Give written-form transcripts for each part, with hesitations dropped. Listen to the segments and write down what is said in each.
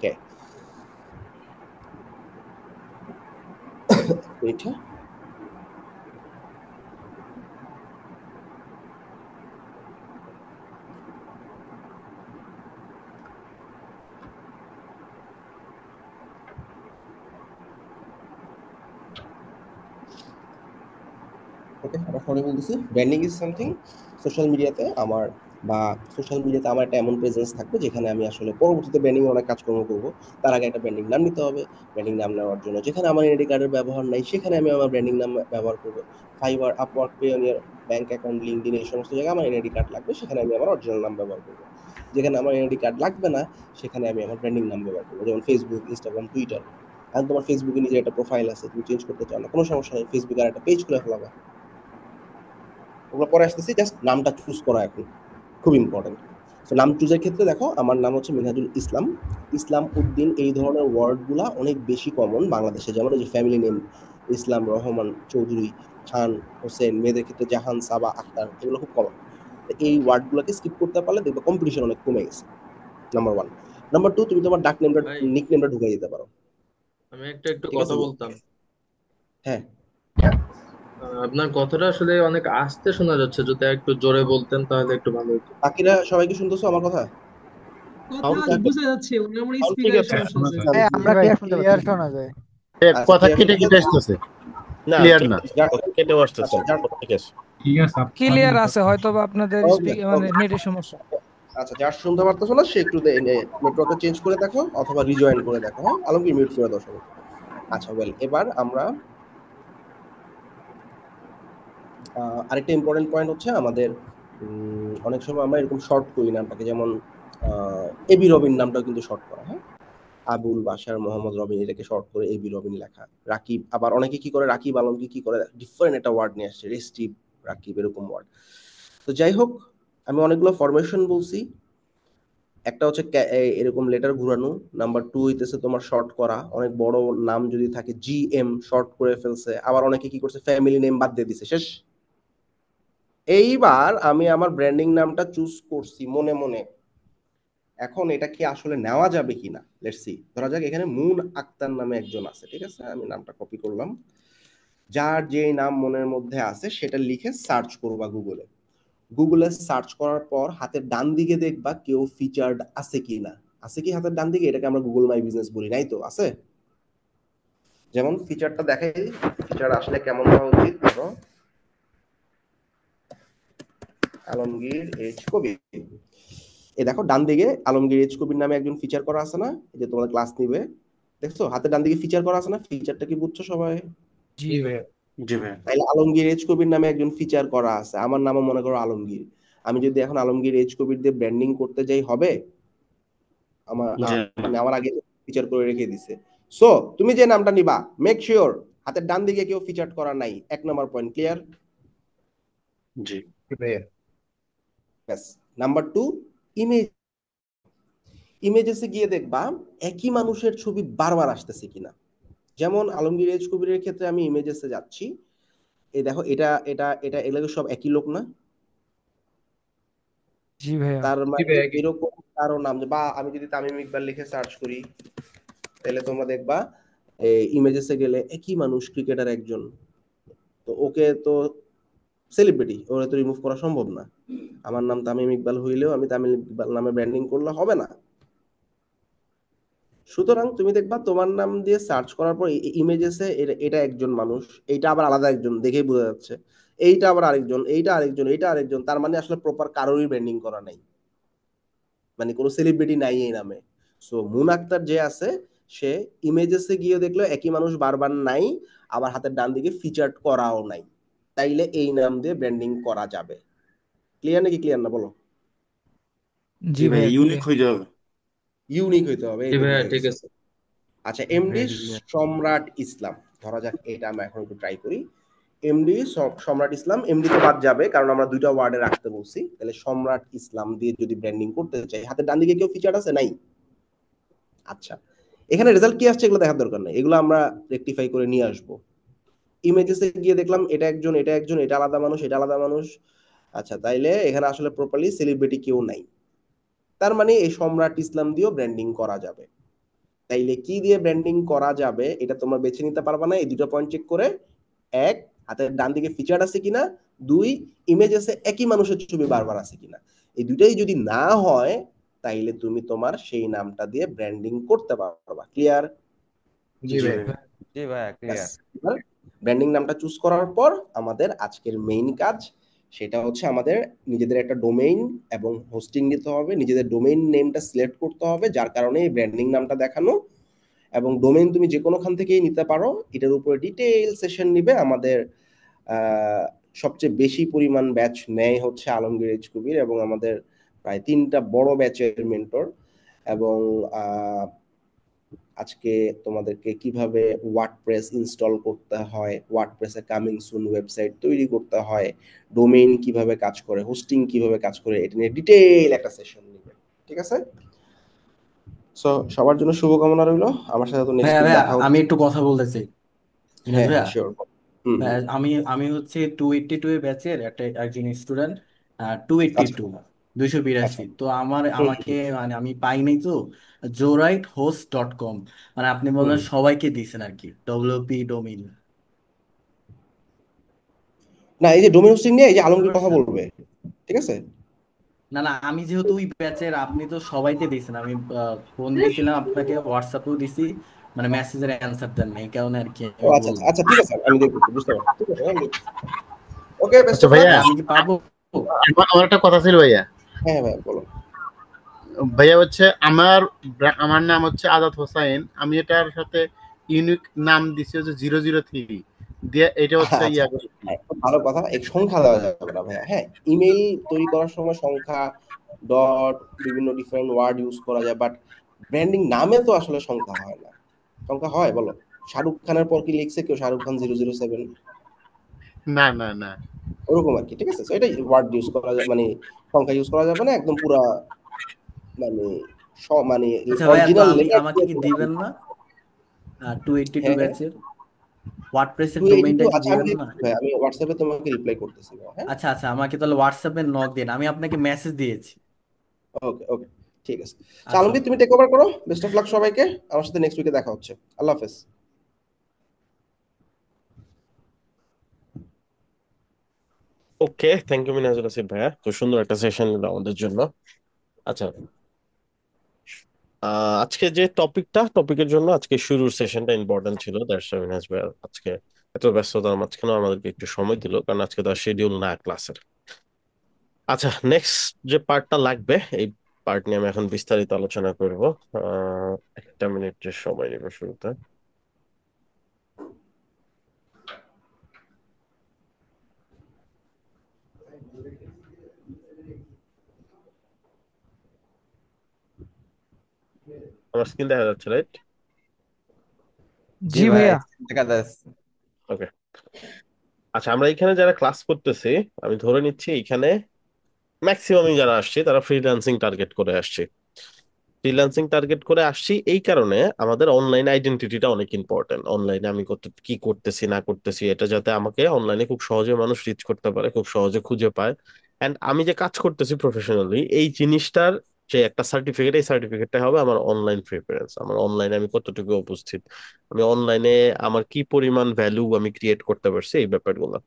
ওকে, এটা ওকে, আমরা সরি বলতেছি। ব্র্যান্ডিং ইজ সামথিং সোশ্যাল মিডিয়াতে আমার একটা এমন প্রেজেন্স থাকবে যেখানে আমি আসলে পরবর্তীতে ব্র্যান্ডিং অনেক কাজকর্ম করব। তার আগে একটা ব্র্যান্ডিং নাম নিতে হবে। ব্র্যান্ডিং নাম নেওয়ার জন্য যেখানে আমার এনআইডি কার্ডের ব্যবহার নাই সেখানে আমি আমার ব্র্যান্ডিং নাম ব্যবহার করব। Fibre, Upwork, Payoneer, bank account, LinkedIn এই সমস্ত জায়গায় আমার এনআইডি কার্ড লাগবে, সেখানে আমি আমার অরিজিনাল নাম ব্যবহার করব। যেখানে আমার এনআইডি কার্ড লাগবে না সেখানে আমি আমার ব্র্যান্ডিং নাম ব্যবহার করবো, যেমন ফেসবুক, ইনস্টাগ্রাম, টুইটার। আর তোমার ফেসবুকে নিজের একটা প্রোফাইল আছে, তুমি চেঞ্জ করতে চাও না, কোনো সমস্যা নেই, ফেসবুকে আর একটা পেজ খুলে ফেলাবা। ওগুলো পরে আসতেছি, জাস্ট নামটা চুজ করা এখন খুব ইম্পর্টেন্ট। তো নাম চুজের ক্ষেত্রে দেখো, আমার নাম হচ্ছে মিনহাজুল ইসলাম, ইসলাম উদ্দিন, এই ধরনের ওয়ার্ডগুলা অনেক বেশি কমন বাংলাদেশে। যেমন এই যে ফ্যামিলি নেম ইসলাম, রহমান, চৌধুরী, খান, হোসেন, মেয়েদের ক্ষেত্রে জাহান, সাবা, আক্তার, এগুলো খুব কমন। এই ওয়ার্ডগুলোকে স্কিপ করতে পারলে দেখবে কম্পিটিশন অনেক কমে গেছে, নাম্বার ওয়ান। নাম্বার টু, তুমি তোমার ডাক নেমটা, ভাই নিক নেমটা ঢুকিয়ে দিতে পারো। আমি একটু ঠিক আছে, কথা বলতাম। হ্যাঁ। আপনার কথাটা আসলে অনেক আস্তে শোনা যাচ্ছে, যদি একটু জোরে বলতেন তাহলে একটু ভালো হতো। বাকিরা সবাই কি শুনতেছো আমার কথা? কথা বুঝা যাচ্ছে, ওনার মনে সাউন্ড ঠিক স্পিকারের আছে, সমস্যা শোনা আছে। যায়। হ্যাঁ জি আমরা ভাই, ক্লিয়ার শুনতে ক্লিয়ার পাচ্ছি। শোনা যায়। আচ্ছা, কথা ক্লিয়ার কেটে শোনা কেটে যায়? আসতেছে, না ক্লিয়ার না। কেটে আসতেছে না, কথা ঠিক আছে। ঠিক আছে, ক্লিয়ার আছে, হয়তো বা আপনাদের ওকে, মানে ওকে। নেটের সমস্যা। আচ্ছা, যার শুনতে পারতেছো না সে একটু নেটওয়ার্কটা চেঞ্জ করে দেখো অথবা রিজয়েন করে দেখো। হ্যাঁ, আলমগীর মিউট করে দাও সবাই। আচ্ছা, ওয়েল, এবার আমরা আরেকটা ইম্পর্টেন্ট পয়েন্ট হচ্ছে আমাদের, অনেক সময় আমরা এরকম শর্ট করি নামটাকে, যেমন এবি রবিন নামটাও কিন্তু শর্ট করা। হ্যাঁ, আবুল বাশার মোহাম্মদ রবিন, এটাকে শর্ট করে এবি রবিন লেখা। রাকিব, আবার অনেকে কি করে, রাকিব আলমকে কি করে ডিফারেন্ট একটা ওয়ার্ড নিয়ে আসছে, রেস্টিভ, রাকিব, এরকম ওয়ার্ড। তো যাই হোক, আমি অনেকগুলো ফরমেশন বলছি। একটা হচ্ছে এরকম লেটার ঘুরানো, নাম্বার টু হইতেছে তোমার শর্ট করা, অনেক বড় নাম যদি থাকে জিএম শর্ট করে ফেলছে, আবার অনেকে কি করছে ফ্যামিলি নেম বাদ দিয়ে দিছে, শেষ। এইবার আমি আমার ব্র্যান্ডিং নামটা চুজ করছি মনে মনে, এখন এটা কি আসলে নেওয়া যাবে কিনা, লেটস সি। ধরা যাক এখানে মুন আক্তার নামে একজন আছে, ঠিক আছে, আমি নামটা কপি করলাম। যার যে নাম মনের মধ্যে আছে সেটা লিখে সার্চ করবা গুগলে। গুগলে সার্চ করার পর হাতের ডান দিকে দেখবা কেউ ফিচার্ড আছে কি না। আছে কি হাতের ডান দিকে? এটাকে আমরা গুগল মাই বিজনেস বলি, নাই তো? আছে। যেমন ফিচারটা দেখাই, ফিচার আসলে কেমন হওয়া উচিত, ধরো আলমগীর এইচ কবির। এই দেখো ডান দিকে আলমগীর এইচ কবির নামে একজন ফিচার করা আছে না, এই যে তোমাদের ক্লাস নিবে, দেখছো হাতের ডান দিকে ফিচার করা আছে না? ফিচারটা কি বুঝছো সবাই? জি ভাই। জি ভাই। তাইলে আলমগীর এইচ কবির নামে একজন ফিচার করা আছে, আমার নামও মনে করো আলমগীর। আমি যদি এখন আলমগীর এইচ কবির দিয়ে ব্র্যান্ডিং করতে যাই, হবে? আমার জি মানে আমার আগে ফিচার করে রেখে দিছে। সো তুমি যে নামটা নিবা, মেক শিওর হাতের ডান দিকে কেউ ফিচার করা নাই, এক নাম্বার পয়েন্ট ক্লিয়ার। জি ব্যাস। Number two, image. ইমেজেসে গিয়ে দেখবা একই মানুষের ছবি বারবার আসতেছে কিনা। যেমন আলমগীর এইচ কবিরের ক্ষেত্রে আমি ইমেজেসে যাচ্ছি, এই দেখো এটা এটা এটা এগুলো সব একই লোক না? জি ভাইয়া। তার মানে এরকম কারো নাম, বা আমি যদি তামিম ইকবাল লিখে সার্চ করি তাহলে তোমরা দেখবা ইমেজেসে গেলে একই মানুষ, ক্রিকেটার একজন। তো ওকে তো সেলিব্রিটি, ওরে তো রিমুভ করা সম্ভব না। আমার নাম তামিম ইকবাল হইলেও আমি তামিম ইকবাল নামে ব্র্যান্ডিং করলে হবে না। সুতরাং তুমি দেখবা তোমার নাম দিয়ে সার্চ করার পর ইমেজেসে এটা একজন মানুষ, এইটা আবার আলাদা একজন, দেখেই বোঝা যাচ্ছে। এইটা আবার আরেকজন, এইটা আরেকজন, এইটা আরেকজন, তার মানে আসলে প্রপার কারোরই ব্র্যান্ডিং করা নাই, মানে কোনো সেলিব্রিটি নাই এই নামে। সো মুন আক্তার যে আছে, সে ইমেজেসে গিয়ে দেখলো একই মানুষ বারবার নাই, আবার হাতের ডান দিকে ফিচার্ড করাও নাই, তাইলে এই নাম দিয়ে ব্র্যান্ডিং করা যাবে। ক্লিয়ার নাকি ক্লিয়ার না বলো? জি জি ভাই, ভাইয়া ইউনিক ক্লিয়ার। হয়ে যাবে। ইউনিক হইতে হবে, এই জি তো ভাইয়া বুঝে ঠিক গেছি। আছে। আচ্ছা, এমডি সম্রাট ইসলাম, ধরা যাক এটা আমরা এখন একটু ট্রাই করি। এমডি সম্রাট ইসলাম, এমডি তো বাদ যাবে কারণ আমরা দুইটা ওয়ার্ডে রাখতে বলছি, তাহলে সম্রাট ইসলাম দিয়ে যদি ব্র্যান্ডিং করতে চাই, হাতের ডান দিকে কেউ ফিচার আছে নাই? আচ্ছা, এখানে রেজাল্ট কি আসছে এগুলো দেখার দরকার নেই, এগুলো আমরা রেকটিফাই করে নিয়ে আসবো। ইমেজেসে গিয়ে দেখলাম এটা একজন, এটা একজন, এটা আলাদা মানুষ, এটা আলাদা মানুষ। আচ্ছা, তাইলে এখানে আসলে প্রপারলি সেলিব্রিটি কেউ নাই, তার মানে এই সম্রাট ইসলাম দিয়েও ব্র্যান্ডিং করা যাবে। তাইলে কি দিয়ে ব্র্যান্ডিং করা যাবে এটা তোমরা বেছে নিতে পারবা না এই দুটো পয়েন্ট চেক করে। এক, হাতের ডান দিকে ফিচার আছে কিনা। দুই, ইমেজেসে একই মানুষের ছবি বারবার আছে কিনা। এই দুটাই যদি না হয় তাইলে তুমি তোমার সেই নামটা দিয়ে ব্র্যান্ডিং করতে পারবা। ক্লিয়ার? জি জি ভাই। ভাইয়া। জি ভাইয়া ব্যাস, ক্লিয়ার। এবার ব্র্যান্ডিং নামটা চুজ করার পর আমাদের আজকের মেইন কাজ, সেটা হচ্ছে আমাদের নিজেদের একটা ডোমেইন এবং হোস্টিং দিতে হবে। নিজেদের ডোমেইন নেমটা সিলেক্ট করতে হবে, যার কারণে এই ব্র্যান্ডিং নামটা দেখানো। এবং ডোমেইন তুমি যে কোনোখান থেকেই নিতে পারো। এটার উপরে ডিটেইল সেশন নিবে আমাদের সবচেয়ে বেশি পরিমাণ ব্যাচ নেয় হচ্ছে আলমগীর এইচ কবির, এবং আমাদের প্রায় 3টা বড় ব্যাচের মেন্টর। এবং আজকে তোমাদেরকে কিভাবে ওয়ার্ডপ্রেস ইনস্টল করতে হয়, ওয়ার্ডপ্রেসে কামিং সুন ওয়েবসাইট তৈরি করতে হয়, ডোমেইন কিভাবে কাজ করে, হোস্টিং কিভাবে কাজ করে, এটা নিয়ে ডিটেইল একটা সেশন নিবে। ঠিক আছে? সো সবার জন্য শুভকামনা রইলো। আমার সাথে তো নেক্সট ভাইয়া উইক ভাইয়া দেখা আমি হচ্ছে। একটু কথা বলতে চাই। মিনাজ হ্যাঁ হ্যাঁ ভাইয়া, শিওর। হুম হুম। আমি আমি হচ্ছে 282 এর ব্যাচের একজন স্টুডেন্ট। 282, আচ্ছা 282। আচ্ছা। তো হুম আমাকে মানে আমি পাই নাই তো joyrighthost.com, মানে আপনি হুম। বলেন সবাইকে দিয়েছেন আর কি, ডব্লিউপি ডোমিন। না, এই যে ডোমেইন হোস্টিং নিয়ে এই যে বুঝতে আলমগীর কথা পারছেন? বলবে। ঠিক আছে? না না, আমি যেহেতু ওই ব্যাচের, আপনি তো সবাইকে দিয়েছেন, আমি ফোন দিয়েছিলাম আপনাকে, হোয়াটসঅ্যাপেও দিছি, মানে মেসেজের অ্যান্সার দেন না, এই কারণে আর কি ও আমি আচ্ছা আচ্ছা বললাম। আচ্ছা, ঠিক আছে, আমি দেখতেছি, বুঝতে পারছি। ঠিক আছে, আমি দেখতেছি। ওকে, বেস্ট আচ্ছা অফ লাক। ভাইয়া, আমি কি পাবো? আমার একটা কথা ছিল ভাইয়া। হ্যাঁ ভাই বলো। ভাইয়া হচ্ছে আমার নাম হচ্ছে আজাদ হোসাইন। আমি এটার সাথে ইউনিক নাম দিছি হচ্ছে 003 দিয়ে, এটা হচ্ছে আচ্ছা, ইয়া করছি। হ্যাঁ, খুব ভালো কথা। এই সংখ্যা দেওয়া যাবে না ভাইয়া। হ্যাঁ, ইমেইল তৈরি করার সময় সংখ্যা, ডট, বিভিন্ন ডিফারেন্ট ওয়ার্ড ইউজ করা যায়, বাট ব্র্যান্ডিং নামে তো আসলে সংখ্যা হয় না। সংখ্যা হয় বলো? শাহরুখ খানের পর কি লিখছে কেউ শাহরুখ খান 007? না না না। ওরকম আর কি। ঠিক আছে, তো এটাই ওয়ার্ড ইউজ করা যায়, মানে সংখ্যা ইউজ করা যাবে না, একদম পুরা মানে মানে আচ্ছা ভাইয়া, তো অরিজিনাল আমি লেটার আমাকে দিয়ে কি পুরা নাম। দিবেন না 282 হ্যাঁ হ্যাঁ, ব্যাচের ওয়ার্ডপ্রেসের টু এইটি ডোমেইনটা টু। কি আচ্ছা আমি দিবেন না? দেখতেছি ভাই, আমি হোয়াটসঅ্যাপে তোমাকে রিপ্লাই করতেছি ভাই, হ্যাঁ। আচ্ছা আচ্ছা, আমাকে তাহলে হোয়াটসঅ্যাপে নক দিন, আমি আপনাকে মেসেজ দিয়েছি। ওকে ওকে, ঠিক আছে। আচ্ছা। আলমগীর তুমি টেক ওভার করো। বেস্ট অফ লাক সবাইকে। আমার সাথে নেক্সট উইকে দেখা হচ্ছে। আল্লাহ হাফেজ। ওকে, থ্যাংক ইউ মিনাজুল আসিফ ভাইয়া, খুব সুন্দর একটা সেশন নিল আমাদের জন্য। আচ্ছা, আজকে যে টপিকের জন্য আজকে শুরুর সেশনটা ইম্পর্টেন্ট ছিল, দ্যাটস ওয়াই মিনাজ ভাইয়া আজকে এত ব্যস্ততার মাঝখানেও আমাদেরকে একটু সময় দিল, কারণ আজকে তো শিডিউল না ক্লাসের। আচ্ছা, নেক্সট যে পার্টটা লাগবে, এই পার্ট নিয়ে আমি এখন বিস্তারিত আলোচনা করব। একটা মিনিট যে সময় নেব শুরুতে। আমার স্ক্রিন দেখা যাচ্ছে, রাইট? জি জি ভাই, ভাইয়া। দেখা যাচ্ছে। ওকে। আচ্ছা, আমরা এখানে যারা ক্লাস করতেছি, আমি ধরে নিচ্ছি এখানে ম্যাক্সিমামই যারা আসছে তারা ফ্রিল্যান্সিং টার্গেট করে আসছে। ফ্রিল্যান্সিং টার্গেট করে আসছি এই কারণে আমাদের অনলাইন আইডেন্টিটিটা অনেক ইম্পর্টেন্ট। অনলাইনে আমি কি করতেছি না করতেছি, এটা যাতে আমাকে অনলাইনে খুব সহজে মানুষ রিচ করতে পারে, খুব সহজে খুঁজে পায়। অ্যান্ড আমি যে কাজ করতেছি প্রফেশনালি, এই জিনিসটার যে একটা সার্টিফিকেট, এই সার্টিফিকেটটা হবে আমার অনলাইন প্রিফারেন্স। আমার অনলাইনে আমি কতটুকু উপস্থিত, আমি অনলাইনে আমার কি পরিমাণ ভ্যালু আমি ক্রিয়েট করতে পারছি, এই ব্যাপারগুলো।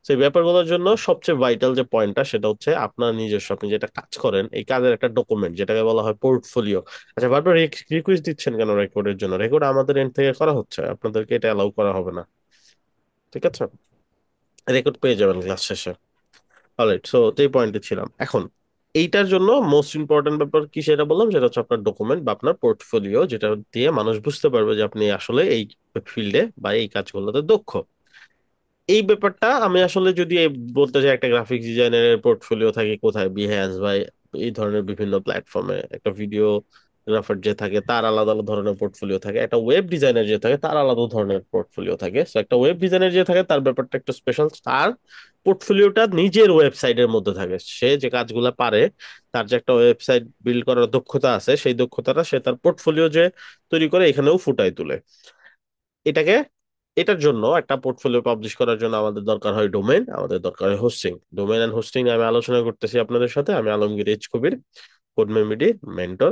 সেই ব্যাপারগুলোর জন্য সবচেয়ে ভাইটাল যে পয়েন্টটা, সেটা হচ্ছে আপনার নিজস্ব, আপনি যেটা কাজ করেন এই কাজের একটা ডকুমেন্ট, যেটাকে বলা হয় পোর্টফোলিও। আচ্ছা, বারবার রিকোয়েস্ট দিচ্ছেন কেন রেকর্ডের জন্য? রেকর্ড আমাদের এন্ড থেকে করা হচ্ছে, আপনাদেরকে এটা অ্যালাউ করা হবে না। ঠিক আছে, রেকর্ড পেয়ে যাবেন ক্লাস শেষে। অলরাইট, সো এই পয়েন্টে ছিলাম। এখন এইটার জন্য মোস্ট ইম্পর্টেন্ট ব্যাপার কি সেটা বললাম, সেটা হচ্ছে আপনার ডকুমেন্ট বা আপনার পোর্টফোলিও, যেটা দিয়ে মানুষ বুঝতে পারবে যে আপনি আসলে এই ফিল্ডে বা এই কাজগুলোতে দক্ষ। এই ব্যাপারটা আমি আসলে যদি বলতে চাই, একটা গ্রাফিক্স ডিজাইনারের পোর্টফোলিও থাকে কোথায়, বিহ্যান্স বা এই ধরনের বিভিন্ন প্ল্যাটফর্মে। একটা ভিডিওগ্রাফার যে থাকে তার আলাদা আলাদা ধরনের পোর্টফোলিও থাকে, একটা ওয়েব ডিজাইনার যে থাকে তার আলাদা ধরনের পোর্টফোলিও থাকে। তো একটা ওয়েব ডিজাইনার যে থাকে তার ব্যাপারটা একটু স্পেশাল, তার পোর্টফোলিওটা নিজের ওয়েবসাইটের মধ্যে থাকে। সে যে কাজগুলো পারে, তার যে একটা ওয়েবসাইট বিল্ড করার দক্ষতা আছে, সেই দক্ষতাটা সে তার পোর্টফোলিও যে তৈরি করে এখানেও ফুটায় তুলে। এটাকে এটার জন্য একটা পোর্টফোলিও পাবলিশ করার জন্য আমাদের দরকার হয় ডোমেইন, আমাদের দরকার হয় হোস্টিং। ডোমেইন এন্ড হোস্টিং আমি আলোচনা করতেছি আপনাদের সাথে। আমি আলমগীর এইচ কবির, কোড মেমোরি মেন্টর,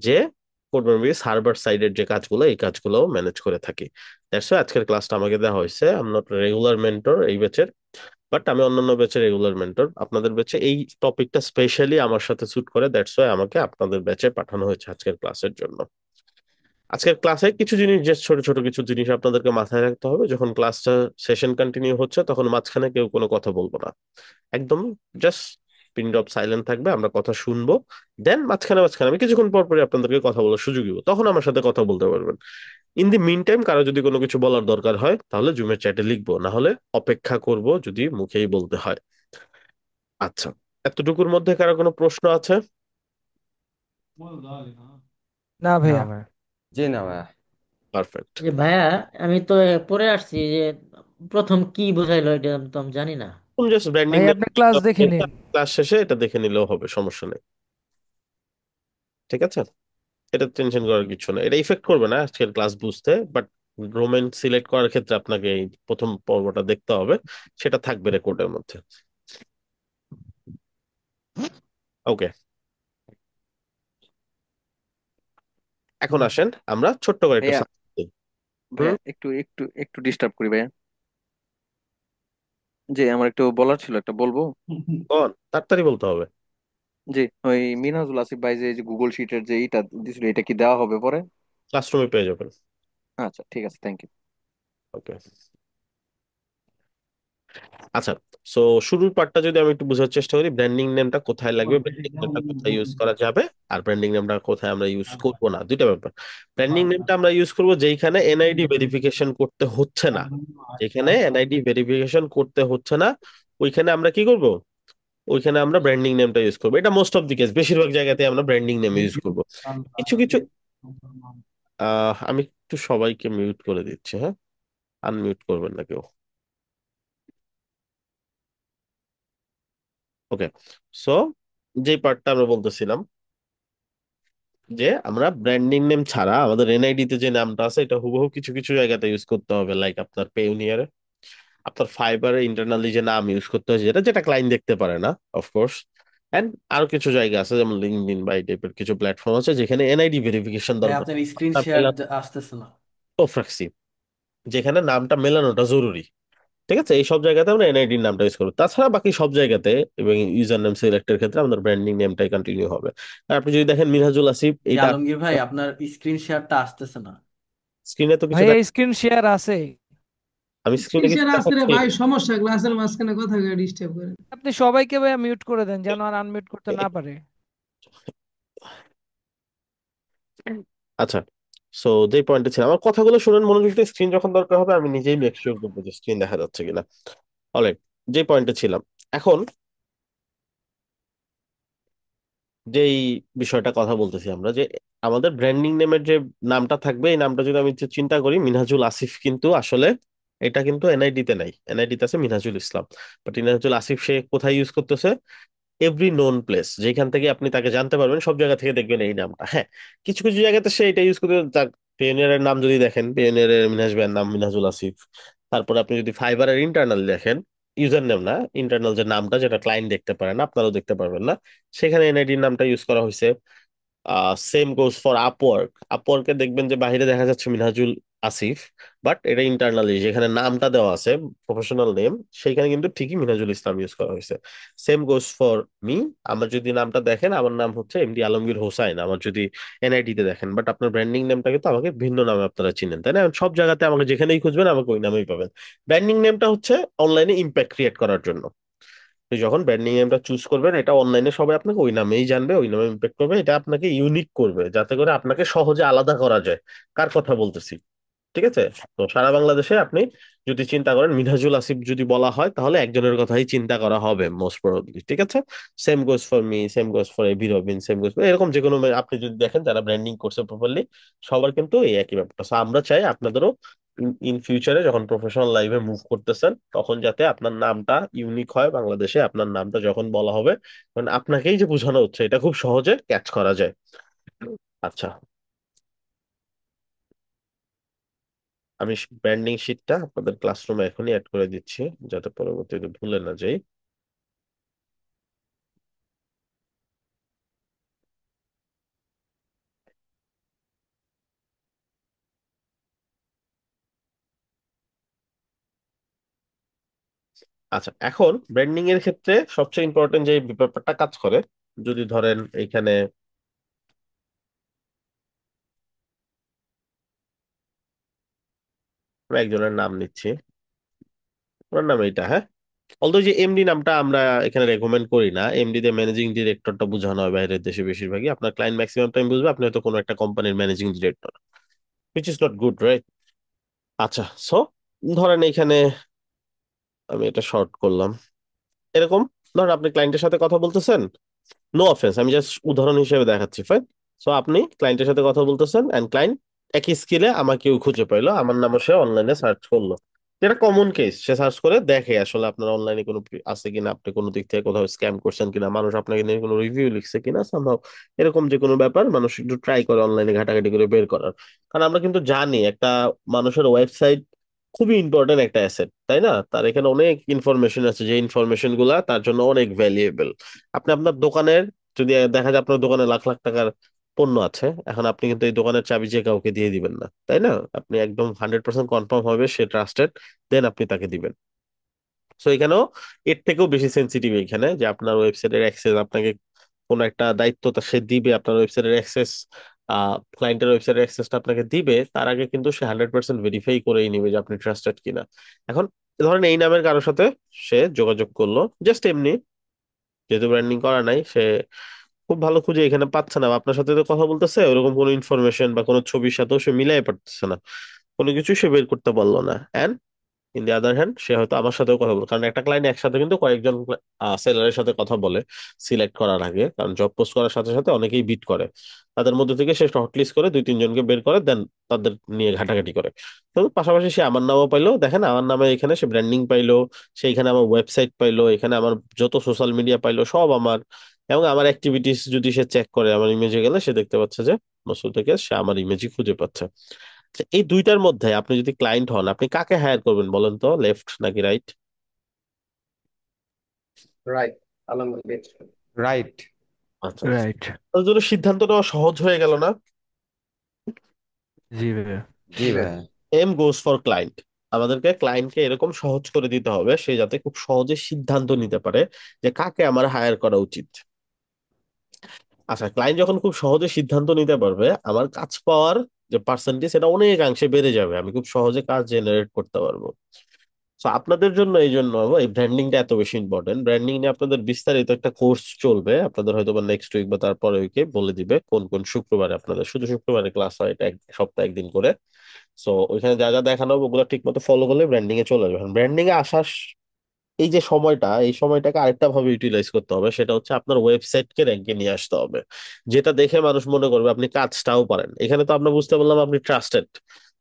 যে করবেন সার্ভার সাইডের যে কাজগুলো এই কাজগুলো ম্যানেজ করে থাকি। দ্যাটস আজকের ক্লাসটা আমাকে দেওয়া হয়েছে। I am not regular mentor এই ব্যাচের, বাট আমি অন্যান্য ব্যাচের রেগুলার মেন্টর। আপনাদের ব্যাচে এই টপিকটা স্পেশালি আমার সাথে স্যুট করে, দ্যাটস ওয়াই আমাকে আপনাদের ব্যাচে পাঠানো হয়েছে আজকের ক্লাসের জন্য। আজকের ক্লাসে কিছু জিনিস, যে ছোট ছোট কিছু জিনিস আপনাদেরকে মাথায় রাখতে হবে। যখন ক্লাসটা সেশন কন্টিনিউ হচ্ছে তখন মাঝখানে কেউ কোনো কথা বলবো না, একদম জাস্ট পিন ড্রপ সাইলেন্ট থাকবে, আমরা কথা শুনবো। দেন মাঝখানে মাঝখানে আমি কিছুক্ষণ পর পরই আপনাদেরকে কথা বলার সুযোগ দিব, তখন আমার সাথে কথা বলতে পারবেন। ইন দি মিন টাইম কারো যদি কোনো কিছু বলার দরকার হয় তাহলে জুমের চ্যাটে লিখবো, না হলে অপেক্ষা করব যদি মুখেই বলতে হয়। আচ্ছা, এতটুকুর মধ্যে কারো কোনো প্রশ্ন আছে? না না ভাইয়া। ভাই। জি না ভাইয়া। পারফেক্ট। যে ভাইয়া, আমি তো পরে আসছি যে প্রথম কি বোঝাইলো এটা তো আমি জানি না। তুমি জাস্ট ব্র্যান্ডিং ভাই আপনি ক্লাস দেখে নিন। ক্লাস শেষে এটা দেখে নিলেও হবে, সমস্যা নেই। ঠিক আছে, এটা টেনশন করার কিছু না, এটা ইফেক্ট করবে না আজকের ক্লাস বুঝতে। বাট ডোমেন সিলেক্ট করার ক্ষেত্রে আপনাকে এই প্রথম পর্বটা দেখতে হবে, সেটা থাকবে রেকর্ডের মধ্যে। ওকে, এখন আসেন আমরা ছোট্ট করে একটা ভাইয়া, summary দিই। ভাইয়া হুম, একটু একটু একটু ডিস্টার্ব করি ভাইয়া। যে আমার একটু বলার ছিল, একটা বলবো? কোন তাড়াতাড়ি বলতে হবে। জি, ওই মিনহাজুল আসিফ ভাই যে গুগল শিটের যে এইটা দিছিল, এটা কি দেওয়া হবে পরে? ক্লাসরুমে পেয়ে যাবেন। আচ্ছা, ঠিক আছে, থ্যাংক ইউ। ওকে, আচ্ছা। সো শুরুর পার্টটা যদি আমি একটু বোঝার চেষ্টা করি, ব্র্যান্ডিং নেমটা কোথায় লাগবে, ব্র্যান্ডিং নেমটা কোথায় ইউজ করা যাবে, আর ব্র্যান্ডিং নেমটা কোথায় আমরা ইউজ করবো না, দুইটা ব্যাপার। ব্র্যান্ডিং নেমটা আমরা ইউজ করবো যেখানে এনআইডি ভেরিফিকেশন করতে হচ্ছে না, যেখানে এনআইডি ভেরিফিকেশন করতে হচ্ছে না ওইখানে আমরা কি করব, ওইখানে আমরা ব্র্যান্ডিং নেমটা ইউজ করবো। এটা মোস্ট অফ দি কেস, বেশিরভাগ জায়গাতে আমরা ব্র্যান্ডিং নেম ইউজ করবো। কিছু কিছু আমি একটু সবাইকে মিউট করে দিচ্ছি, হ্যাঁ, আনমিউট করবেন না কেউ। ওকে, সো যে পার্টটা আমরা বলতেছিলাম যে আমরা ব্র্যান্ডিং নেম ছাড়া আমাদের এনআইডি তে যে নামটা আছে এটা হুবহু কিছু কিছু জায়গাতে ইউজ করতে হবে, লাইক আপনার পেউনিয়ারে, আপনার ফাইবারে ইন্টারনালি যে নাম ইউজ করতে হয়, যেটা যেটা ক্লায়েন্ট দেখতে পারে না অফকোর্স। এন্ড আরো কিছু জায়গা আছে যেমন লিঙ্কডইন বা এই টাইপের কিছু প্ল্যাটফর্ম আছে যেখানে এনআইডি ভেরিফিকেশন ভাই দরকার। আপনার স্ক্রিন নামটা শেয়ার মেলানো, আসতেছে না। রাখছি, যেখানে নামটা মেলানোটা জরুরি। ঠিক আছে, এই সব জায়গাতে আমরা এনআইডির নামটা ইউজ করবো। তাছাড়া বাকি সব জায়গাতে এবং ইউজার নেম সিলেক্টের ক্ষেত্রে আমাদের ব্র্যান্ডিং নেমটাই কন্টিনিউ হবে। আর আপনি যদি দেখেন মিনহাজুল আসিফ, জি এইটা আলমগীর ভাই, আপনার স্ক্রিন শেয়ারটা আসতেছে না। স্ক্রিনে তো কিছু ভাইয়া স্ক্রিন শেয়ার আছে। আমি স্ক্রিনে কিছু কিসের আছে রে দেখাচ্ছি। ভাই? সমস্যা, ক্লাসের মাঝখানে কথা ডিস্টার্ব করে। আপনি সবাইকে ভাইয়া মিউট করে দেন যেন আর আনমিউট করতে না পারে। আচ্ছা, সো যে পয়েন্টে ছিল, আমার কথাগুলো শুনেন মনোযোগ দিয়ে, স্ক্রিন যখন দরকার হবে আমি নিজেই মেক শিওর করবো যে স্ক্রিন দেখা যাচ্ছে কিনা। অলরাইট, যে পয়েন্টে ছিলাম, এখন যেই বিষয়টা কথা বলতেছি আমরা, যে আমাদের ব্র্যান্ডিং নেমের যে নামটা থাকবে এই নামটা যদি আমি একটু চিন্তা করি, মিনহাজুল আসিফ কিন্তু আসলে এটা কিন্তু এনআইডি তে নাই, এনআইডি তে আছে মিনহাজুল ইসলাম। বাট মিনহাজুল আসিফ সে কোথায় ইউজ করতেছে, এভরি নোন প্লেস, যেখান থেকে আপনি তাকে জানতে পারবেন সব জায়গা থেকে দেখবেন এই নামটা। হ্যাঁ, কিছু কিছু জায়গাতে সে এটা ইউজ করতে, তার পেওনিয়ারের নাম যদি দেখেন, পেওনিয়ারের মিনহাজ ভাইয়ের নাম মিনহাজুল আসিফ। তারপর আপনি যদি ফাইবারের ইন্টারনাল দেখেন, ইউজার নেম না, ইন্টারনাল যে নামটা যেটা ক্লায়েন্ট দেখতে পারে না, আপনারাও দেখতে পারবেন না, সেখানে এনআইডির নামটা ইউজ করা হয়েছে। সেম গোজ ফর আপওয়ার্ক, আপওয়ার্কে দেখবেন যে বাইরে দেখা যাচ্ছে মিনহাজুল আসিফ, বাট এটা ইন্টারনালি যেখানে নামটা দেওয়া আছে প্রফেশনাল নেম, সেইখানে কিন্তু ঠিকই মিনহাজুল ইসলাম ইউজ করা হয়েছে। সেম গোজ ফর মি, আমার যদি নামটা দেখেন আমার নাম হচ্ছে এমডি আলমগীর হোসাইন, আমার যদি এনআইডি তে দেখেন, বাট আপনার ব্র্যান্ডিং নেমটা কিন্তু আমাকে ভিন্ন নামে আপনারা চিনেন, তাই না? সব জায়গাতে আমাকে যেখানেই খুঁজবেন আমাকে ওই নামেই পাবেন। ব্র্যান্ডিং নেমটা হচ্ছে অনলাইনে ইম্প্যাক্ট ক্রিয়েট করার জন্য। আপনি যখন ব্র্যান্ডিং নেমটা চুজ করবেন, এটা অনলাইনে সবাই আপনাকে ওই নামেই জানবে, ওই নামে ইম্প্যাক্ট করবে, এটা আপনাকে ইউনিক করবে যাতে করে আপনাকে সহজে আলাদা করা যায়। কার কথা বলতেছি? ঠিক আছে, তো সারা বাংলাদেশে আপনি যদি চিন্তা করেন মিনহাজুল আসিফ যদি বলা হয় তাহলে একজনের কথাই চিন্তা করা হবে মোস্ট প্রবাবলি। ঠিক আছে, same goes for me, same goes for AB Robin, same goes এরকম যে কোনো আপনি যদি দেখেন যারা ব্র্যান্ডিং করছে প্রপারলি, সবার কিন্তু এই একই ব্যাপারটা। So আমরা চাই আপনাদেরও ইন ফিউচারে যখন প্রফেশনাল লাইফে মুভ করতেছেন তখন যাতে আপনার নামটা ইউনিক হয় বাংলাদেশে, আপনার নামটা যখন বলা হবে তখন আপনাকেই যে বোঝানো হচ্ছে এটা খুব সহজে ক্যাচ করা যায়। আচ্ছা, আমি ব্র্যান্ডিং শিটটা আপনাদের ক্লাসরুমে এখনই অ্যাড করে দিচ্ছি যাতে পরবর্তীতে ভুলে না যাই। আচ্ছা, এখন ব্র্যান্ডিং এর ক্ষেত্রে সবচেয়ে ইম্পর্টেন্ট যে ব্যাপারটা কাজ করে, যদি ধরেন এইখানে আমরা একজনের নাম নিচ্ছি, ওনার নাম এইটা, হ্যাঁ। অলদো যে এমডি নামটা আমরা এখানে রেকমেন্ড করি না, এমডি দিয়ে ম্যানেজিং ডিরেক্টরটা বোঝানো হয় বাইরের দেশে বেশিরভাগই, আপনার ক্লায়েন্ট ম্যাক্সিমাম টাইম বুঝবে আপনি হয়তো কোনো একটা কোম্পানির managing director, which is not good, right? আচ্ছা, সো ধরেন এইখানে আমি এটা শর্ট করলাম এরকম। ধরেন আপনি ক্লায়েন্টের সাথে কথা বলতেছেন, নো অফেন্স, আমি জাস্ট উদাহরণ হিসেবে দেখাচ্ছি, ফাইন। সো আপনি ক্লায়েন্টের সাথে কথা বলতেছেন এন্ড ক্লায়েন্ট একই স্কিলে আমাকেও খুঁজে পাইলো, আমার নামও সে অনলাইনে সার্চ করলো, যেটা কমন কেস। সে সার্চ করে দেখে আসলে আপনার অনলাইনে কোনো আছে কিনা, আপনি কোনো দিক থেকে কোথাও স্ক্যাম করছেন কিনা, মানুষ আপনাকে নিয়ে কোনো রিভিউ লিখছে কিনা, সম্ভব এরকম যে কোনো ব্যাপার মানুষ একটু ট্রাই করে অনলাইনে ঘাটাঘাটি করে বের করার। কারণ আমরা কিন্তু জানি একটা মানুষের ওয়েবসাইট খুবই ইম্পর্টেন্ট একটা অ্যাসেট, তাই না? তার এখানে অনেক ইনফরমেশন আছে, যে ইনফরমেশন গুলা তার জন্য অনেক ভ্যালুয়েবল। আপনি আপনার দোকানের, যদি দেখা যায় আপনার দোকানে লাখ লাখ টাকার পণ্য আছে, এখন আপনি কিন্তু এই দোকানের চাবি যে কাউকে দিয়ে দিবেন না, তাই না? আপনি একদম 100% কনফার্ম হবে সে ট্রাস্টেড, দেন আপনি তাকে দিবেন। সো এখানেও এর থেকেও বেশি সেন্সিটিভ এখানে, যে আপনার ওয়েবসাইটের অ্যাক্সেস আপনাকে কোনো একটা দায়িত্ব তা সে দিবে, আপনার ওয়েবসাইটের অ্যাক্সেস, ক্লায়েন্টের ওয়েবসাইটের অ্যাক্সেসটা আপনাকে দিবে, তার আগে কিন্তু সে 100% ভেরিফাই করেই নিবে যে আপনি ট্রাস্টেড কিনা। এখন ধরেন এই নামের কারোর সাথে সে যোগাযোগ করলো জাস্ট এমনি, যেহেতু ব্র্যান্ডিং করা নাই, সে খুব ভালো খুঁজে এখানে পাচ্ছে না, বা আপনার সাথে তো কথা বলতেছে ওরকম কোনো ইনফরমেশন বা কোনো ছবির সাথেও সে মিলাই পারতেছে না, কোনো কিছু সে বের করতে পারলো না। And in the other hand সে হয়তো আমার সাথেও কথা বলে, কারণ একটা ক্লায়েন্ট একসাথে কিন্তু কয়েকজন সেলারের সাথে কথা বলে সিলেক্ট করার আগে, কারণ জব পোস্ট করার সাথে সাথে অনেকেই বিট করে, তাদের মধ্যে থেকে সে শর্টলিস্ট করে দুই তিনজনকে বের করে দেন, তাদের নিয়ে ঘাটাঘাটি করে। তো পাশাপাশি সে আমার নামও পাইলো, দেখেন আমার নামে এখানে সে ব্র্যান্ডিং পাইলো, সে এখানে আমার ওয়েবসাইট পাইলো, এখানে আমার যত সোশ্যাল মিডিয়া পাইলো সব আমার, এবং আমার অ্যাক্টিভিটিস যদি সে চেক করে আমার ইমেজে গেলে সে দেখতে পাচ্ছে যে মোস্ট অফ দ্য কেস সে আমার ইমেজই খুঁজে পাচ্ছে। আচ্ছা, এই দুইটার মধ্যে আপনি যদি ক্লায়েন্ট হন, আপনি কাকে হায়ার করবেন বলেন তো, লেফট নাকি রাইট? রাইট, আলহামদুলিল্লাহ। রাইট। আচ্ছা, রাইট। তার জন্য সিদ্ধান্ত নেওয়া সহজ হয়ে গেল না? জি ভাইয়া। জি ভাই। এম গোস ফর ক্লায়েন্ট। আমাদেরকে ক্লায়েন্টকে এরকম সহজ করে দিতে হবে সে যাতে খুব সহজে সিদ্ধান্ত নিতে পারে যে কাকে আমার হায়ার করা উচিত। আচ্ছা, ক্লায়েন্ট যখন খুব সহজে সিদ্ধান্ত নিতে পারবে, আমার কাজ পাওয়ার যে পার্সেন্টেজ সেটা অনেকাংশে বেড়ে যাবে, আমি খুব সহজে কাজ জেনারেট করতে পারবো। তো আপনাদের জন্য এই জন্য এই ব্র্যান্ডিংটা এত বেশি ইম্পর্টেন্ট। ব্র্যান্ডিং নিয়ে আপনাদের বিস্তারিত একটা কোর্স চলবে, আপনাদের হয়তো বা নেক্সট উইক বা তারপরে উইকে বলে দিবে কোন কোন শুক্রবারে আপনাদের, শুধু শুক্রবারে ক্লাস হয়, এটা এক সপ্তাহে একদিন করে। সো ওইখানে যা যা দেখানো হবে ওগুলো ঠিক মতো ফলো করলে ব্র্যান্ডিং এ চলে যাবে। ব্র্যান্ডিং এ আসার এই যে সময়টা, এই সময়টাকে আরেকটা ভাবে ইউটিলাইজ করতে হবে, সেটা হচ্ছে আপনার ওয়েবসাইটকে র্যাঙ্কে নিয়ে আসতে হবে, যেটা দেখে মানুষ মনে করবে আপনি কাজটাও পারেন। এখানে তো আমরা বুঝতে পারলাম আপনি ট্রাস্টেড,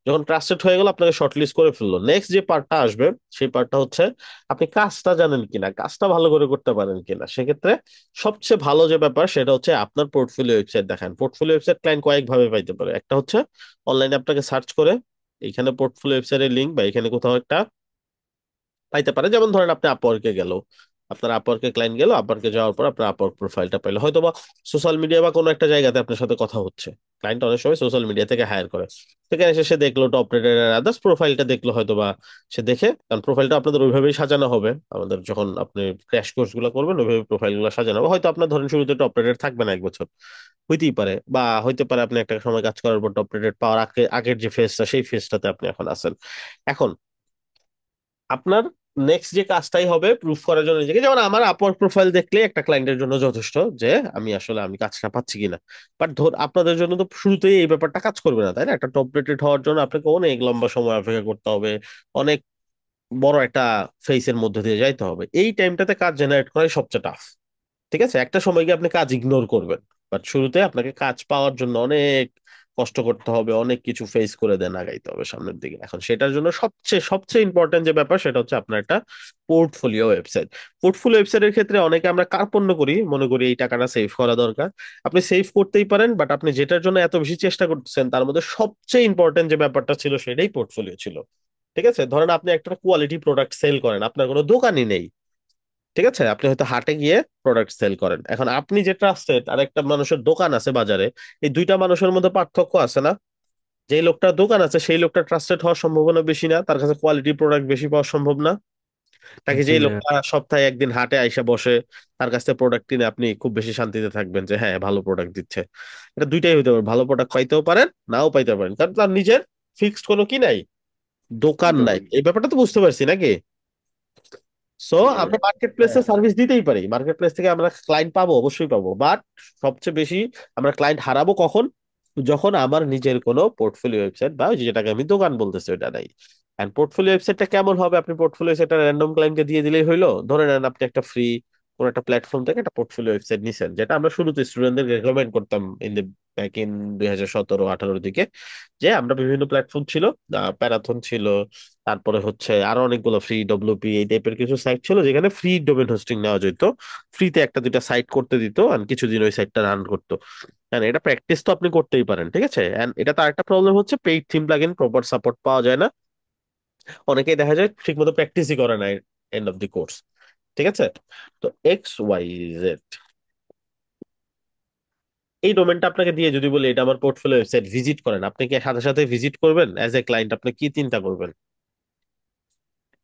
যখন ট্রাস্টেড হয়ে গেল আপনাকে শর্টলিস্ট করে ফেললো, নেক্সট যে পার্টটা আসবে সেই পার্টটা হচ্ছে আপনি কাজটা জানেন কিনা, কাজটা ভালো করে করতে পারেন কিনা। সেক্ষেত্রে সবচেয়ে ভালো যে ব্যাপার সেটা হচ্ছে আপনার পোর্টফোলিও ওয়েবসাইট দেখান। পোর্টফোলিও ওয়েবসাইট ক্লায়েন্ট কয়েক ভাবে পাইতে পারে, একটা হচ্ছে অনলাইনে আপনাকে সার্চ করে এইখানে পোর্টফোলিও ওয়েবসাইটের লিঙ্ক বা এখানে কোথাও একটা পাইতে পারে, যেমন ধরেন আপনি আপওয়ার্কে গেল, আপনার আপওয়ার্কে ক্লায়েন্ট গেল, আপওয়ার্কে যাওয়ার পর আপনার আপওয়ার্ক প্রোফাইলটা পাইলো, হয়তো বা সোশ্যাল মিডিয়া বা কোনো একটা জায়গাতে আপনার সাথে কথা হচ্ছে। ক্লায়েন্ট অনেক সময় সোশ্যাল মিডিয়া থেকে হায়ার করে, সেখানে এসে সে দেখলো টপ রেটেড আদার্স প্রোফাইলটা দেখলো, হয়তো বা সে দেখে, কারণ প্রোফাইলটা আপনাদের ওইভাবেই সাজানো হবে, আমাদের যখন আপনি ক্র্যাশ কোর্স গুলো করবেন ওইভাবে প্রোফাইল গুলো সাজানো হবে। হয়তো আপনার ধরেন শুরুতে টপ রেটেড থাকবে না এক বছর, হইতেই পারে, বা হইতে পারে আপনি একটা সময় কাজ করার পর টপ রেটেড পাওয়ার আগে আগের যে ফেজটা সেই ফেজটাতে আপনি এখন আছেন। এখন আপনার নেক্সট যে কাজটাই হবে প্রুফ করার জন্য নিজেকে, যেমন আমার আপওয়ার্ক প্রোফাইল দেখলে একটা ক্লায়েন্টের জন্য যথেষ্ট যে আমি আসলে আমি কাজটা পাচ্ছি কিনা। বাট ধর আপনাদের জন্য তো শুরুতেই এই ব্যাপারটা কাজ করবে না, তাই না? একটা টপ রেটেড হওয়ার জন্য আপনাকে অনেক লম্বা সময় অপেক্ষা করতে হবে, অনেক বড় একটা ফেসের মধ্যে দিয়ে যাইতে হবে, এই টাইমটাতে কাজ জেনারেট করাই সবচেয়ে টাফ। ঠিক আছে, একটা সময় গিয়ে আপনি কাজ ইগনোর করবেন, বাট শুরুতে আপনাকে কাজ পাওয়ার জন্য অনেক কষ্ট করতে হবে, অনেক কিছু ফেস করে দেন আগাইতে হবে সামনের দিকে। এখন সেটার জন্য সবচেয়ে সবচেয়ে ইম্পর্টেন্ট যে ব্যাপার সেটা হচ্ছে আপনার একটা পোর্টফোলিও ওয়েবসাইট। পোর্টফোলিও ওয়েবসাইটের ক্ষেত্রে অনেকে আমরা কার্পণ্য করি, মনে করি এই টাকাটা সেভ করা দরকার। আপনি সেভ করতেই পারেন, বাট আপনি যেটার জন্য এত বেশি চেষ্টা করতেছেন তার মধ্যে সবচেয়ে ইম্পর্টেন্ট যে ব্যাপারটা ছিল সেটাই পোর্টফোলিও ছিল। ঠিক আছে, ধরেন আপনি একটা কোয়ালিটি প্রোডাক্ট সেল করেন, আপনার কোনো দোকানই নেই, ঠিক আছে, আপনি হয়তো হাটে গিয়ে প্রোডাক্ট সেল করেন, এখন আপনি যে ট্রাস্টেড আর একটা মানুষের দোকান আছে বাজারে, এই দুইটা মানুষের মধ্যে পার্থক্য আছে না? যেই লোকটার দোকান আছে সেই লোকটা ট্রাস্টেড হওয়ার সম্ভাবনা বেশি না, তার কাছে কোয়ালিটি প্রোডাক্ট বেশি পাওয়া সম্ভব না? নাকি জি যে ভাইয়া। লোকটা সপ্তাহে একদিন হাটে আইসা বসে তার কাছ থেকে প্রোডাক্ট কিনে আপনি খুব বেশি শান্তিতে থাকবেন যে হ্যাঁ ভালো প্রোডাক্ট দিচ্ছে? এটা দুইটাই হতে পারে, ভালো প্রোডাক্ট পাইতেও পারেন, নাও পাইতে পারেন, কারণ তার নিজের ফিক্সড কোনো কি নাই, দোকান নাই। এই ব্যাপারটা তো বুঝতে পারছি নাকি? সো আমরা মার্কেট প্লেসে সার্ভিস দিতেই পারি, মার্কেট প্লেস থেকে আমরা ক্লায়েন্ট পাবো, অবশ্যই পাবো, বাট সবচেয়ে বেশি আমরা ক্লায়েন্ট হারাবো কখন? যখন আমার নিজের কোনো পোর্টফোলিও ওয়েবসাইট বা ওই যেটাকে আমি দোকান বলতেছি ওটা নাই। এন্ড পোর্টফোলিও ওয়েবসাইটটা কেমন হবে? আপনি পোর্টফোলিও ওয়েবসাইটটা র্যান্ডম ক্লায়েন্টকে দিয়ে দিলেই হইলো। ধরে নেন আপনি একটা ফ্রি কোন একটা প্ল্যাটফর্ম থেকে একটা পোর্টফোলিও ওয়েবসাইট নিছেন, যেটা আমরা শুরুতে স্টুডেন্টদের রেকমেন্ড করতাম ইন দ্য ব্যাক ইন 2017-18 দিকে, যে আমরা বিভিন্ন প্ল্যাটফর্ম ছিল, প্যারাথন ছিল, তারপরে হচ্ছে আরো অনেকগুলো ফ্রি ডব্লিউপি এই টাইপের কিছু সাইট ছিল যেখানে ফ্রি ডোমেন হোস্টিং নেওয়া যেত, ফ্রিতে একটা দুইটা সাইট করতে দিত, আর কিছুদিন ওই সাইটটা রান করতো। And এটা প্র্যাকটিস তো আপনি করতেই পারেন, ঠিক আছে? এন্ড এটা তো একটা প্রবলেম হচ্ছে, paid theme plugin proper support পাওয়া যায় না, অনেকেই দেখা যায় ঠিক মতো প্র্যাকটিসই করে না এন্ড অফ দি কোর্স। ঠিক আছে? তো XYZ এই ডোমেনটা আপনাকে দিয়ে যদি বলি এটা আমার পোর্টফোলিও ওয়েবসাইট, ভিজিট করেন, আপনি কি সাথে সাথে ভিজিট করবেন? অ্যাজ এ ক্লায়েন্ট আপনি কি চিন্তা করবেন?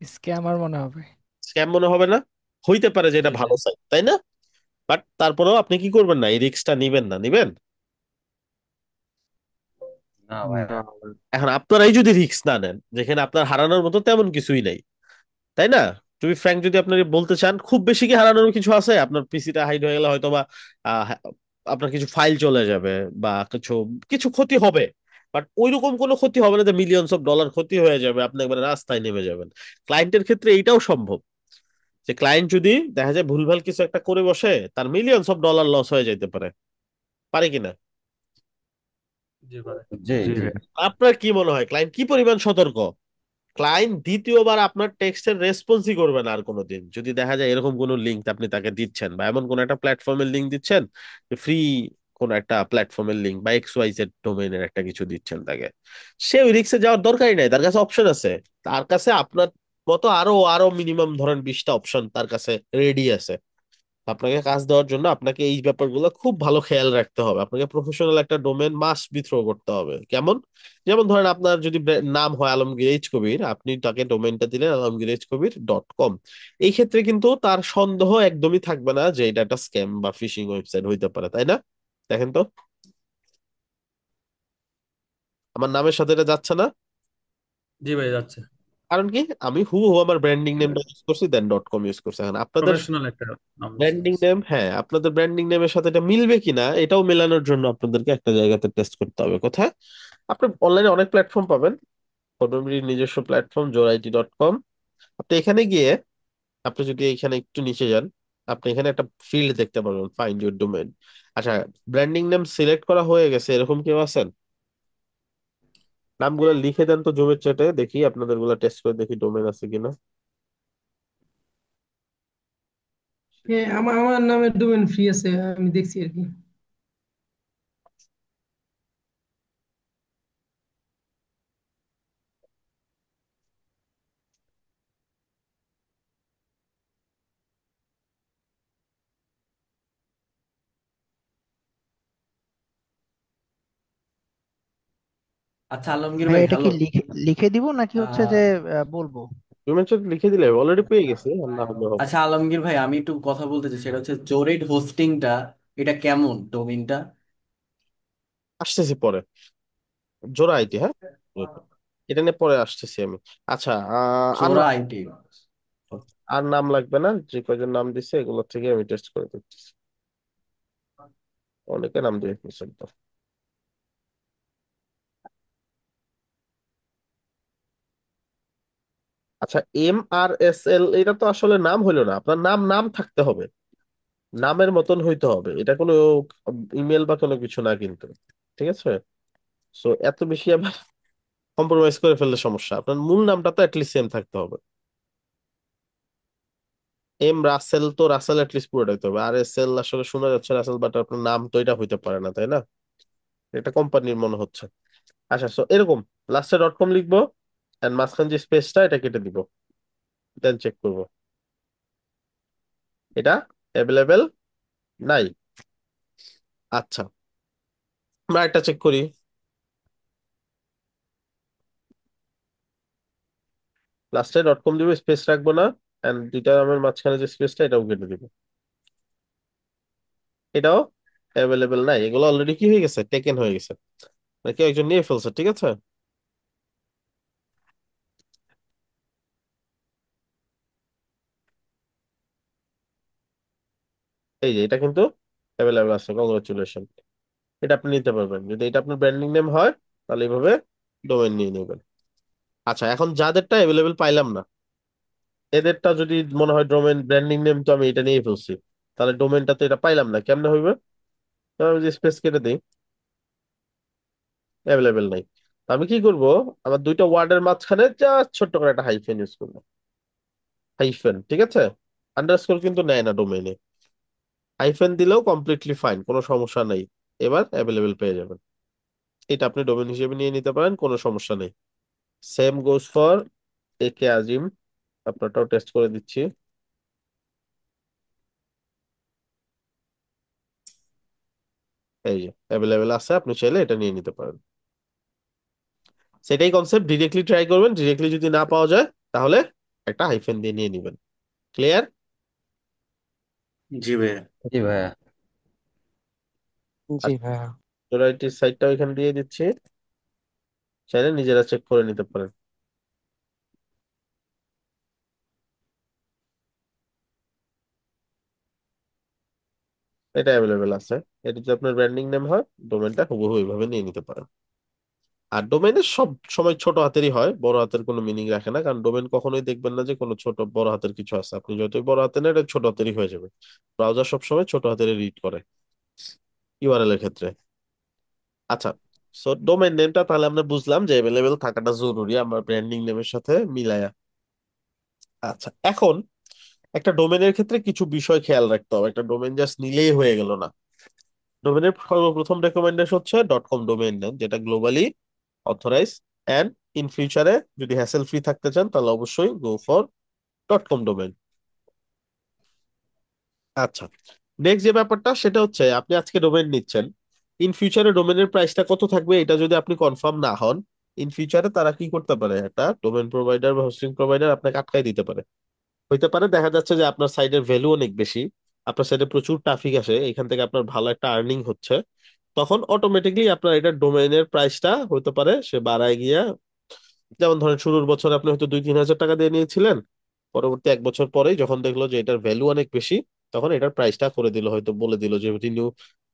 স্ক্যামার মনে হবে। স্ক্যাম মনে হবে না? হইতে পারে যে জি এটা ভালো ভাইয়া। সাইট, তাই না? বাট তারপরেও আপনি কি করবেন না, এই রিস্কটা নিবেন না? নিবেন? না ভাইয়া। না। এখন আপনারাই যদি রিস্ক না নেন, যেখানে আপনার হারানোর মতো তেমন কিছুই নাই, তাই না? টু বি ফ্র্যাঙ্ক, যদি আপনি বলতে চান খুব বেশি কি হারানোর কিছু আছে? আপনার পিসিটা হাইড হয়ে গেলে হয়তো বা আহ, আপনার কিছু ফাইল চলে যাবে বা কিছু কিছু ক্ষতি হবে, বাট ওইরকম কোনো ক্ষতি হবে না যে মিলিয়নস অফ ডলার ক্ষতি হয়ে যাবে, আপনি একবার রাস্তায় নেমে যাবেন। ক্লায়েন্টের ক্ষেত্রে এইটাও সম্ভব, যে ক্লায়েন্ট যদি দেখা যায় ভুলভাল কিছু একটা করে বসে, তার মিলিয়নস অফ ডলার লস হয়ে যেতে পারে, পারে কিনা? জি ভাই। জি জি জি। ভাইয়া। আপনার কি মনে হয় ক্লায়েন্ট কি পরিমাণ সতর্ক? ক্লায়েন্ট দ্বিতীয়বার আপনার টেক্সটের রেসপন্সই করবে না আর কোনোদিন, যদি দেখা যায় এরকম কোনো লিঙ্ক আপনি তাকে দিচ্ছেন, বা এমন কোন একটা প্ল্যাটফর্মের লিঙ্ক দিচ্ছেন, ফ্রি কোন একটা প্ল্যাটফর্মের লিঙ্ক বা XYZ ডোমেইনের একটা কিছু দিচ্ছেন তাকে, সে ওই রিক্সে যাওয়ার দরকারই নাই, তার কাছে অপশন আছে। তার কাছে আপনার মতো আরো আরো মিনিমাম ধরেন 20টা অপশন তার কাছে রেডি আছে। আপনাকে কাজ দেওয়ার জন্য আপনাকে এই ব্যাপারগুলো খুব ভালো খেয়াল রাখতে হবে, আপনাকে প্রফেশনাল একটা ডোমেন মাস্ট বি থ্রো করতে হবে। কেমন? যেমন ধরেন আপনার যদি নাম হয় আলমগীর এইচ কবির, আপনি তাকে ডোমেনটা দিলেন alamgirhkobir.com, এই ক্ষেত্রে কিন্তু তার সন্দেহ একদমই থাকবে না যে এটা একটা স্ক্যাম বা ফিশিং ওয়েবসাইট হইতে পারে, তাই না? দেখেন তো, আমার নামের সাথে এটা যাচ্ছে না। জি ভাই, যাচ্ছে। কারণ কি, আমি হুবহু আমার ব্র্যান্ডিং নেমটা ইউজ করছি, দেন .com ইউজ করছি। এখন আপনাদের প্রফেশনাল একটা নাম ইউজ ব্র্যান্ডিং করছি। নেম, হ্যাঁ আপনাদের ব্র্যান্ডিং নেমের সাথে এটা মিলবে কিনা এটাও মেলানোর জন্য আপনাদেরকে একটা জায়গাতে টেস্ট করতে হবে। কোথায়? আপনি অনলাইনে অনেক প্ল্যাটফর্ম পাবেন, ফটোমির নিজস্ব প্ল্যাটফর্ম jorit.com। আপনি এখানে গিয়ে, আপনি যদি এখানে একটু নিচে যান, আপনি এখানে একটা ফিল্ড দেখতে পাবেন, ফাইন্ড ইউর ডোমেন। আচ্ছা, ব্র্যান্ডিং নেম সিলেক্ট করা হয়ে গেছে এরকম কেউ আছেন? নামগুলো লিখে দেন তো জুমের চ্যাটে, দেখি আপনাদের গুলা টেস্ট করে দেখি ডোমেন আছে কিনা। হ্যাঁ, আমার আমার নামের ডোমেন ফ্রি আছে, আমি দেখছি আর কি। আচ্ছা আলমগীর ভাই ভাই, এটা কি হ্যালো। লিখে লিখে দিব নাকি হচ্ছে যে আহ, বলবো? জুমের চ্যাটে লিখে দিলে অলরেডি পেয়ে গেছে, আর না হলে হবে। আচ্ছা আলমগীর ভাই, আমি একটু কথা বলতে চাই, সেটা হচ্ছে জোরেড হোস্টিংটা, এটা কেমন ডোমিনটা? আসতেছি পরে, জোড়া আইটি, হ্যাঁ এটা নিয়ে পরে আসতেছি আমি। আচ্ছা, আর জোড়া আইটি। আর নাম লাগবে না, যে কয়জন নাম দিছে এগুলো থেকে আমি টেস্ট করে দেখতেছি। অনেকে নাম দিয়ে ফেলছেন তো। আচ্ছা, MRSL এটা তো আসলে নাম হইলো না, আপনার নাম নাম থাকতে হবে, নামের মতন হইতে হবে, এটা কোনো ইমেল বা কোনো কিছু না কিন্তু। ঠিক আছে? সো এত বেশি আবার কম্প্রোমাইজ করে ফেললে সমস্যা, আপনার মূল নামটা তো অ্যাটলিস্ট সেম থাকতে হবে। রাসেল তো রাসেল অ্যাটলিস্ট পুরোটা হইতে হবে, RSL আসলে শোনা যাচ্ছে রাসেল, বাট আপনার নাম তো এটা হইতে পারে না, তাই না? এটা কোম্পানির মনে হচ্ছে। আচ্ছা, সো এরকম লাস্টে .com লিখবো, এন্ড মাঝখান যে স্পেসটা এটা কেটে দিব, দেন চেক করব এটা অ্যাভেলেবেল নাই। আচ্ছা, আমরা একটা চেক করি, লাস্টে .com দিব, স্পেস রাখবো না, এন্ড দুইটা নামের মাঝখানে যে স্পেসটা এটাও কেটে দিব। এটাও অ্যাভেলেবেল নাই, এগুলো অলরেডি কি হয়ে গেছে, টেকেন হয়ে গেছে, মানে কেউ একজন নিয়ে ফেলছে। ঠিক আছে, এই যে এটা কিন্তু অ্যাভেলেবেল আছে, কংগ্রাচুলেশন। এটা আপনি নিতে পারবেন, যদি এটা আপনার ব্র্যান্ডিং নেম হয় তাহলে এইভাবে ডোমেন নিয়ে নেবেন। আচ্ছা, এখন যাদেরটা অ্যাভেলেবেল পাইলাম না, এদেরটা যদি মনে হয় ডোমেন ব্র্যান্ডিং নেম তো আমি এটা নিয়ে ফেলছি, তাহলে ডোমেনটা তো এটা পাইলাম না, কেমনে হইবে? তো আমি যে স্পেস কেটে দিই, অ্যাভেলেবেল নাই। তো আমি কি করব, আমার দুইটা ওয়ার্ডের মাঝখানে জাস্ট ছোট্ট করে একটা হাইফেন ইউজ করবো। হাইফেন, ঠিক আছে, আন্ডারস্কোর কিন্তু নেয় না ডোমেইনে। হাইফেন দিলেও কমপ্লিটলি ফাইন, কোনো সমস্যা নেই। এবার অ্যাভেলেবেল পেয়ে যাবেন। এটা আপনি ডোমেন হিসেবে নিয়ে নিতে পারেন, কোনো সমস্যা নেই। সেম গোজ ফর একে আজিম, আপনারটাও টেস্ট করে দিচ্ছি। এই যে অ্যাভেলেবেল আছে, আপনি চাইলে এটা নিয়ে নিতে পারেন। সেটাই কনসেপ্ট, ডিরেক্টলি ট্রাই করবেন, ডিরেক্টলি যদি না পাওয়া যায় তাহলে একটা হাইফেন দিয়ে নিয়ে নিবেন। ক্লিয়ার? জি ভাইয়া। জি ভাইয়া। জি ভাইয়া। সোরাইটির সাইটটাও এখানে দিয়ে দিচ্ছি, চাইলে নিজেরা চেক করে নিতে পারেন। এটা অ্যাভেলেবেল আছে। এটা যদি আপনার ব্র্যান্ডিং নেম হয়, ডোমেনটা হুবহু এইভাবে নিয়ে নিতে পারেন। আর ডোমেনের সব সময় ছোট হাতেরই হয়, বড় হাতের কোনো মিনিং রাখে না, কারণ ডোমেন কখনোই দেখবেন না যে কোনো ছোট বড় হাতের কিছু আছে। আপনি যতই বড় হাতে নেন, এটা ছোট হাতেরই হয়ে যাবে। ব্রাউজার সবসময় ছোট হাতের রিড করে ইউআরএল এর ক্ষেত্রে। আচ্ছা, সো ডোমেন নেমটা তাহলে আমরা বুঝলাম যে অ্যাভেলেবেল থাকাটা জরুরি আমার ব্র্যান্ডিং নেমের সাথে মিলায়া। আচ্ছা, এখন একটা ডোমেনের ক্ষেত্রে কিছু বিষয় খেয়াল রাখতে হবে, একটা ডোমেন জাস্ট নিলেই হয়ে গেল না। ডোমেনের সর্বপ্রথম রেকমেন্ডেশন হচ্ছে ডট কম ডোমেইন নেম, যেটা গ্লোবালি অথরাইজ, এন্ড ইন ফিউচারে যদি হ্যাসেল ফ্রি থাকতে চান তাহলে অবশ্যই go for dot com domain. আচ্ছা, নেক্সট যে ব্যাপারটা সেটা হচ্ছে, আপনি আজকে ডোমেইন নিচ্ছেন, ইন ফিউচারে ডোমেনের প্রাইসটা কত থাকবে এটা যদি আপনি কনফার্ম না হন, ইন ফিউচারে তারা কি করতে পারে, একটা ডোমেন প্রোভাইডার বা হোস্টিং প্রোভাইডার আপনাকে আটকাই দিতে পারে। হইতে পারে দেখা যাচ্ছে যে আপনার সাইটের ভ্যালু অনেক বেশি, আপনার সাইটে প্রচুর ট্রাফিক আসে, এখান থেকে আপনার ভালো একটা আর্নিং হচ্ছে, তখন অটোমেটিকলি আপনার এটা ডোমেইনের প্রাইসটা হতে পারে সে বাড়ায় গিয়া, যেমন ধরেন শুরুর বছর আপনি হয়তো 2-3 হাজার টাকা দিয়ে নিয়েছিলেন, পরবর্তী 1 বছর পরেই যখন দেখলো যে এটার ভ্যালু অনেক বেশি, তখন এটার প্রাইসটা করে দিল, হয়তো বলে দিল যে রিনিউ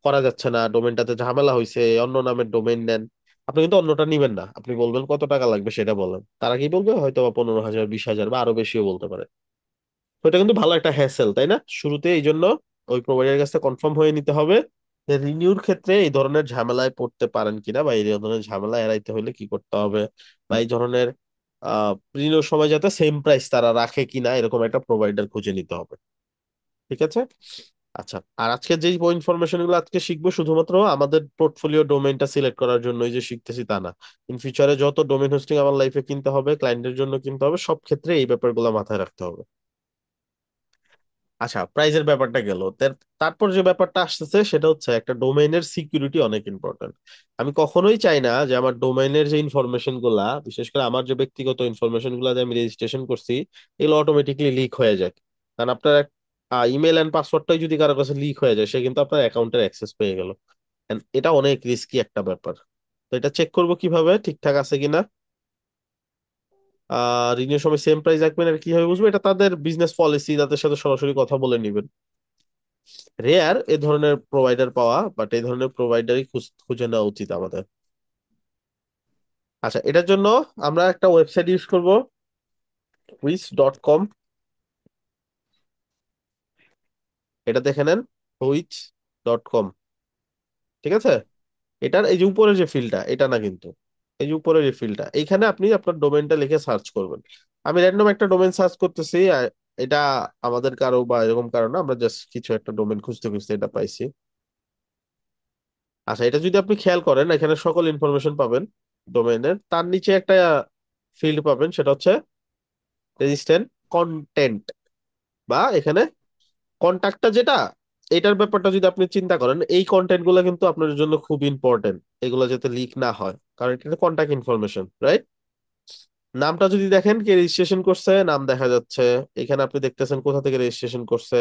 করা যাচ্ছে না, ডোমেনটাতে ঝামেলা হয়েছে, অন্য নামের ডোমেইন নেন। আপনি কিন্তু অন্যটা নিবেন না, আপনি বলবেন কত টাকা লাগবে সেটা বলেন, তারা কি বলবে, হয়তো বা 15,000, 20,000 বা আরো বেশিও বলতে পারে। তো এটা কিন্তু ভালো একটা হ্যাসেল, তাই না? শুরুতে এই জন্য ওই প্রোভাইডারের কাছে কনফার্ম হয়ে নিতে হবে যে রিনিউর ক্ষেত্রে এই ধরনের ঝামেলায় পড়তে পারেন কিনা, বা এই ধরনের ঝামেলা এড়াইতে হলে কি করতে হবে, বা এই ধরনের রিনিউর সময় যাতে সেম প্রাইস তারা রাখে কিনা, এরকম একটা প্রোভাইডার খুঁজে নিতে হবে। ঠিক আছে? আচ্ছা, আর আজকে যে ইনফরমেশন গুলো আজকে শিখবো শুধুমাত্র আমাদের পোর্টফোলিও ডোমেইনটা সিলেক্ট করার জন্যই যে শিখতেছি তা না। ইন ফিউচারে যত ডোমেইন হোস্টিং আমার লাইফে কিনতে হবে, ক্লায়েন্টের জন্য কিনতে হবে, সব ক্ষেত্রে এই ব্যাপারগুলো মাথায় রাখতে হবে। আচ্ছা, প্রাইজের ব্যাপারটা গেল, তারপর যে ব্যাপারটা আসতেছে সেটা হচ্ছে একটা ডোমেইনের সিকিউরিটি অনেক ইম্পর্টেন্ট। আমি কখনোই চাই না যে আমার ডোমেইনের যে ইনফরমেশন গুলা, বিশেষ করে আমার যে ব্যক্তিগত ইনফরমেশন গুলা যে আমি রেজিস্ট্রেশন করছি, এগুলো অটোমেটিকলি লিক হয়ে যায়। কারণ আপনার ইমেল এন্ড পাসওয়ার্ডটাই যদি কারো কাছে লিক হয়ে যায়, সে কিন্তু আপনার অ্যাকাউন্টের অ্যাক্সেস পেয়ে গেল। And এটা অনেক রিস্কি একটা ব্যাপার। তো এটা চেক করবো কিভাবে ঠিকঠাক আছে কিনা, ঋণের সময় সেম প্রাইস রাখবেন, আর কিভাবে বুঝবো, এটা তাদের বিজনেস পলিসি, তাদের সাথে সরাসরি কথা বলে নিবেন। রেয়ার এ ধরনের প্রোভাইডার পাওয়া, বাট এই ধরনের প্রোভাইডারই খুঁজে নেওয়া উচিত আমাদের। আচ্ছা, এটার জন্য আমরা একটা ওয়েবসাইট ইউজ করব, হুইচ.কম। এটা দেখে নেন, হুইচ.কম। ঠিক আছে, এটার এই যে উপরের যে ফিল্ডটা, এটা না কিন্তু, এই যে উপরের যে ফিল্ডটা, এইখানে আপনি আপনার ডোমেনটা লিখে সার্চ করবেন। আমি র্যান্ডম একটা ডোমেন সার্চ করতেছি, এটা আমাদের কারো বা এরকম কারো না, আমরা জাস্ট কিছু একটা ডোমেন খুঁজতে খুঁজতে এটা পাইছি। আচ্ছা, এটা যদি আপনি খেয়াল করেন, এখানে সকল ইনফরমেশন পাবেন ডোমেইনের, তার নিচে একটা ফিল্ড পাবেন, সেটা হচ্ছে রেজিস্ট্যান্ট কন্টেন্ট, বা এখানে কন্টাক্টটা যেটা, এটার ব্যাপারটা যদি আপনি চিন্তা করেন, এই কন্টেন্ট গুলো কিন্তু আপনার জন্য খুব ইম্পর্টেন্ট, এগুলো যাতে লিক না হয়, কারণ এটা কন্টাক্ট ইনফরমেশন, রাইট? নামটা যদি দেখেন কে রেজিস্ট্রেশন করছে, নাম দেখা যাচ্ছে। এখানে আপনি দেখতেছেন কোথা থেকে রেজিস্ট্রেশন করছে,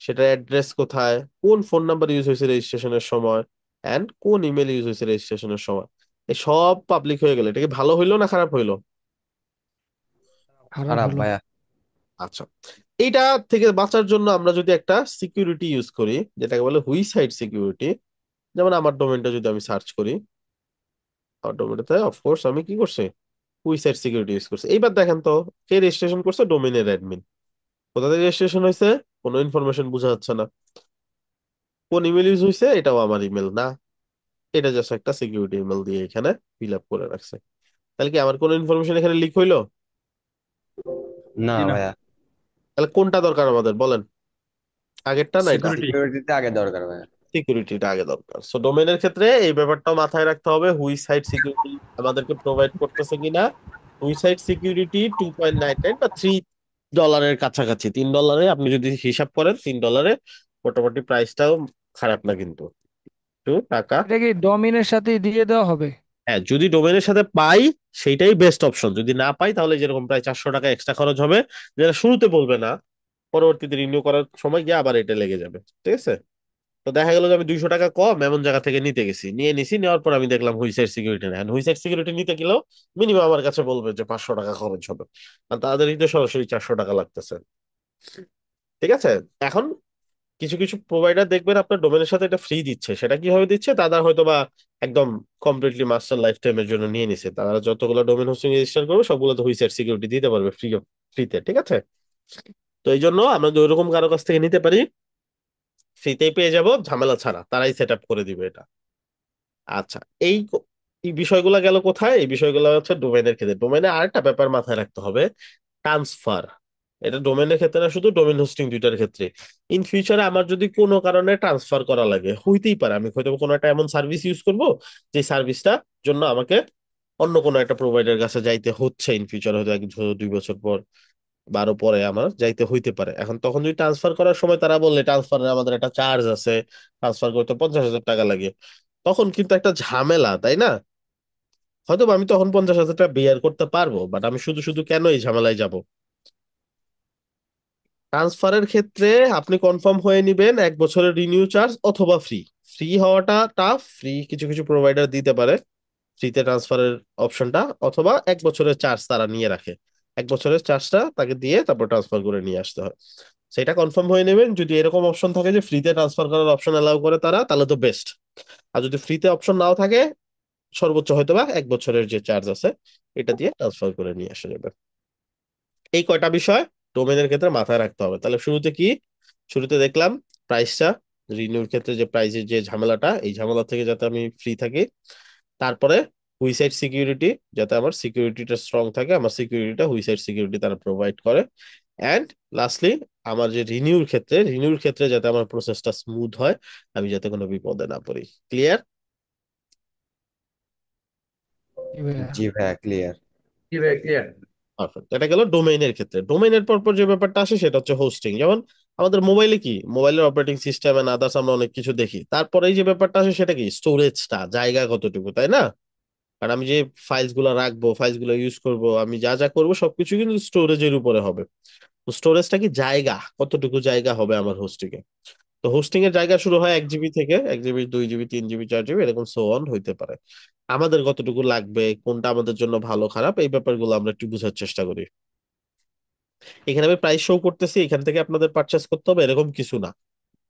সেটার অ্যাড্রেস কোথায়, কোন ফোন নাম্বার ইউজ হয়েছে রেজিস্ট্রেশনের সময়, এন্ড কোন ইমেল ইউজ হয়েছে রেজিস্ট্রেশনের সময়। এই সব পাবলিক হয়ে গেল, এটা কি ভালো হইলো না খারাপ হইলো? খারাপ খারাপ হলো। ভাইয়া। আচ্ছা, এইটা থেকে বাঁচার জন্য আমরা যদি একটা সিকিউরিটি ইউজ করি, যেটাকে বলে হুইসাইড সিকিউরিটি। যেমন আমার ডোমেনটা যদি আমি সার্চ করি, আমার ডোমেনটাতে অফকোর্স আমি কি করছি, হুইসাইড সিকিউরিটি ইউজ করছি। এইবার দেখেন তো কে রেজিস্ট্রেশন করছে, ডোমেনের অ্যাডমিন। কোথা থেকে রেজিস্ট্রেশন হয়েছে, কোনো ইনফরমেশন বোঝা যাচ্ছে না। কোন ইমেল ইউজ হয়েছে, এটাও আমার ইমেল না, এটা জাস্ট একটা সিকিউরিটি ইমেল দিয়ে এখানে ফিল আপ করে রাখছে। তাহলে কি আমার কোনো ইনফরমেশন এখানে লিক হইলো? না জি না। ভাইয়া, তাহলে কোনটা দরকার আমাদের বলেন, আগেরটা না এটা? সিকিউরিটি। সিকিউরিটিতে আগে দরকার ভাইয়া। সিকিউরিটিটা আগে দরকার। সো ডোমেনের ক্ষেত্রে এই ব্যাপারটাও মাথায় রাখতে হবে, হুইসাইড সিকিউরিটি আমাদেরকে প্রোভাইড করতেছে কিনা। হুইসাইড সিকিউরিটি 2.99 বা $3 কাছাকাছি, $3 আপনি যদি হিসাব করেন, $3 মোটামুটি প্রাইসটাও খারাপ না কিন্তু, একটু টাকা। এটা কি ডমিনের সাথে দিয়ে দেওয়া হবে? হ্যাঁ, যদি ডোমেনের সাথে পাই সেইটাই বেস্ট অপশন। যদি না পাই তাহলে যেরকম প্রায় $400 এক্সট্রা খরচ হবে, যেটা শুরুতে বলবে না, পরবর্তীতে রিনিউ করার সময় গিয়ে আবার এটা লেগে যাবে। ঠিক আছে? তো দেখা গেল যে আমি $200 কম এমন জায়গা থেকে নিতে গেছি, নিছি, নেওয়ার পর আমি দেখলাম হুইসাইড সিকিউরিটি না। হুইসাইড সিকিউরিটি নিতে গেলেও মিনিমাম আমার কাছে বলবে যে $500 খরচ হবে, আর তাদেরই তো সরাসরি $400 লাগতেছে। ঠিক আছে? এখন কিছু কিছু প্রোভাইডার দেখবেন আপনার ডোমেনের সাথে এটা ফ্রি দিচ্ছে। সেটা কিভাবে দিচ্ছে, তারা হয়তো বা একদম কমপ্লিটলি মাস্টার লাইফ টাইমের জন্য নিয়ে নিছে, তারা যতগুলো ডোমেন হোস্টিং রেজিস্টার করবে সবগুলো তো হুইসাইড সিকিউরিটি দিতে পারবে ফ্রিতে। ঠিক আছে? তো এই জন্য আমরা যদি ওরকম কারো কাছ থেকে নিতে পারি, ফ্রিতেই পেয়ে যাব, ঝামেলা ছাড়া, তারাই সেট আপ করে দিবে এটা। আচ্ছা, এই এই বিষয়গুলো গেল কোথায়, এই বিষয়গুলো হচ্ছে ডোমেনের ক্ষেত্রে। ডোমেনে আরেকটা ব্যাপার মাথায় রাখতে হবে, ট্রান্সফার। এটা ডোমেনের ক্ষেত্রে না, শুধু ডোমেন হোস্টিং দুইটার ক্ষেত্রে। ইন ফিউচারে আমার যদি কোনো কারণে ট্রান্সফার করা লাগে, হইতেই পারে আমি হয়তো কোনো একটা এমন সার্ভিস ইউজ করব যে সার্ভিসটা জন্য আমাকে অন্য কোনো একটা প্রোভাইডার কাছে যাইতে হচ্ছে, ইন ফিউচার হয়তো 1 বছর 2 বছর পর বা আরো পরে আমার যাইতে হইতে পারে। এখন তখন যদি ট্রান্সফার করার সময় তারা বললে ট্রান্সফারের আমাদের একটা চার্জ আছে, ট্রান্সফার করতে $50,000 লাগে, তখন কিন্তু একটা ঝামেলা, তাই না? হয়তো বা আমি তখন $50,000 বেয়ার করতে পারবো, বাট আমি শুধু শুধু কেন এই ঝামেলায় যাব? ট্রান্সফারের ক্ষেত্রে আপনি কনফার্ম হয়ে নিবেন 1 বছরের রিনিউ চার্জ অথবা ফ্রি। ফ্রি হওয়াটা টাফ, ফ্রি কিছু কিছু প্রোভাইডার দিতে পারে, ফ্রিতে ট্রান্সফারের অপশনটা, অথবা 1 বছরের চার্জ তারা নিয়ে রাখে, 1 বছরের চার্জটা তাকে দিয়ে তারপর ট্রান্সফার করে নিয়ে আসতে হয়। সেটা কনফার্ম হয়ে নেবেন। যদি এরকম অপশন থাকে যে ফ্রিতে ট্রান্সফার করার অপশন অ্যালাউ করে তারা, তাহলে তো বেস্ট। আর যদি ফ্রিতে অপশন নাও থাকে, সর্বোচ্চ হয়তোবা 1 বছরের যে চার্জ আছে এটা দিয়ে ট্রান্সফার করে নিয়ে আসা যাবে। এই কয়টা বিষয় ডোমেনের ক্ষেত্রে মাথায় রাখতে হবে। তাহলে শুরুতে কি, শুরুতে দেখলাম প্রাইসটা, রিনিউর ক্ষেত্রে যে প্রাইসের যে ঝামেলাটা, এই ঝামেলা থেকে যাতে আমি ফ্রি থাকি। তারপরে হুইসাইড সিকিউরিটি, যাতে আমার সিকিউরিটিটা স্ট্রং থাকে, আমার সিকিউরিটিটা হুইসাইড সিকিউরিটি তারা প্রোভাইড করে। অ্যান্ড লাস্টলি আমার যে রিনিউর ক্ষেত্রে যাতে আমার প্রসেসটা স্মুথ হয়, আমি যাতে কোনো বিপদে না পড়ি। ক্লিয়ার? জি ভাইয়া। জি ভাইয়া, ক্লিয়ার। জি ভাই, ক্লিয়ার। পারফেক্ট। এটা গেল ডোমেইনের ক্ষেত্রে। ডোমেইনের পরপর যে ব্যাপারটা আসে সেটা হচ্ছে হোস্টিং। যেমন আমাদের মোবাইলে কি, মোবাইলের অপারেটিং সিস্টেম এন্ড আদার্স আমরা অনেক কিছু দেখি, তারপরে এই যে ব্যাপারটা আসে সেটা কি, স্টোরেজটা, জায়গা কতটুকু, তাই না? কারণ আমি যে ফাইলস গুলো রাখবো, ফাইলস গুলো ইউজ করব, আমি যা যা করবো সবকিছু কিন্তু স্টোরেজের উপরে হবে। তো স্টোরেজটা কি, জায়গা কতটুকু জায়গা হবে আমার হোস্টিং এ। তো হোস্টিং এর জায়গা শুরু হয় 1 জিবি থেকে, 1 জিবি, 2 জিবি, 3 জিবি, 4 জিবি, এরকম সো অন হইতে পারে। আমাদের কতটুকু লাগবে, কোনটা আমাদের জন্য ভালো খারাপ, এই ব্যাপারগুলো আমরা একটু বোঝার চেষ্টা করি। এখানে আমি প্রাইস শো করতেছি, এখান থেকে আপনাদের পারচেস করতে হবে এরকম কিছু না।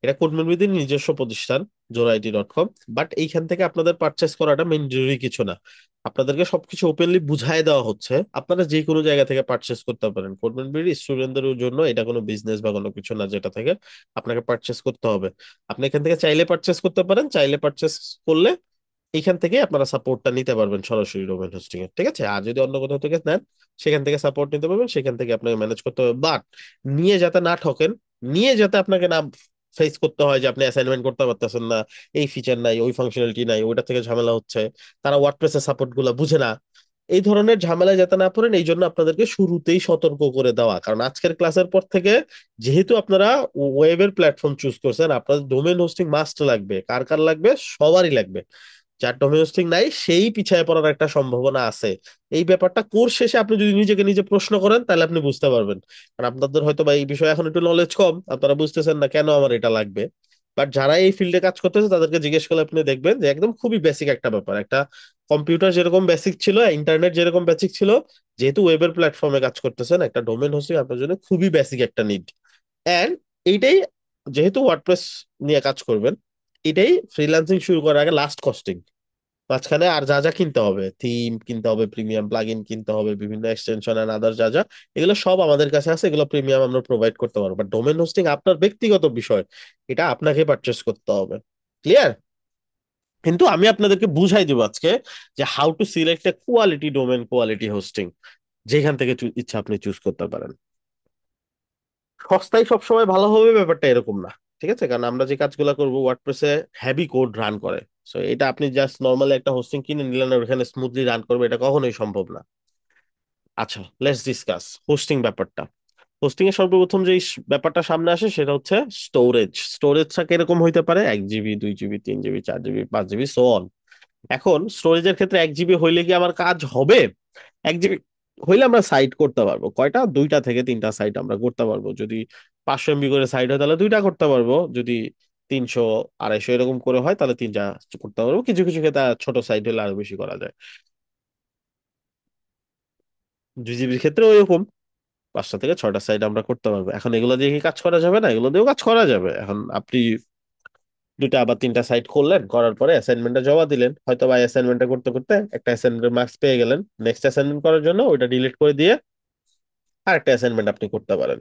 এটা কোডমেনবিদির নিজস্ব প্রতিষ্ঠান, zoraity.com। বাট এইখান থেকে আপনাদের পারচেস করাটা মেন্ডেটরি কিছু না। আপনাদেরকে সবকিছু ওপেনলি বুঝাই দেওয়া হচ্ছে, আপনারা যে কোনো জায়গা থেকে পারচেস করতে পারেন। কোডমেনবিডি স্টুডেন্টদের জন্য এটা কোনো বিজনেস বা কোনো কিছু না যেটা থেকে আপনাকে পারচেস করতে হবে। আপনি এখান থেকে চাইলে পারচেস করতে পারেন, চাইলে পারচেস করলে এইখান থেকে আপনারা সাপোর্টটা নিতে পারবেন সরাসরি ডোমেন হোস্টিং এর। ঠিক আছে? আর যদি অন্য কোথাও থেকে নেন, সেখান থেকে সাপোর্ট নিতে পারবেন, সেখান থেকে আপনাকে ম্যানেজ করতে হবে। বাট নিয়ে যাতে না ঠকেন, নিয়ে যাতে আপনাকে না ফেস করতে হয় যে আপনি অ্যাসাইনমেন্ট করতে পারতেছেন না, এই ফিচার নাই, ওই ফাংশনালিটি নাই, ওইটা থেকে ঝামেলা হচ্ছে, তারা ওয়ার্ডপ্রেসের সাপোর্ট গুলা বুঝে না, এই ধরনের ঝামেলায় যাতে না পড়েন, এই জন্য আপনাদেরকে শুরুতেই সতর্ক করে দেওয়া। কারণ আজকের ক্লাসের পর থেকে যেহেতু আপনারা ওয়েবের প্ল্যাটফর্ম চুজ করছেন, আপনাদের ডোমেন হোস্টিং মাস্ট লাগবে। কার কার লাগবে? সবারই লাগবে। যার ডোমেন হোস্টিং নাই সেই পিছায় পড়ার একটা সম্ভাবনা আছে। এই ব্যাপারটা কোর্স শেষে আপনি যদি নিজেকে নিজে প্রশ্ন করেন তাহলে আপনি বুঝতে পারবেন। কারণ আপনাদের হয়তো বা এই বিষয়ে এখন একটু নলেজ কম, আপনারা বুঝতেছেন না কেন আমার এটা লাগবে। বাট যারা এই ফিল্ডে কাজ করতেছে তাদেরকে জিজ্ঞেস করলে আপনি দেখবেন যে একদম খুবই বেসিক একটা ব্যাপার। একটা কম্পিউটার যেরকম বেসিক ছিল, ইন্টারনেট যেরকম বেসিক ছিল, যেহেতু ওয়েবের প্ল্যাটফর্মে কাজ করতেছেন, একটা ডোমেন হোস্টিং আপনার জন্য খুবই বেসিক একটা নিড। এন্ড এইটাই, যেহেতু ওয়ার্ডপ্রেস নিয়ে কাজ করবেন, এটাই ফ্রিল্যান্সিং শুরু করার আগে লাস্ট কস্টিং। মাঝখানে আর যা যা কিনতে হবে, থিম কিনতে হবে, প্রিমিয়াম প্লাগইন কিনতে হবে, বিভিন্ন এক্সটেনশন এন্ড আদার যা যা, এগুলো সব আমাদের কাছে আছে, এগুলো প্রিমিয়াম আমরা প্রোভাইড করতে পারবো। বাট ডোমেন হোস্টিং আপনার ব্যক্তিগত বিষয়, এটা আপনাকে পারচেস করতে হবে। ক্লিয়ার? কিন্তু আমি আপনাদেরকে বুঝাই দিব আজকে যে how to select A quality domain, quality hosting, যেখান থেকে ইচ্ছা আপনি চুজ করতে পারেন। সস্তায় সবসময় ভালো হবে ব্যাপারটা এরকম না, ঠিক আছে? কারণ আমরা যে কাজগুলো করবো, ওয়ার্ডপ্রেসে হেভি কোড রান করে। সো এটা আপনি জাস্ট নর্মালি একটা হোস্টিং কিনে নিলেন আর ওখানে স্মুথলি রান করবে, এটা কখনোই সম্ভব না। আচ্ছা, লেটস ডিসকাস হোস্টিং ব্যাপারটা। হোস্টিং এর সর্বপ্রথম যে ব্যাপারটা সামনে আসে সেটা হচ্ছে স্টোরেজ। স্টোরেজটা কিরকম হইতে পারে? 1 GB, 2 GB, 3 GB, 4 GB, 5 GB, so on. এখন স্টোরেজের ক্ষেত্রে 1 জিবি হইলে কি আমার কাজ হবে? 1 জিবি হইলে আমরা সাইট করতে পারবো কয়টা? 2টা থেকে 3টা সাইট আমরা করতে পারবো। যদি 500 MB করে সাইট হয় তাহলে 2টা করতে পারবো। যদি 300, 250 এরকম করে হয় তাহলে 3টা করতে পারবো। কিছু কিছু ক্ষেত্রে ছোট সাইট হলে আরো বেশি করা যায়। 2 জিবির ক্ষেত্রে ওইরকম 5টা থেকে 6টা সাইট আমরা করতে পারবো। এখন এগুলো দিয়ে কি কাজ করা যাবে না? এগুলো দিয়েও কাজ করা যাবে। এখন আপনি 2টা বা 3টা সাইট করলেন, করার পরে অ্যাসাইনমেন্টটা জমা দিলেন, হয়তো বা অ্যাসাইনমেন্টটা করতে করতে একটা অ্যাসাইনমেন্টের মার্কস পেয়ে গেলেন, নেক্সট অ্যাসাইনমেন্ট করার জন্য ওইটা ডিলিট করে দিয়ে আরেকটা অ্যাসাইনমেন্ট আপনি করতে পারেন।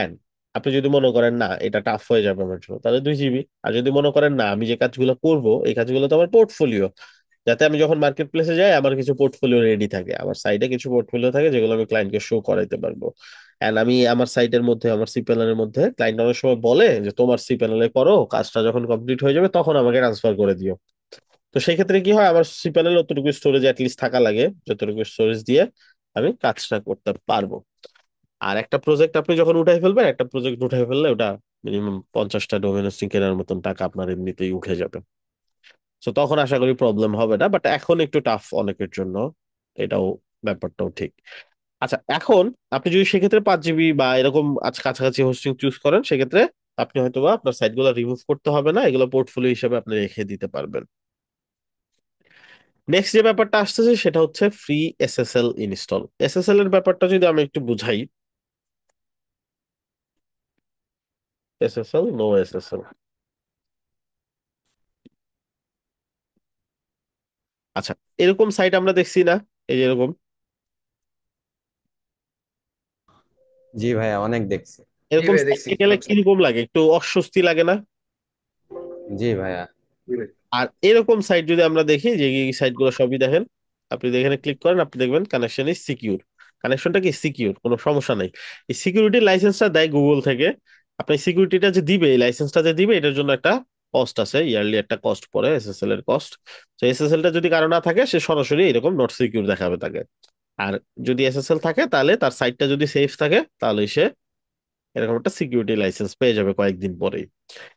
এন্ড আপনি যদি মনে করেন না এটা টাফ হয়ে যাবে আমার জন্য, তাহলে 2 জিবি। আর যদি মনে করেন না আমি যে কাজগুলো করব এই কাজগুলো তো আমার পোর্টফোলিও, যাতে আমি যখন মার্কেট প্লেসে যাই আমার কিছু পোর্টফোলিও রেডি থাকে, আমার সাইটে কিছু পোর্টফোলিও থাকে যেগুলো আমি ক্লায়েন্টকে শো করাইতে পারবো। এন্ড আমি আমার সাইটের মধ্যে, আমার সি প্যানেলের মধ্যে, ক্লায়েন্ট অনেক সময় বলে যে তোমার সি প্যানেলে করো, কাজটা যখন কমপ্লিট হয়ে যাবে তখন আমাকে ট্রান্সফার করে দিও। তো সেই ক্ষেত্রে কি হয়, আমার সি প্যানেলে অতটুকু স্টোরেজ অ্যাটলিস্ট থাকা লাগে, যতটুকু স্টোরেজ দিয়ে আমি কাজটা করতে পারবো। আর একটা প্রজেক্ট আপনি যখন উঠাই ফেলবেন, একটা প্রজেক্ট উঠাই ফেললে ওটা মিনিমাম 50টা ডোমেন হোস্টিং কেনার মতন টাকা আপনার এমনিতেই উঠে যাবে। তো তখন আশা করি প্রবলেম হবে না, বাট এখন একটু টাফ অনেকের জন্য, এটাও, ব্যাপারটাও ঠিক। আচ্ছা, এখন আপনি যদি সেক্ষেত্রে 5 জিবি বা এরকম কাছাকাছি হোস্টিং চুজ করেন, সেক্ষেত্রে আপনি হয়তোবা আপনার সাইটগুলো রিমুভ করতে হবে না, এগুলো পোর্টফোলিও হিসেবে আপনি রেখে দিতে পারবেন। নেক্সট যে ব্যাপারটা আসতেছে সেটা হচ্ছে ফ্রি এসএসএল ইনস্টল। এসএসএল এর ব্যাপারটা যদি আমি একটু বুঝাই, এসএসএল, নো এসএসএল। আচ্ছা, এরকম সাইট আমরা দেখছি না? এই যে এরকম, জি ভাইয়া, অনেক দেখছি। জি এরকম ভাই দেখছি। সাইটে গেলে কিরকম লাগে? একটু অস্বস্তি লাগে না? জি ভাইয়া। আর এরকম সাইট যদি আমরা দেখি, যে এই সাইটগুলো সবই দেখেন, আপনি এখানে ক্লিক করেন, আপনি দেখবেন কানেকশন ইজ সিকিউর। কানেকশনটা কি সিকিউর, কোনো সমস্যা নাই। এই সিকিউরিটি লাইসেন্সটা দেয় গুগল থেকে। আপনি সিকিউরিটিটা যে দিবে, এই লাইসেন্সটা যে দিবে, এটার জন্য একটা কস্ট আছে, ইয়ারলি একটা কস্ট পড়ে, এসএসএল এর কস্ট। তো এসএসএল টা যদি কারো না থাকে, সে সরাসরি এরকম নট সিকিউর দেখাবে তাকে। আর যদি এসএসএল থাকে তাহলে তার সাইটটা যদি সেফ থাকে, তাহলে সে এরকম একটা সিকিউরিটি লাইসেন্স পেয়ে যাবে কয়েকদিন পরেই।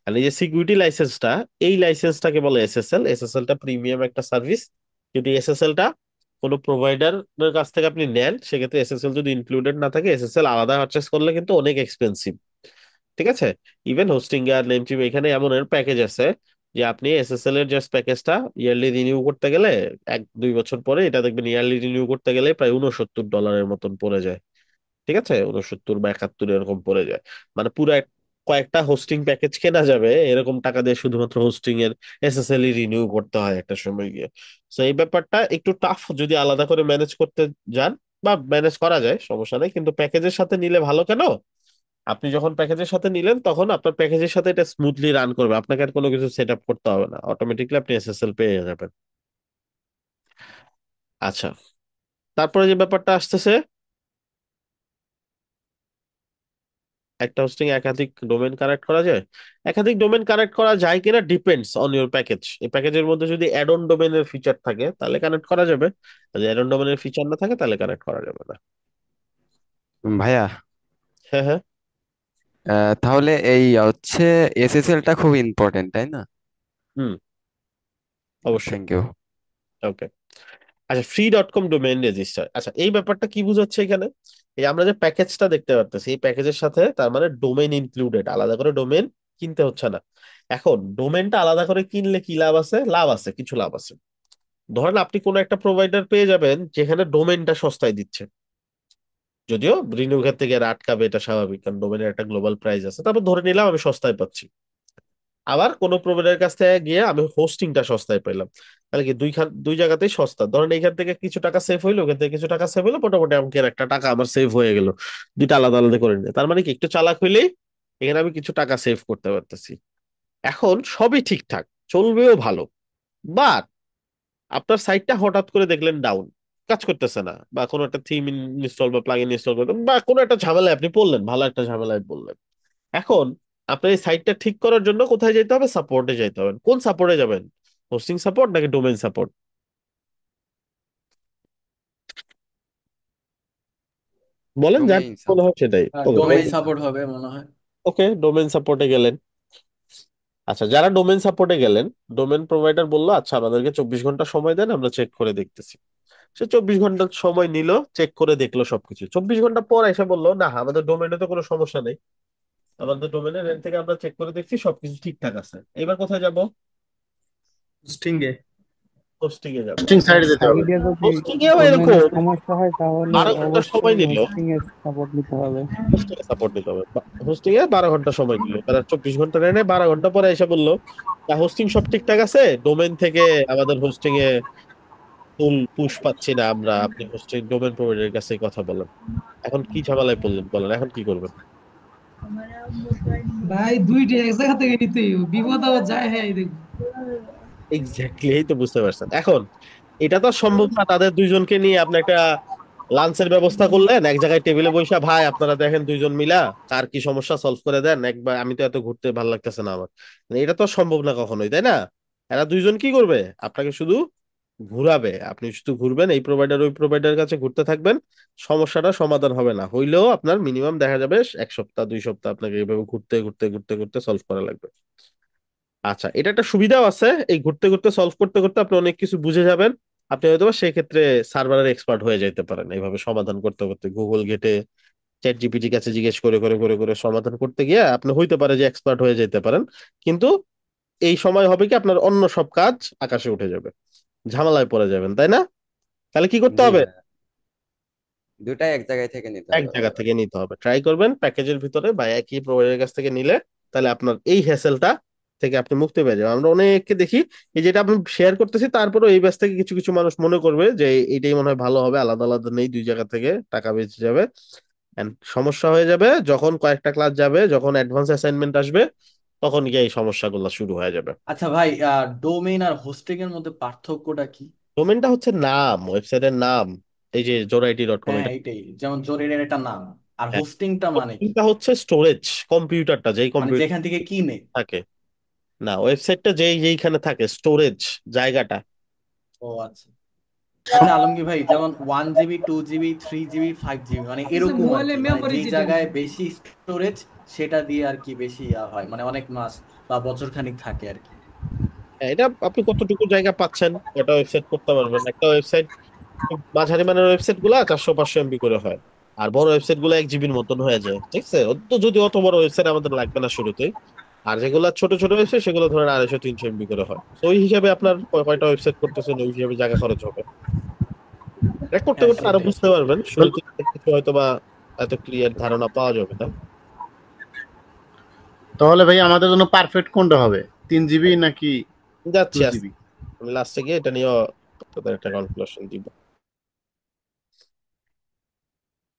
আর এই যে সিকিউরিটি লাইসেন্সটা, এই লাইসেন্সটাকে বলে এসএসএল। এসএসএল টা প্রিমিয়াম একটা সার্ভিস। যদি এসএসএল টা কোনো প্রোভাইডারের কাছ থেকে আপনি নেন, সেক্ষেত্রে এসএসএল যদি ইনক্লুডেড না থাকে, এসএসএল আলাদা পারচেস করলে কিন্তু অনেক এক্সপেন্সিভ। ঠিক আছে? ইভেন হোস্টিং আর নেমটিম এখানে এমন এর প্যাকেজ আছে যে আপনি এসএসএল এর জাস্ট প্যাকেজটা ইয়ারলি রিনিউ করতে গেলে, 1-2 বছর পরে এটা দেখবেন ইয়ারলি রিনিউ করতে গেলে প্রায় $69 মতন পড়ে যায়। ঠিক আছে? 69 বা 71 এরকম পড়ে যায়। মানে পুরো কয়েকটা হোস্টিং প্যাকেজ কেনা যাবে এরকম টাকা দিয়ে, শুধুমাত্র হোস্টিং এর এসএসএল রিনিউ করতে হয় একটা সময় গিয়ে। তো এই ব্যাপারটা একটু টাফ যদি আলাদা করে ম্যানেজ করতে যান, বা ম্যানেজ করা যায়, সমস্যা নেই, কিন্তু প্যাকেজের সাথে নিলে ভালো। কেন? আপনি যখন প্যাকেজের সাথে নিলেন তখন আপনার প্যাকেজের সাথে এটা স্মুথলি রান করবে, আপনাকে আর কোনো কিছু সেট আপ করতে হবে না, অটোমেটিকলি আপনি এসএসএল পেয়ে যাবেন। আচ্ছা, তারপরে যে ব্যাপারটা আসতেছে, একটা হোস্টিং একাধিক ডোমেন কানেক্ট করা যায়। একাধিক ডোমেন কানেক্ট করা যায় কিনা ডিপেন্ডস অন ইউর প্যাকেজ। এই প্যাকেজের মধ্যে যদি অ্যাড অন ডোমেনের ফিচার থাকে তাহলে কানেক্ট করা যাবে, যদি অ্যাড অন ডোমেনের ফিচার না থাকে তাহলে কানেক্ট করা যাবে না। ভাইয়া, হ্যাঁ, হ্যাঁ। তাহলে এই হচ্ছে এসএসএল টা খুব ইম্পর্টেন্ট, তাই না? হুম। অবশ্যই। Thank you. ওকে, আচ্ছা, free.com ডোমেইন রেজিস্টার, আচ্ছা এই ব্যাপারটা কি বোঝাচ্ছে এখানে? এই আমরা যে প্যাকেজটা দেখতে পারতেছি, এই প্যাকেজের সাথে তার মানে ডোমেইন ইনক্লুডেড, আলাদা করে ডোমেইন কিনতে হচ্ছে না। এখন ডোমেইনটা আলাদা করে কিনলে কি লাভ আছে? লাভ আছে, কিছু লাভ আছে। ধরেন আপনি কোনো একটা প্রোভাইডার পেয়ে যাবেন যেখানে ডোমেইনটা সস্তায় দিচ্ছে, যদিও রিনিউ থেকে আর আটকাবে, এটা স্বাভাবিক, কারণ ডোমেইনের একটা গ্লোবাল প্রাইস আছে। তারপর ধরে নিলাম আমি সস্তায় পাচ্ছি। আবার কোনো প্রোভাইডারের কাছ থেকে গিয়ে আমি হোস্টিংটা সস্তায় পেলাম, তাহলে কি দুই জায়গাতেই সস্তা। ধরেন এইখান থেকে কিছু টাকা সেভ হইলো, ওখান থেকে কিছু টাকা সেভ হইলো, মোটামুটি অঙ্কের একটা টাকা আমার সেভ হয়ে গেল, দুইটা আলাদা আলাদা করে নিয়ে। তার মানে কি, একটু চালাক হইলেই এখানে আমি কিছু টাকা সেভ করতে পারতেছি। এখন সবই ঠিকঠাক, চলবেও ভালো, বাট আপনার সাইটটা হঠাৎ করে দেখলেন ডাউন, কাজ করতেছে না, বা কোনো একটা থিম ইনস্টল বা প্লাগইন ইনস্টল করতে, বা কোনো একটা ঝামেলায় আপনি পড়লেন, ভালো একটা ঝামেলায় পড়লেন। এখন আপনার এই সাইটটা ঠিক করার জন্য কোথায় যেতে হবে? সাপোর্টে যেতে হবে। কোন সাপোর্টে যাবেন? হোস্টিং সাপোর্ট নাকি ডোমেইন সাপোর্ট? বলেন, যার ডোমেইন মনে হয় সাপোর্ট। সেটাই। ওকে, ডোমেইন সাপোর্ট হবে মনে হয়। ওকে, ডোমেইন সাপোর্টে গেলেন। আচ্ছা, যারা ডোমেইন সাপোর্টে গেলেন, ডোমেইন প্রোভাইডার বললো আচ্ছা আমাদেরকে 24 ঘন্টা সময় দেন, আমরা চেক করে দেখতেছি। সে 24 ঘন্টা সময় নিল, চেক করে দেখলো সবকিছু। 24 ঘন্টা পর এসে বললো না, আমাদের ডোমেইনে তো কোনো সমস্যা নেই, আমাদের ডোমেইনের এন্ড থেকে আমরা চেক করে দেখছি সবকিছু ঠিকঠাক আছে। এবার কোথায় যাব? হোস্টিং এ হোস্টিং এ যাব। হোস্টিং সাইডে যেতে হবে। সাইডে যদি হোস্টিং এও ডোমেইনের এরকম সমস্যা হয় তাহলে 12 ঘন্টা সময় অবশ্যই নিল, হোস্টিং এর সাপোর্ট নিতে হবে। হোস্টিং এ সাপোর্ট নিতে হবে। হোস্টিং এ 12 ঘন্টা সময় নিল, তারা 24 ঘন্টা নেয়, 12 ঘন্টা পরে এসে বললো হোস্টিং সব ঠিকঠাক আছে, ডোমেইন থেকে আমাদের হোস্টিং এ ফুল পুশ পাচ্ছি না আমরা, আপনি হোস্টিং ডোমেইন প্রোভাইডারের কাছে কথা বলেন। এখন কি ঝামেলায় পড়লেন, বলেন এখন কি করবেন? ভাই দুইটা এক জায়গা থেকে নিতেই হবে। বিপদ আবার যায়, হ্যাঁ এই দেখবো। এক্স্যাক্টলি, এই তো বুঝতে পারছেন। এখন এটা তো আর সম্ভব না তাদের দুইজনকে নিয়ে আপনি একটা লাঞ্চের ব্যবস্থা করলেন, এক জায়গায় টেবিলে বসে, ভাই আপনারা দেখেন দুইজন মিলা কার কি সমস্যা সলভ করে দেন একবার, আমি তো এত ঘুরতে ভালো লাগতেছে না আমার। মানে এটা তো সম্ভব না কখনোই, তাই না? এরা দুইজন কি করবে? আপনাকে শুধু ঘুরাবে, আপনি শুধু ঘুরবেন, এই প্রোভাইডার ওই প্রোভাইডার কাছে ঘুরতে থাকবেন, সমস্যাটা সমাধান হবে না, হইলেও আপনার মিনিমাম দেখা যাবে 1 সপ্তাহ 2 সপ্তাহ আপনাকে এইভাবে ঘুরতে ঘুরতে ঘুরতে ঘুরতে সলভ করা লাগবে। আচ্ছা, এটা একটা সুবিধাও আছে, এই ঘুরতে ঘুরতে সলভ করতে করতে আপনি অনেক কিছু বুঝে যাবেন। আপনি হয়তো বা সেই ক্ষেত্রে সার্ভারের এক্সপার্ট হয়ে যাইতে পারেন, এইভাবে সমাধান করতে করতে গুগল ঘেটে চ্যাট জিপিটি কাছে জিজ্ঞেস করে করে করে করে সমাধান করতে গিয়ে আপনি হইতে পারে যে এক্সপার্ট হয়ে যেতে পারেন। কিন্তু এই সময় হবে কি, আপনার অন্য সব কাজ আকাশে উঠে যাবে, ঝামেলায় পড়ে যাবেন, তাই না? তাহলে কি করতে জি হবে? ভাইয়া, দুটাই এক জায়গায় থেকে নিতে এক হবে জায়গা ভাইয়া। থেকে নিতে হবে, ট্রাই করবেন প্যাকেজের ভিতরে বা একই প্রোভাইডারের কাছ থেকে নিলে, তাহলে আপনার এই হ্যাসেলটা থেকে আপনি মুক্তি পেয়ে যাবেন। আমরা অনেককে দেখি, এই যেটা আপনি শেয়ার করতেছি, তারপরে এই ব্যাচ থেকে কিছু কিছু মানুষ মনে করবে যে এইটাই মনে হয় ভালো হবে, আলাদা আলাদা নেই, দুই জায়গা থেকে টাকা বেঁচে যাবে। And সমস্যা হয়ে যাবে যখন কয়েকটা ক্লাস যাবে, যখন অ্যাডভান্স অ্যাসাইনমেন্ট আসবে, তখন গিয়ে এই সমস্যাগুলো শুরু হয়ে যাবে। আচ্ছা ভাই, ডোমেইন আর হোস্টিং এর মধ্যে পার্থক্যটা কি? ডোমেনটা হচ্ছে নাম, ওয়েবসাইটের নাম। এই যে জোরাইটি.com, হ্যাঁ এটা এইটাই, যেমন জরিনের একটা নাম। আর হ্যাঁ, হোস্টিংটা মানে কি? এটা হচ্ছে স্টোরেজ, কম্পিউটারটা যেই মানে কম্পিউটার যেখান থেকে কিনে? থাকে, না ওয়েবসাইটটা যেইখানে থাকে, স্টোরেজ জায়গাটা। ও আচ্ছা। আচ্ছা আলমগীর ভাই, যেমন 1 জিবি, 2 জিবি, 3 জিবি, 5 জিবি, মানে আচ্ছা, এরকম আর মোবাইলে কি, মানে মেমোরি যেই যেটা জায়গায় বেশি। বেশি স্টোরেজ সেটা দিয়ে আর কি বেশি হয়, মানে অনেক মাস বা বছর খানিক থাকে আর কি। হ্যাঁ, এটা আপনি কতটুকু জায়গা পাচ্ছেন এটা ওয়েবসাইট করতে পারবেন। একটা ওয়েবসাইট, মাঝারি মানের ওয়েবসাইট গুলা 400 500 MB করে হয়, আর বড় ওয়েবসাইট গুলো 1 জিবির মতন হয়ে যায়, ঠিক আছে? তো যদি অত বড় ওয়েবসাইট আমাদের লাগবে না শুরুতে, আর যেগুলো ছোট ছোট ওয়েবসাইট সেগুলো ধরেন 250 300 MB করে হয়। তো ওই হিসাবে আপনার কয়টা ওয়েবসাইট করতেছেন ওই হিসাবে জায়গা খরচ হবে। এটা করতে হ্যাঁ করতে আরো সেটাই। বুঝতে পারবেন, শুরুতে কিছু হয়তো বা এত ক্লিয়ার ধারণা পাওয়া যাবে না। তাহলে ভাই আমাদের জন্য পারফেক্ট কোনটা হবে, 3 জিবি নাকি টু যাচ্ছি আস্তে, জিবি আমি লাস্টে গিয়ে এটা নিয়ে আপনাদের একটা কনক্লুশন দিব।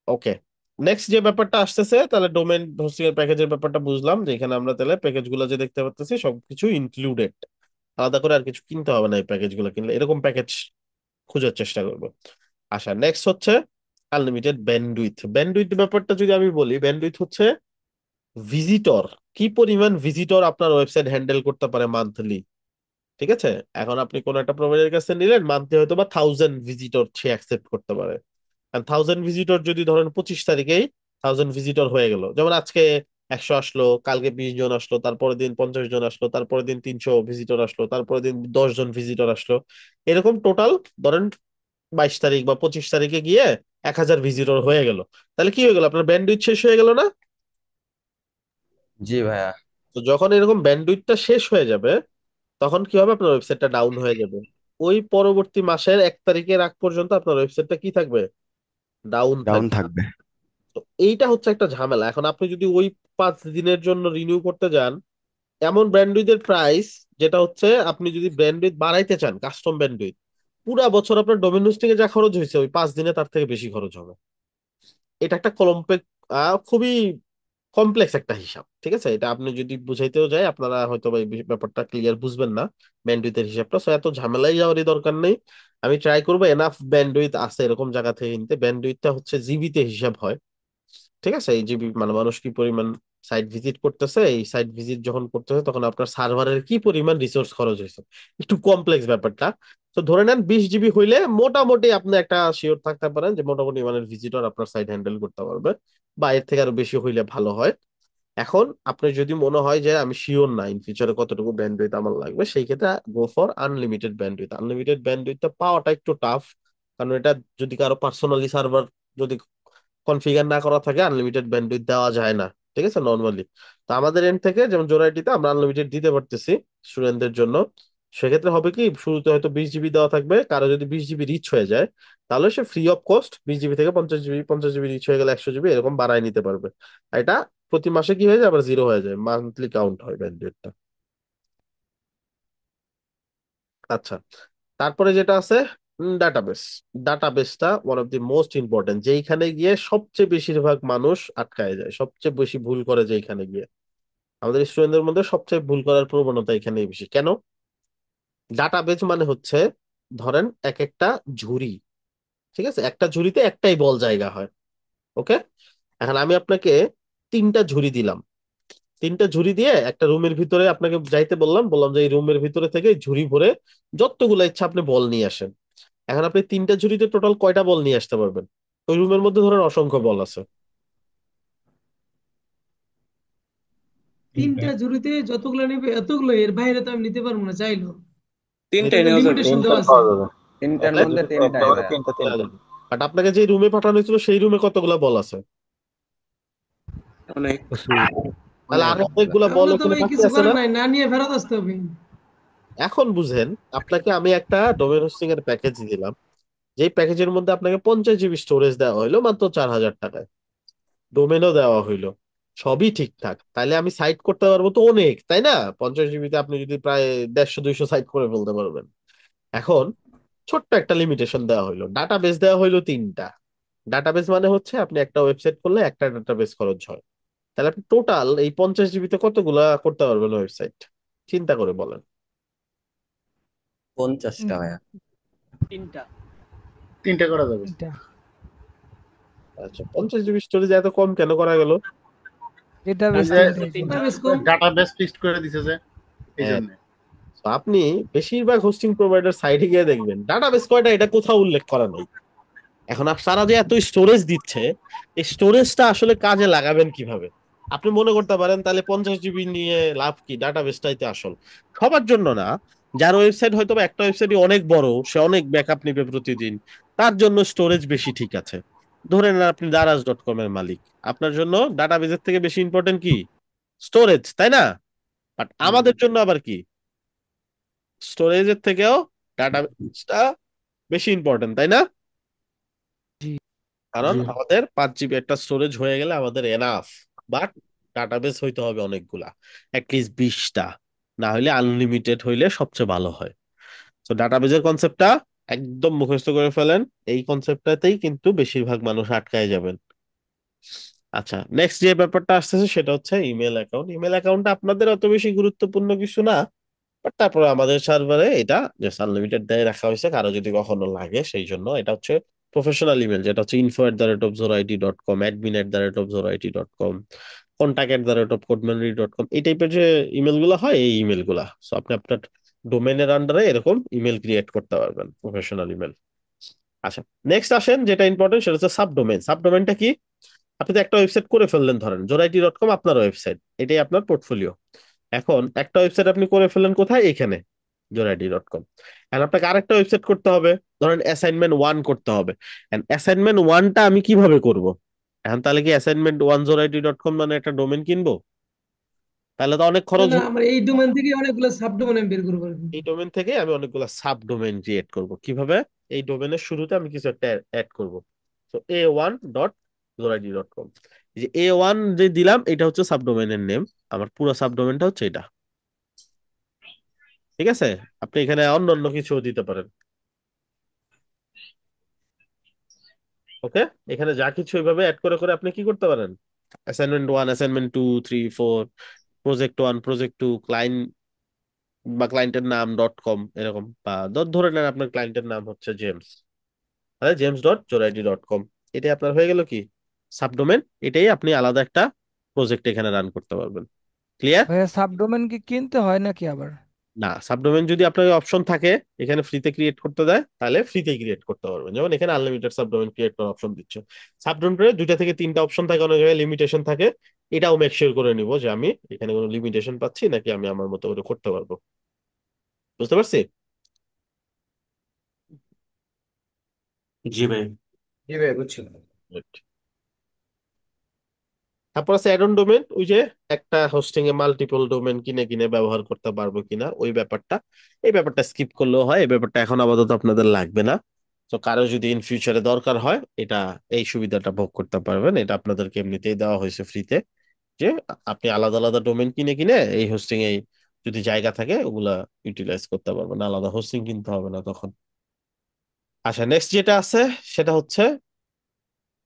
ওকে, নেক্সট যে ব্যাপারটা আসতেছে, তাহলে ডোমেন হোস্টিং এর প্যাকেজের ব্যাপারটা বুঝলাম, যে এখানে আমরা তাহলে প্যাকেজ গুলো যে দেখতে পাচ্ছি সবকিছু ইনক্লুডেড, আলাদা করে আর কিছু কিনতে হবে না। এই প্যাকেজ গুলো কিনলে এরকম প্যাকেজ খোঁজার চেষ্টা করবো। আচ্ছা, নেক্সট হচ্ছে আনলিমিটেড ব্যান্ডউইথ। ব্যান্ডউইথ ব্যাপারটা যদি আমি বলি, ব্যান্ডউইথ হচ্ছে ভিজিটর, কি পরিমাণ ভিজিটর আপনার ওয়েবসাইট হ্যান্ডেল করতে পারে মান্থলি, ঠিক আছে? এখন আপনি কোন একটা প্রোভাইডারের কাছে নিলেন, মান্থলি হয়তো বা 1000 ভিজিটর সে অ্যাকসেপ্ট করতে পারে। 1000 ভিজিটর যদি ধরেন 25 তারিখেই 1000 ভিজিটর হয়ে গেল, যেমন আজকে 100 আসলো, কালকে 20 জন আসলো, তারপরের দিন 50 জন আসলো, তারপরের দিন 300 ভিজিটর আসলো, তারপরের দিন 10 জন ভিজিটর আসলো, এরকম টোটাল ধরেন 22 তারিখ বা 25 তারিখে গিয়ে 1000 ভিজিটর হয়ে গেল। তাহলে কি হয়ে গেল? আপনার ব্যান্ডউইথ শেষ হয়ে গেল না? জি ভাইয়া। তো যখন এরকম ব্যান্ডউইথটা শেষ হয়ে যাবে তখন কি হবে? আপনার ওয়েবসাইটটা ডাউন হয়ে যাবে। ওই পরবর্তী মাসের 1 তারিখের আগ পর্যন্ত আপনার ওয়েবসাইটটা কি থাকবে? ডাউন ডাউন থাকবে। থাকবে। তো এইটা হচ্ছে একটা ঝামেলা। এখন আপনি যদি ওই 5 দিনের জন্য রিনিউ করতে যান, এমন ব্যান্ডউইথের প্রাইস যেটা হচ্ছে, আপনি যদি ব্যান্ডউইথ বাড়াইতে চান, কাস্টম ব্যান্ডউইথ, পুরা বছর আপনার ডোমেন হোস্টিং এ যা খরচ হয়েছে ওই 5 দিনে তার থেকে বেশি খরচ হবে। এটা একটা খুবই কমপ্লেক্স একটা হিসাব, ঠিক আছে? এটা আপনি যদি বুঝাইতেও যায় আপনারা হয়তো বা এই ব্যাপারটা ক্লিয়ার বুঝবেন না, ব্যান্ডউইথের হিসাবটা। সো এত ঝামেলায় যাওয়ারই দরকার নেই। আমি ট্রাই করবো এনাফ ব্যান্ডউইথ আছে এরকম জায়গা থেকে কিনতে। ব্যান্ডউইথটা হচ্ছে জিবিতে হিসাব হয়, ঠিক আছে? এই জিবি মানে মানুষ কি পরিমাণ সাইট ভিজিট করতেছে, এই সাইট ভিজিট যখন করতেছে তখন আপনার সার্ভারের কি পরিমাণ রিসোর্স খরচ হয়েছে, একটু কমপ্লেক্স ব্যাপারটা। তো ধরে নেন 20 জিবি হইলে মোটামুটি আপনি একটা শিওর থাকতে পারেন যে মোটামুটি মানে ভিজিটর আপনার সাইট হ্যান্ডেল করতে পারবে, বা এর থেকে আরো বেশি হইলে ভালো হয়। এখন আপনার যদি মনে হয় যে আমি শিওর না ইন ফিউচারে কতটুকু ব্যান্ডউইথ আমার লাগবে, সেই ক্ষেত্রে go for unlimited bandwidth. Unlimited ব্যান্ডউইথটা পাওয়াটা একটু টাফ, কারণ এটা যদি কারো পার্সোনালি সার্ভার যদি কনফিগার না করা থাকে আনলিমিটেড ব্যান্ডউইথ দেওয়া যায় না, ঠিক আছে, নর্মালি। তো আমাদের এন্ড থেকে যেমন জোড়াইটিতে আমরা আনলিমিটেড দিতে পারতেছি স্টুডেন্টদের জন্য। সেক্ষেত্রে হবে কি, শুরুতে হয়তো 20 জিবি দেওয়া থাকবে, কারো যদি 20 জিবি রিচ হয়ে যায় তাহলে সে ফ্রি অফ কস্ট 20 জিবি থেকে 50 জিবি, 50 জিবি রিচ হয়ে গেলে 100 জিবি এরকম বাড়ায় নিতে পারবে। আর এটা প্রতি মাসে কি হয়ে যায়, আবার জিরো হয়ে যায়, মান্থলি কাউন্ট হয় ব্যান্ডউইথটা। আচ্ছা, তারপরে যেটা আছে ডাটাবেস। ডাটাবেসটা one of the most important, যেইখানে গিয়ে সবচেয়ে বেশিরভাগ মানুষ আটকায় যায়, সবচেয়ে বেশি ভুল করে যেইখানে গিয়ে। আমাদের স্টুডেন্টদের মধ্যে সবচেয়ে ভুল করার প্রবণতা এখানেই বেশি। কেন? ডাটাবেজ মানে হচ্ছে, ধরেন এক একটা ঝুড়ি, ঠিক আছে? একটা ঝুড়িতে একটাই বল জায়গা হয়, ওকে? এখন আমি আপনাকে 3টা ঝুড়ি দিলাম, 3টা ঝুড়ি দিয়ে একটা রুমের ভিতরে আপনাকে যাইতে বললাম, বললাম যে এই রুমের ভিতরে থেকে ঝুড়ি ভরে যতগুলা ইচ্ছা আপনি বল নিয়ে আসেন। এখন আপনি 3টা ঝুড়িতে টোটাল কয়টা বল নিয়ে আসতে পারবেন? ওই রুমের মধ্যে ধরেন অসংখ্য বল আছে। তিনটা ঝুড়িতে যতগুলো নেবে এতগুলো, এর বাইরে তো আমি নিতে পারবো না চাইলো। এটা তিনটাই তো নেওয়া যাবে। লিমিটেশন দেওয়া তিনটাই আছে। পাওয়া যাবে। তিনটার একটা মধ্যে ঝুড়িতে একটা তিনটাই হলে ভাইয়া। তিনটা তিনটা। বাট আপনাকে যে রুমে পাঠানো হয়েছিল সেই রুমে কতগুলা বল আছে? অনেক। প্রচুর। তাহলে অনেক। আরো অনেকগুলা বল তাহলে তো ওখানে ভাই বাকি কিছু আছে না? করার নাই, না নিয়ে ফেরত আসতে হবে। এখন বুঝেন, আপনাকে আমি একটা ডোমেন হোস্টিং এর প্যাকেজ দিলাম, যেই প্যাকেজের মধ্যে আপনাকে 50 জিবি স্টোরেজ দেওয়া হইলো মাত্র 4000 টাকায়, ডোমেনও দেওয়া হইলো, সবই ঠিকঠাক, তাইলে আমি সাইট করতে পারবো তো অনেক, তাই না? 50 জিবিতে আপনি যদি প্রায় 150-200 সাইট করে ফেলতে পারবেন। এখন ছোট্ট একটা লিমিটেশন দেওয়া হইলো, ডাটাবেস দেওয়া হইলো 3টা। ডাটাবেস মানে হচ্ছে আপনি একটা ওয়েবসাইট করলে একটা ডাটাবেস খরচ হয়। তাহলে আপনি টোটাল এই 50 জিবিতে কতগুলা করতে পারবেন ওয়েবসাইট? চিন্তা করে বলেন। 50টা ভাইয়া। তিনটা। তিনটা করা যাবে। তিনটা। আচ্ছা, 50 জিবি স্টোরেজ এত কম কেন করা গেল? ডেটাবেস যে তিনটা এই জন্য। বেশ কম। ডাটাবেস ফিক্সড করে দিছে যে, এই হ্যাঁ, জন্য। তো আপনি বেশিরভাগ হোস্টিং প্রোভাইডার সাইটে গিয়ে দেখবেন ডাটাবেস কয়টা এটা কোথাও উল্লেখ করা নাই। এখন আপনারা যে এত স্টোরেজ দিচ্ছে, এই স্টোরেজটা আসলে কাজে লাগাবেন কিভাবে? আপনি মনে করতে পারেন তাহলে 50 জিবি নিয়ে লাভ কি, ডাটাবেসটাই তো আসল। সবার জন্য না, যার ওয়েবসাইট হয়তো বা একটা ওয়েবসাইটই অনেক বড়, সে অনেক ব্যাকআপ নিবে প্রতিদিন, তার জন্য স্টোরেজ বেশি, ঠিক আছে। ধরে নেন আপনি দারাজ.কম এর মালিক, আপনার জন্য ডাটাবেসের থেকে বেশি ইম্পর্টেন্ট কি? স্টোরেজ, তাই না? বাট আমাদের জন্য আবার কি? স্টোরেজের থেকেও ডাটাবেসটা বেশি ইম্পর্টেন্ট, তাই না? জি। কারণ জি। আমাদের 5 জিবি একটা স্টোরেজ হয়ে গেলে আমাদের এনাফ, বাট ডাটাবেস হইতে হবে অনেকগুলা, অ্যাটলিস্ট 20টা, না হলে আনলিমিটেড হইলে সবচেয়ে ভালো হয়। তো ডাটাবেজের কনসেপ্টটা একদম মুখস্থ করে ফেলেন, এই কনসেপ্টটাতেই কিন্তু বেশিরভাগ মানুষ আটকায় যাবেন। আচ্ছা, নেক্সট যে ব্যাপারটা আসতেছে সেটা হচ্ছে ইমেল অ্যাকাউন্ট। ইমেল অ্যাকাউন্টটা আপনাদের অত বেশি গুরুত্বপূর্ণ কিছু না, বাট তারপরে আমাদের সার্ভারে এটা জাস্ট আনলিমিটেড দিয়ে রাখা হয়েছে, কারো যদি কখনো লাগে সেই জন্য। এটা হচ্ছে প্রফেশনাল ইমেল, যেটা হচ্ছে info@zorIT.com, admin@zorIT.com, contact@codemanry.com, এই টাইপের যে ইমেল গুলা হয়, এই ইমেল গুলা। সো আপনি আপনার ডোমেনের আন্ডারে এরকম ইমেল ক্রিয়েট করতে পারবেন, প্রফেশনাল ইমেল। আচ্ছা, নেক্সট আসেন যেটা ইম্পর্টেন্ট, সেটা হচ্ছে সাবডোমেন। সাবডোমেনটা কি? আপনি তো একটা ওয়েবসাইট করে ফেললেন, ধরেন zoraity.com আপনার ওয়েবসাইট, এটাই আপনার পোর্টফোলিও। এখন একটা ওয়েবসাইট আপনি করে ফেললেন কোথায়, এখানে zoraity.com। এখন আপনাকে আরেকটা ওয়েবসাইট করতে হবে, ধরেন অ্যাসাইনমেন্ট 1 করতে হবে। অ্যাসাইনমেন্ট 1টা আমি কিভাবে করব? এখন তাহলে কি assignment1zoraity.com মানে একটা ডোমেন কিনবো? তাহলে তো অনেক না খরচ। না, আমার এই ডোমেন থেকে অনেকগুলো সাব ডোমেন আমি বের করবো আর কি। এই ডোমেন থেকে আমি অনেকগুলো সাব ডোমেন ক্রিয়েট করব কিভাবে? এই ডোমেনের শুরুতে আমি কিছু একটা অ্যাড করব। তো a1.zoraity.com, যে A1 যে দিলাম এটা হচ্ছে সাব ডোমেনের নেম, আমার পুরো সাব ডোমেনটা হচ্ছে এটা। ঠিক আছে, আপনি এখানে অন্য অন্য কিছু দিতে পারেন। ওকে, এখানে যা কিছু এইভাবে অ্যাড করে করে আপনি কি করতে পারেন, assignment 1, assignment 2, 3, 4, project 1, project 2, client বা ক্লায়েন্টের নাম .com এরকম, বা ধরে নেন আপনার ক্লায়েন্টের নাম হচ্ছে জেমস, তাহলে james.zoraity.com, এটাই আপনার হয়ে গেল কি সাবডোমেন। এটাই আপনি আলাদা একটা প্রজেক্ট এখানে রান করতে পারবেন। ক্লিয়ার? ভাইয়া সাবডোমেন কি কিনতে হয় নাকি আবার? না, সাবডোমেন যদি আপনার অপশন থাকে এখানে ফ্রিতে ক্রিয়েট করতে দেয়, তাহলে ফ্রিতেই ক্রিয়েট করতে পারবেন। যেমন এখানে আনলিমিটেড সাবডোমেন ক্রিয়েট করার অপশন দিচ্ছে। সাবডোমেনের 2 থেকে 3টা অপশন থাকে, অনেক জায়গায় লিমিটেশন থাকে। এটাও মেক শিওর করে নিব যে আমি এখানে কোনো লিমিটেশন পাচ্ছি নাকি আমি আমার মতো করে করতে পারবো। বুঝতে পারছি? জি ভাই। জি ভাই বুঝছি। Right. তারপর আছে অ্যাড অন ডোমেন, ওই যে একটা হোস্টিং এ মাল্টিপল ডোমেন কিনে কিনে ব্যবহার করতে পারবো কিনা ওই ব্যাপারটা। এই ব্যাপারটা স্কিপ করলেও হয়, এই ব্যাপারটা এখন আপাতত আপনাদের লাগবে না। তো কারো যদি ইন ফিউচারে দরকার হয়, এটা এই সুবিধাটা ভোগ করতে পারবেন। এটা আপনাদেরকে এমনিতেই দেওয়া হয়েছে ফ্রিতে, যে আপনি আলাদা আলাদা ডোমেন কিনে কিনে এই হোস্টিং এ যদি জায়গা থাকে ওগুলা ইউটিলাইজ করতে পারবেন, আলাদা হোস্টিং কিনতে হবে না তখন। আচ্ছা, নেক্সট যেটা আছে সেটা হচ্ছে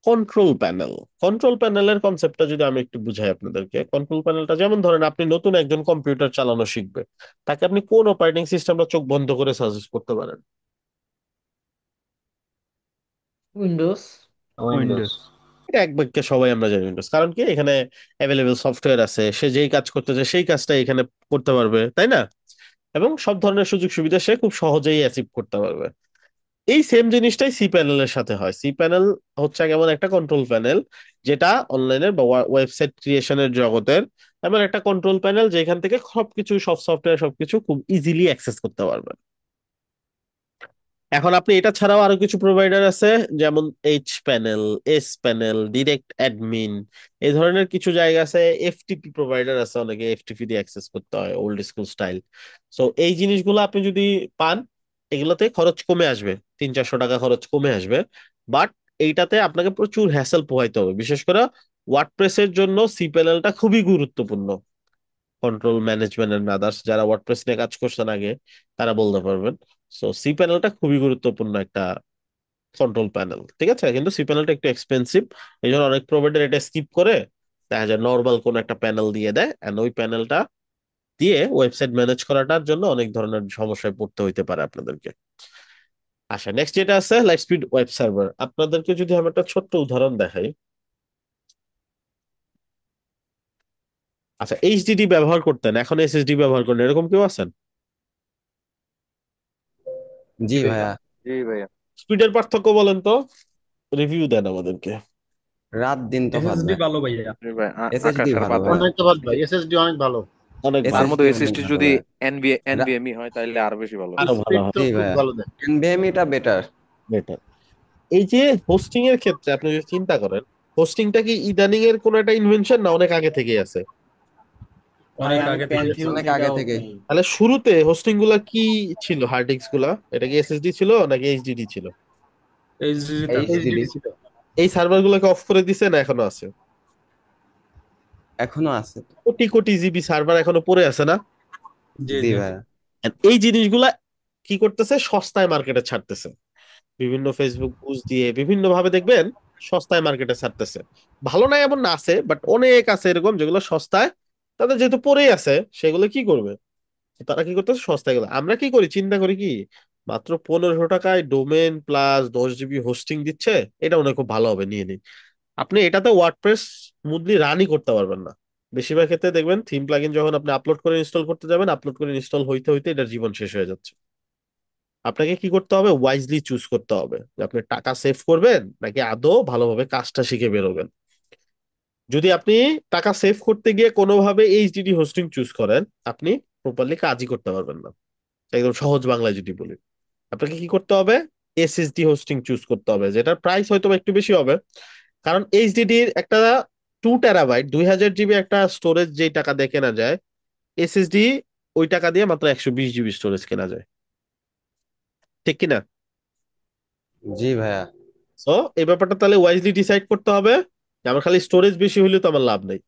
কন্ট্রোল প্যানেল। কন্ট্রোল প্যানেলের কনসেপ্টটা যদি আমি একটু বুঝাই আপনাদেরকে, কন্ট্রোল প্যানেলটা যেমন ধরেন আপনি নতুন একজন কম্পিউটার চালানো শিখবে, তাকে আপনি কোন অপারেটিং সিস্টেমটা চোখ বন্ধ করে সাজেস্ট করতে পারেন? উইন্ডোজ। উইন্ডোজ। এটা এক বাক্যে সবাই আমরা জানি উইন্ডোজ, কারণ কি এখানে অ্যাভেলেবেল সফটওয়্যার আছে, সে যেই কাজ করতে চায় সেই কাজটা এখানে করতে পারবে, তাই না? এবং সব ধরনের সুযোগ সুবিধা সে খুব সহজেই অ্যাচিভ করতে পারবে। এই সেম জিনিসটাই সি প্যানেলের সাথে হয়। সি প্যানেল হচ্ছে এমন একটা কন্ট্রোল প্যানেল যেটা অনলাইনের বা ওয়েবসাইট ক্রিয়েশনের জগতের এমন একটা কন্ট্রোল প্যানেল যেখান থেকে সবকিছু, সব সফটওয়্যার সবকিছু খুব ইজিলি অ্যাক্সেস করতে পারবেন। এখন আপনি এটা ছাড়াও আরো কিছু প্রোভাইডার আছে, যেমন H panel, S panel, direct admin, এই ধরনের কিছু জায়গা আছে। এফটিপি প্রোভাইডার আছে, অনেকে এফটিপি দিয়ে অ্যাক্সেস করতে হয়, ওল্ড স্কুল স্টাইল। সো এই জিনিসগুলো আপনি যদি পান, এগুলোতে খরচ কমে আসবে, 300-400 টাকা খরচ কমে আসবে। বাট এইটাতে আপনাকে প্রচুর হ্যাসেল পোহাইতে হবে, বিশেষ করে ওয়ার্ডপ্রেসের জন্য সি প্যানেলটা খুবই গুরুত্বপূর্ণ। কন্ট্রোল ম্যানেজমেন্ট এন্ড আদার্স, যারা ওয়ার্ডপ্রেস নিয়ে কাজ করছেন আগে, তারা বলতে পারবেন। সো সি প্যানেলটা খুবই গুরুত্বপূর্ণ একটা কন্ট্রোল প্যানেল। ঠিক আছে, কিন্তু সি প্যানেলটা একটু এক্সপেন্সিভ, এই জন্য অনেক প্রোভাইডার এটা স্কিপ করে দেখা যায় নর্মাল কোন একটা প্যানেল দিয়ে দেয়, এন্ড ওই প্যানেলটা দিয়ে ওয়েবসাইট ম্যানেজ করাটার জন্য অনেক ধরনের সমস্যায় পড়তে হইতে পারে আপনাদেরকে। আচ্ছা, নেক্সট যেটা আছে লাইটস্পিড ওয়েব সার্ভার। আপনাদেরকে যদি আমি একটা ছোট্ট উদাহরণ দেখাই। আচ্ছা, এইচডিডি ব্যবহার করতেন, এখন এসএসডি ব্যবহার করেন, এরকম কেউ আছেন? জি ভাইয়া। জি ভাইয়া। স্পিডের পার্থক্য বলেন তো, রিভিউ দেন আমাদেরকে। রাত দিন তফাৎ এসএসডি ভাই। ভালো ভাইয়া। জি ভাই, এসএসডি আকাশ আর ভালো পাতাল। ভাইয়া। অনেক ভালো ভাই, এসএসডি অনেক ভালো। অনেক তার ভালো, মধ্যে এসএসডি অনেক এসএসডি ভালো যদি ভাইয়া। এনভিএমই হয় তাহলে আরো বেশি ভালো হয়। আরো ভালো স্পিড হয়, তো জি খুব ভাইয়া, ভালো দেয়। এনভিএমইটা বেটার। বেটার। এই যে হোস্টিং এর ক্ষেত্রে আপনি যদি চিন্তা করেন, হোস্টিংটা কি ইদানিং এর কোন একটা ইনভেনশন না অনেক আগে থেকেই আছে? ভাই অনেক আমি আগে থেকে আছে। কনফিউজ অনেক আগে এটাও থেকে। নেই। তাহলে শুরুতে হোস্টিং গুলা কি ছিল, হার্ড ডিস্ক গুলা, এটা কি এসএসডি ছিল নাকি এইচডিডি ছিল? এইচডিডি। এইচডিডি ছিল। এই সার্ভার গুলোকে অফ করে দিছে না এখনো আছে? এখনো আছে। কোটি কোটি জিবি সার্ভার এখনো পড়ে আছে না? জি জি জি। ভাইয়া। And এই জিনিসগুলা কি করতেছে, সস্তায় মার্কেটে ছাড়তেছে, বিভিন্ন ফেসবুক বুস্ট দিয়ে বিভিন্ন ভাবে দেখবেন সস্তায় মার্কেটে ছাড়তেছে। ভালো না এমন না, আছে, বাট অনেক আছে এরকম যেগুলো সস্তায়, তাদের যেহেতু পড়েই আছে সেগুলো কি করবে, তারা কি করতেছে সস্তায় গেলো। আমরা কি করি, চিন্তা করি কি মাত্র 1500 টাকায় ডোমেন প্লাস 10 জিবি হোস্টিং দিচ্ছে, এটা মনে হয় খুব ভালো হবে, নিয়ে নিই। আপনি এটাতে ওয়ার্ডপ্রেস স্মুথলি রানই করতে পারবেন না। বেশিরভাগ ক্ষেত্রে দেখবেন থিম প্লাগইন যখন আপনি আপলোড করে ইনস্টল করতে যাবেন, আপলোড করে ইনস্টল হইতে হইতে এটার জীবন শেষ হয়ে যাচ্ছে। আপনাকে কি করতে হবে, ওয়াইজলি চুজ করতে হবে যে আপনি টাকা সেভ করবেন নাকি আদৌ ভালোভাবে কাজটা শিখে বেরোবেন। যদি আপনি টাকা সেভ করতে গিয়ে কোনোভাবে এইচডিডি হোস্টিং চুজ করেন, আপনি প্রপারলি কাজই করতে পারবেন না। একদম সহজ বাংলায় যদি বলি, আপনাকে কি করতে হবে? এসএসডি হোস্টিং চুজ করতে হবে, যেটার প্রাইস হয়তো বা একটু বেশি হবে। কারণ এইচডিডির একটা 2 টেরাবাইট 2000 জিবি একটা স্টোরেজ যেই টাকা দিয়ে কেনা যায়, এসএসডি ওই টাকা দিয়ে মাত্র 120 জিবি স্টোরেজ কেনা যায়, ঠিক কিনা? জি ভাইয়া। সো এই ব্যাপারটা তাহলে ওয়াইজলি ডিসাইড করতে হবে যে আমার খালি স্টোরেজ বেশি হইলে তো আমার লাভ নেই। জি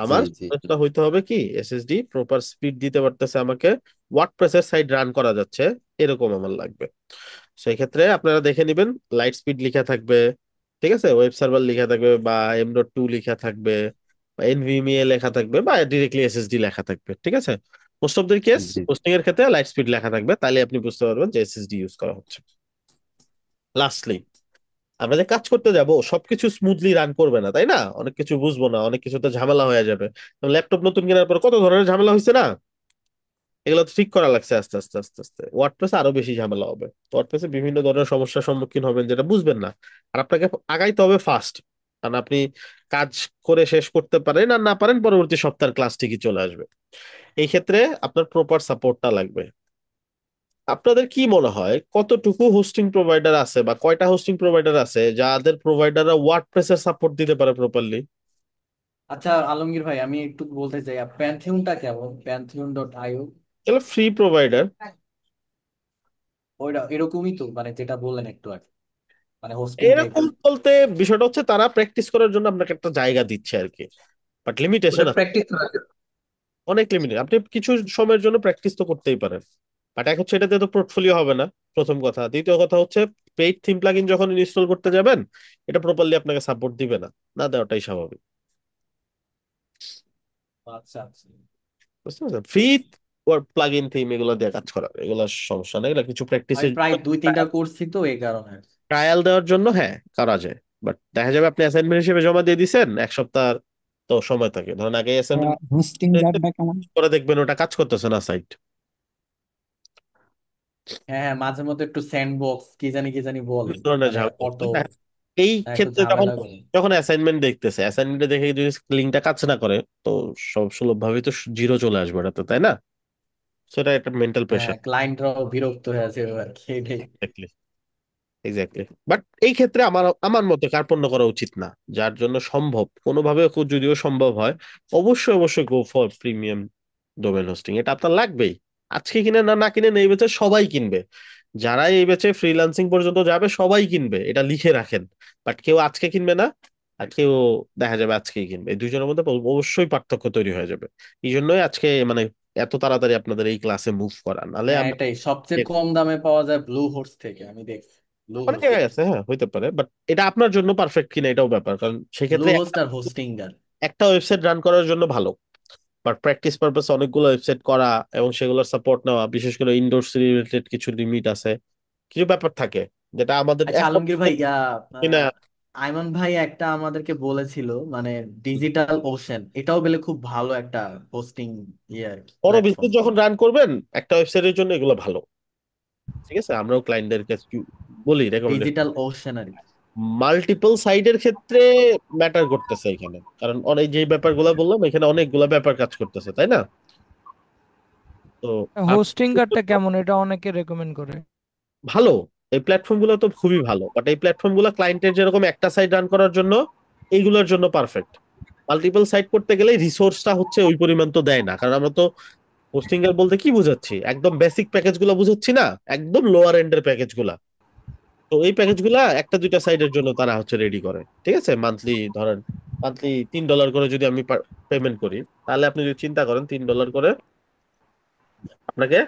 আমার জি স্টোরেজটা হইতে হবে কি, এসএসডি প্রপার স্পিড দিতে পারতেছে আমাকে, ওয়ার্ডপ্রেসের সাইট রান করা যাচ্ছে, এরকম আমার লাগবে। সেই ক্ষেত্রে আপনারা দেখে নেবেন লাইট স্পিড লেখা থাকবে, ঠিক আছে, ওয়েব সার্ভার লেখা থাকবে, বা M.2 লেখা থাকবে, বা এনভিএমই লেখা থাকবে, বা ডিরেক্টলি এসএসডি লেখা থাকবে, ঠিক আছে। Most of the case G. Hosting এর ক্ষেত্রে লাইট স্পিড লেখা থাকবে, তাহলে আপনি বুঝতে পারবেন যে এসএসডি ইউজ করা হচ্ছে। লাস্টলি, আমরা যে কাজ করতে যাব সবকিছু স্মুথলি রান করবে না, তাই না? অনেক কিছু বুঝবো না, অনেক কিছুতে ঝামেলা হয়ে যাবে। ল্যাপটপ নতুন কেনার পর কত ধরনের ঝামেলা হয়েছে না, এগুলো তো ঠিক করা লাগছে আস্তে আস্তে আস্তে আস্তে। ওয়ার্ডপ্রেসে আরো বেশি ঝামেলা হবে। ওয়ার্ডপ্রেসে বিভিন্ন ধরনের সমস্যার সম্মুখীন হবেন যেটা বুঝবেন না। আর আপনাকে আগাইতে হবে ফাস্ট, কারণ আপনি কাজ করে শেষ করতে পারেন আর না পারেন পরবর্তী সপ্তাহের ক্লাস ঠিকই চলে আসবে। এই ক্ষেত্রে আপনার প্রপার সাপোর্টটা লাগবে। আপনাদের কি মনে হয় কতটুকু হোস্টিং প্রোভাইডার আছে, বা কয়টা হোস্টিং প্রোভাইডার আছে যাদের প্রোভাইডাররা ওয়ার্ডপ্রেসের সাপোর্ট দিতে পারে প্রপারলি? আচ্ছা আলমগীর ভাই, আমি একটু বলতে চাই প্যান্থিয়নটা কেমন, pantheon.io? এগুলো ফ্রি প্রোভাইডার। ওইটা এরকমই তো, মানে যেটা বললেন একটু আগে, মানে হোস্টিং এরকম টাইপের। বলতে বিষয়টা হচ্ছে তারা প্র্যাকটিস করার জন্য আপনাকে একটা জায়গা দিচ্ছে আর কি, বাট লিমিটেশন ওটা আছে, প্র্যাকটিস করার জন্য। অনেক লিমিটেড। আপনি কিছু সময়ের জন্য প্র্যাকটিস তো করতেই পারেন, বাট এক হচ্ছে এটাতে তো পোর্টফোলিও হবে না, প্রথম কথা। দ্বিতীয় কথা হচ্ছে পেইড থিম প্লাগইন যখন ইনস্টল করতে যাবেন, এটা প্রপারলি আপনাকে সাপোর্ট দিবে না, না দেওয়াটাই স্বাভাবিক। আচ্ছা আচ্ছা। বুঝতে পারছেন? ফ্রি প্লাগইন থিম এগুলো দিয়ে কাজ করা, এগুলো সমস্যা নেই, এগুলো কিছু আমি প্র্যাকটিসের প্রায় 2-3টা করছি তো এই কারণে। ট্রায়াল দেওয়ার জন্য হ্যাঁ করা যায়। বাট দেখা যাবে আপনি অ্যাসাইনমেন্ট হিসেবে জমা দিয়ে দিছেন, এক সপ্তাহ তো সময় থাকে, ধরেন আগে অ্যাসাইনমেন্ট হোস্টিং ল্যাবটা কেমন? করে দেখবেন ওটা কাজ করতেছে না সাইট। হ্যাঁ হ্যাঁ, মাঝে মধ্যে একটু স্যান্ডবক্স কি জানি বলে, এই ধরনের মানে ঝামেলা অটো, হচ্ছে। এই একটু ক্ষেত্রে যখন ঝামেলা করে। যখন অ্যাসাইনমেন্ট দেখতেছে, অ্যাসাইনমেন্টে দেখে যদি লিঙ্কটা কাজ না করে, তো সব সুলভ ভাবেই তো জিরো চলে আসবে ওটাতে, তাই না? সেটা একটা মেন্টাল হ্যাঁ, প্রেশার। ক্লায়েন্টরাও বিরক্ত হয়ে আছে এবার এটাই। এক্স্যাক্টলি। বাট এই ক্ষেত্রে আমার আমার মতে কার্পণ্য করা উচিত না। যার জন্য সম্ভব কোনোভাবে যদিও সম্ভব হয়, অবশ্যই অবশ্যই go for premium domain hosting. এটা আপনার লাগবেই। আজকে কিনে না না কিনে এই বেচে সবাই কিনবে, যারা এই বেচে ফ্রিল্যান্সিং পর্যন্ত যাবে সবাই কিনবে, এটা লিখে রাখেন। বাট কেউ আজকে কিনবে না, আর কেউ দেখা যাবে আজকেই কিনবে। এই দুইজনের মধ্যে অবশ্যই পার্থক্য তৈরি হয়ে যাবে। এই জন্যই আজকে মানে এত তাড়াতাড়ি আপনাদের এই ক্লাসে মুভ করা, নাহলে হ্যাঁ আমরা এটাই সবচেয়ে কম দামে পাওয়া যায় ব্লু হোর্স থেকে, আমি দেখছি ব্লু অনেক হোস্ট। জায়গায় আছে, হ্যাঁ হইতে পারে, বাট এটা আপনার জন্য পারফেক্ট কিনা এটাও ব্যাপার, কারণ ব্লু সেক্ষেত্রে হোস্ট আর হোস্টিঙ্গার। একটা ওয়েবসাইট রান করার জন্য ভালো, বাট প্র্যাকটিস পারপাস অনেকগুলো ওয়েবসাইট করা এবং সেগুলোর সাপোর্ট নেওয়া, বিশেষ করে ইনডোরস রিলেটেড কিছু লিমিট আছে, কিছু ব্যাপার থাকে যেটা আমাদের আচ্ছা এখন আলমগীর ভাই, কিনা। আইমান ভাই একটা আমাদেরকে বলেছিল, মানে ডিজিটাল ওশেন, এটাও বলে খুব ভালো একটা হোস্টিং ইয়ে আর কি, বড় প্ল্যাটফর্ম। বিজনেস যখন রান করবেন একটা ওয়েবসাইটের জন্য এগুলো ভালো, ঠিক আছে। আমরাও ক্লায়েন্টদেরকে বলি রেকমেন্ডেশন। ডিজিটাল ওশেন আর কি। মাল্টিপল সাইডের ক্ষেত্রে ম্যাটার করতেছে এখানে, কারণ অনেক যে ব্যাপারগুলো বললাম এখানে অনেকগুলো ব্যাপার কাজ করতেছে, তাই না? তো হোস্টিংটা কেমন, এটা অনেকে রেকমেন্ড করে। ভালো, এই প্ল্যাটফর্ম গুলো তো খুবই ভালো, বাট এই প্ল্যাটফর্ম গুলো ক্লায়েন্টের যেরকম একটা সাইট রান করার জন্য এইগুলোর জন্য পারফেক্ট। মাল্টিপল সাইট করতে গেলে রিসোর্সটা হচ্ছে ওই পরিমাণ তো দেয় না, কারণ আমরা তো হোস্টিং এর বলতে কি বুঝাচ্ছি, একদম বেসিক প্যাকেজ গুলো বুঝাচ্ছি না, একদম লোয়ার এন্ডের প্যাকেজ গুলা। তো এই প্যাকেজ গুলা একটা দুইটা সাইডের জন্য তারা হচ্ছে রেডি করে, ঠিক আছে। মান্থলি ধরেন মান্থলি $3 করে যদি আমি পেমেন্ট করি, তাহলে আপনি যদি চিন্তা করেন $3 করে আপনাকে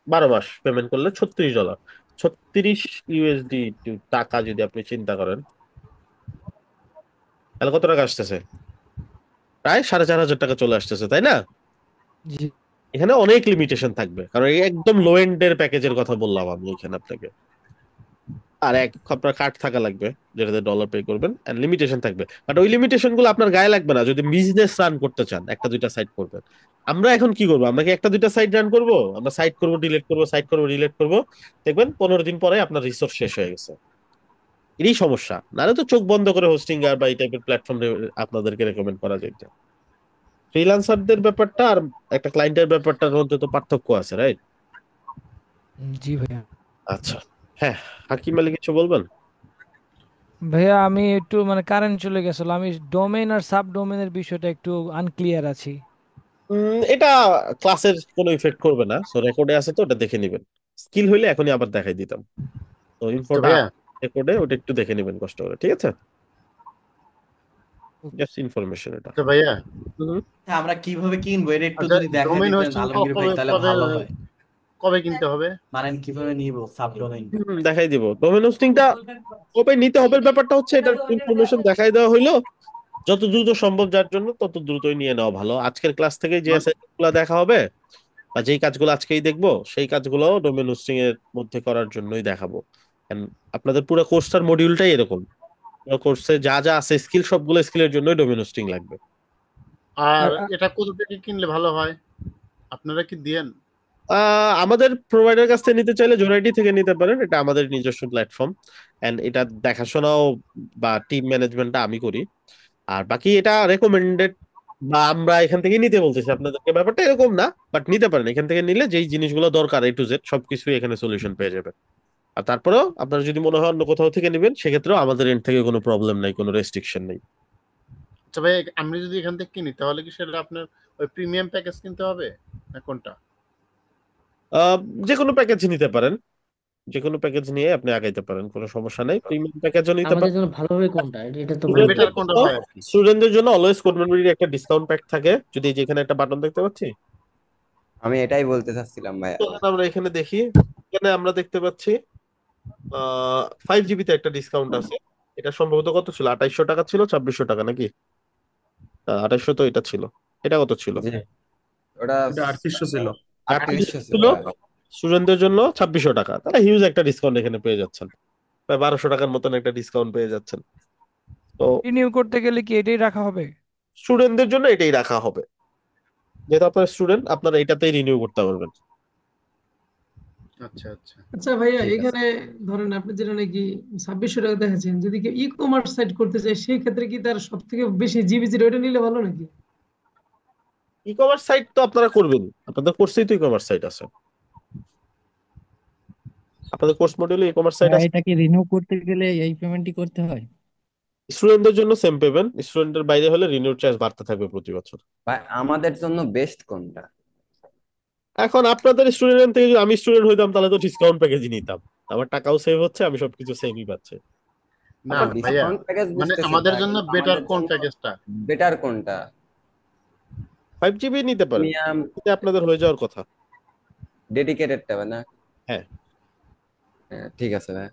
12 মাস পেমেন্ট করলে $36, 36 USD টাকা যদি আপনি চিন্তা করেন, তাহলে কত টাকা আসতেছে? প্রায় 4,500 টাকা চলে আসতেছে, তাই না? জি। এখানে অনেক লিমিটেশন থাকবে, কারণ এই একদম লো এন্ডের প্যাকেজের কথা বললাম আমি এখানে আপনাকে। আর আপনার কার্ড থাকা লাগবে যেটাতে ডলার পে করবেন, এন্ড লিমিটেশন থাকবে। বাট ওই লিমিটেশন গুলো আপনার গায়ে লাগবে না যদি বিজনেস রান করতে চান, একটা দুইটা সাইট করবেন। আমরা এখন কি করবো, আমরা কি একটা দুইটা সাইট রান করবো? আমরা সাইট করবো, ডিলিট করবো, সাইট করবো, ডিলিট করবো, দেখবেন 15 দিন পরে আপনার রিসোর্স শেষ হয়ে গেছে। এরই সমস্যা, নাহলে তো চোখ বন্ধ করে হোস্টিং আর বা এই টাইপের প্ল্যাটফর্ম আপনাদেরকে রেকমেন্ড করা যেত। ফ্রিল্যান্সারদের ব্যাপারটা আর একটা ক্লায়েন্টের ব্যাপারটার মধ্যে তো পার্থক্য আছে, রাইট? জি ভাইয়া। আচ্ছা, হ্যাঁ, হাকিম আলী কিছু বলবেন? ভাইয়া আমি একটু মানে কারেন্ট চলে গেছিল, আমি ডোমেইন আর সাব ডোমেইনের বিষয়টা একটু আনক্লিয়ার আছি। এটা ক্লাসের কোনো ইফেক্ট করবে না, সো রেকর্ডে আছে তো ওটা দেখে নেবেন। স্কিল হইলে এখনই আবার দেখাই দিতাম। তো তো ইনফোটা ভাইয়া রেকর্ডে ওটা একটু দেখে নেবেন কষ্ট করে, ঠিক আছে? জাস্ট ইনফরমেশন এটা। তো ভাইয়া হুম। হ্যাঁ, আমরা কিভাবে কিনবো এটা একটু আচ্ছা, যদি দেখাই ডোমেইন দিতেন হোস্টিং আলমগীর ভাই কবে তাহলে কবে ভালো হয়। কবে কিনতে হবে? মানে কিভাবে নিব সাবডোমেইন? দেখাই দিব ডোমেন হোস্টিংটা কবে নিতে হবে, ব্যাপারটা হচ্ছে এটার ইনফরমেশন দেখাই দেওয়া হইলো। যত দ্রুত সম্ভব যার জন্য তত দ্রুতই নিয়ে নেওয়া ভালো। আজকের ক্লাস থেকে যে মানে অ্যাসাইনমেন্ট গুলো দেখা হবে বা যেই কাজগুলো আজকেই দেখবো সেই কাজগুলো ডোমেন হোস্টিং এর মধ্যে করার জন্যই দেখাবো। And আপনাদের পুরো কোর্সটার মডিউলটাই এরকম। পুরো কোর্সে যা যা আছে স্কিল, সবগুলো স্কিলের জন্যই ডোমেন হোস্টিং লাগবে। আর আর এটা কোথা থেকে কিনলে ভালো হয়? আপনারা কি দেন? আমাদের প্রোভাইডার কাছ থেকে নিতে চাইলে জোনাইটি থেকে নিতে পারেন, এটা আমাদের নিজস্ব প্ল্যাটফর্ম। এন্ড এটা দেখাশোনাও বা টিম ম্যানেজমেন্টটা আমি করি। আর বাকি এটা রেকমেন্ডেড বা আমরা এখান থেকে নিতে বলতেছি আপনাদেরকে, ব্যাপারটা এরকম না, বাট নিতে পারেন। এখান থেকে নিলে যেই জিনিসগুলো দরকার A to Z সবকিছুই এখানে সলিউশন পেয়ে যাবেন। আর তারপরেও আপনার যদি মনে হয় অন্য কোথাও থেকে নেবেন, সেক্ষেত্রেও আমাদের এন্ড থেকে কোনো প্রবলেম নাই, কোনো রেস্ট্রিকশন নেই। আচ্ছা ভাই, আমি যদি এখান থেকে কিনি তাহলে কি সেটা আপনার ওই প্রিমিয়াম প্যাকেজ কিনতে হবে না কোনটা? আহ, যে কোনো প্যাকেজ নিতে পারেন, যে কোনো প্যাকেজ নিয়ে আপনি আগাইতে পারেন, কোনো সমস্যা নেই। প্রিমিয়াম প্যাকেজও নিতে আমাদের পারেন। জন্য ভালো হবে কোনটা, এটা তো মানে বলে বেটার দেন। কোনটা হয় আর কি? স্টুডেন্টদের জন্য অলওয়েজ কোডমেমোরির একটা ডিসকাউন্ট প্যাক থাকে, যদি যেখানে একটা বাটন দেখতে পাচ্ছি, আমি এটাই বলতে চাচ্ছিলাম ভাইয়া। চলেন আমরা এখানে দেখি। এখানে আমরা দেখতে পাচ্ছি 5 জিবিতে একটা ডিসকাউন্ট আছে। এটা সম্ভবত কত ছিল, 2800 টাকা ছিল, 2600 টাকা নাকি? 2800 তো এটা ছিল। এটা কত ছিল? জি, ওটা এটা 3800 ছিল। 3800 3800 ছিল ছিল। ভাইয়া। স্টুডেন্টদের জন্য 2600 টাকা, তাহলে হিউজ একটা ডিসকাউন্ট এখানে পেয়ে যাচ্ছেন। প্রায় 1200 টাকার মতন একটা ডিসকাউন্ট পেয়ে যাচ্ছেন। তো রিনিউ করতে গেলে কি এটাই রাখা হবে? স্টুডেন্টদের জন্য এটাই রাখা হবে, যেহেতু আপনার স্টুডেন্ট আপনারা এটাতেই রিনিউ করতে পারবেন। আচ্ছা আচ্ছা। আচ্ছা ভাইয়া, ঠিক আছে। এখানে ধরেন আপনি যেটা নাকি 2600 টাকা দেখাচ্ছেন, যদি কেউ ই কমার্স সাইট করতে চায় সেই ক্ষেত্রে কি তার সব থেকে বেশি জিবি যেটা ওইটা নিলে ভালো নাকি? ই কমার্স সাইট তো আপনারা করবেন, আপনাদের কোর্সেই তো ই কমার্স সাইট আছে। আপনাদের কোর্স মডিউলে ই কমার্স সাইট আছে। এটা কি রিনিউ করতে গেলে এই পেমেন্টই করতে হয়? স্টুডেন্টদের জন্য সেম পেবেন, স্টুডেন্টের বাইরে হলে রিনিউর চার্জ বাড়তে থাকবে প্রতি বছর। ভাই আমাদের জন্য বেস্ট কোনটা? এখন আপনাদের স্টুডেন্ট থেকে যদি আমি স্টুডেন্ট হইতাম তাহলে তো ডিসকাউন্ট প্যাকেজই নিতাম, আমার টাকাও সেভ হচ্ছে, আমি সবকিছু সেমই পাচ্ছি। না আপনার ভাইয়া, ডিসকাউন্ট প্যাকেজ মানে বুঝতেছি আমাদের ভাইয়া, জন্য কিন্তু বেটার আমাদের কোন জন্য প্যাকেজটা? বেটার কোনটা? 5 জিবি নিতে পারেন, প্রিমিয়াম, এতে আপনাদের হয়ে যাওয়ার কথা। ডেডিকেটেডটা না? হ্যাঁ। হ্যাঁ, ঠিক আছে ভাই।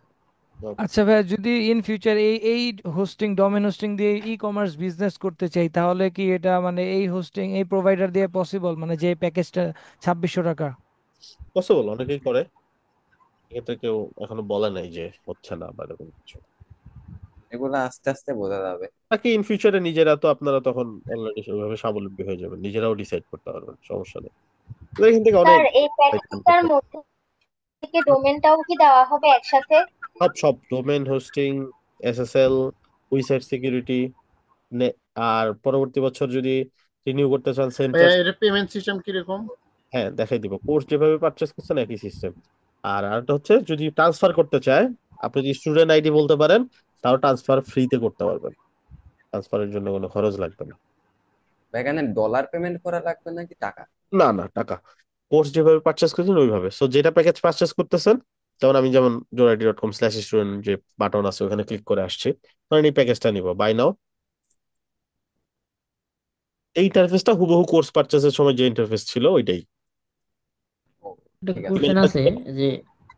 আচ্ছা ভাইয়া, যদি ইন ফিউচার এই এই হোস্টিং ডোমেন হোস্টিং দিয়ে ই কমার্স বিজনেস করতে চাই, তাহলে কি এটা মানে এই হোস্টিং এই প্রোভাইডার দিয়ে পসিবল, মানে যে প্যাকেজটা 2600 টাকা? পসিবল, অনেকেই করে। এক্ষেত্রে কেউ এখনো বলে নাই যে হচ্ছে না বা এরকম কিছু। এগুলো আস্তে আস্তে বোঝা যাবে। বাকি ইন ফিউচারে নিজেরা তো আপনারা তখন অলরেডি সেভাবে স্বাবলম্বী হয়ে যাবেন, নিজেরাও ডিসাইড করতে পারবেন, সমস্যা নেই। তো এখান থেকে অনেক স্যার এই প্যাকেজটার মধ্যে থেকে ডোমেনটাও কি দেওয়া হবে একসাথে? সব সব domain hosting, SSL, website security, আর পরবর্তী বছর যদি রিনিউ করতে চান সেন্টার। ভাইয়া এর পেমেন্ট সিস্টেম কিরকম? হ্যাঁ, দেখাই দিব, কোর্স যেভাবে পারচেস করছেন একই সিস্টেম। আর আরেকটা হচ্ছে যদি ট্রান্সফার করতে চায়, আপনি যদি স্টুডেন্ট আইডি বলতে পারেন, তাও ট্রান্সফার ফ্রিতে করতে পারবেন, ট্রান্সফারের জন্য কোনো খরচ লাগবে না। ভাই এখানে ডলার পেমেন্ট করা লাগবে নাকি টাকা? না না, টাকা। কোর্স যেভাবে পারচেস করছেন ওইভাবে, সো যেটা প্যাকেজ পারচেস করতেছেন, যেমন আমি যেমন joinit.com/student যে বাটন আছে ওখানে ক্লিক করে আসছি, ধরেন এই প্যাকেজটা নিব, বাই নাও। এই ইন্টারফেসটা হুবহু কোর্স পারচেসের সময় যে ইন্টারফেস ছিল ওইটাই। ও, একটা ঠিক আছে। কোশ্চেন আছে যে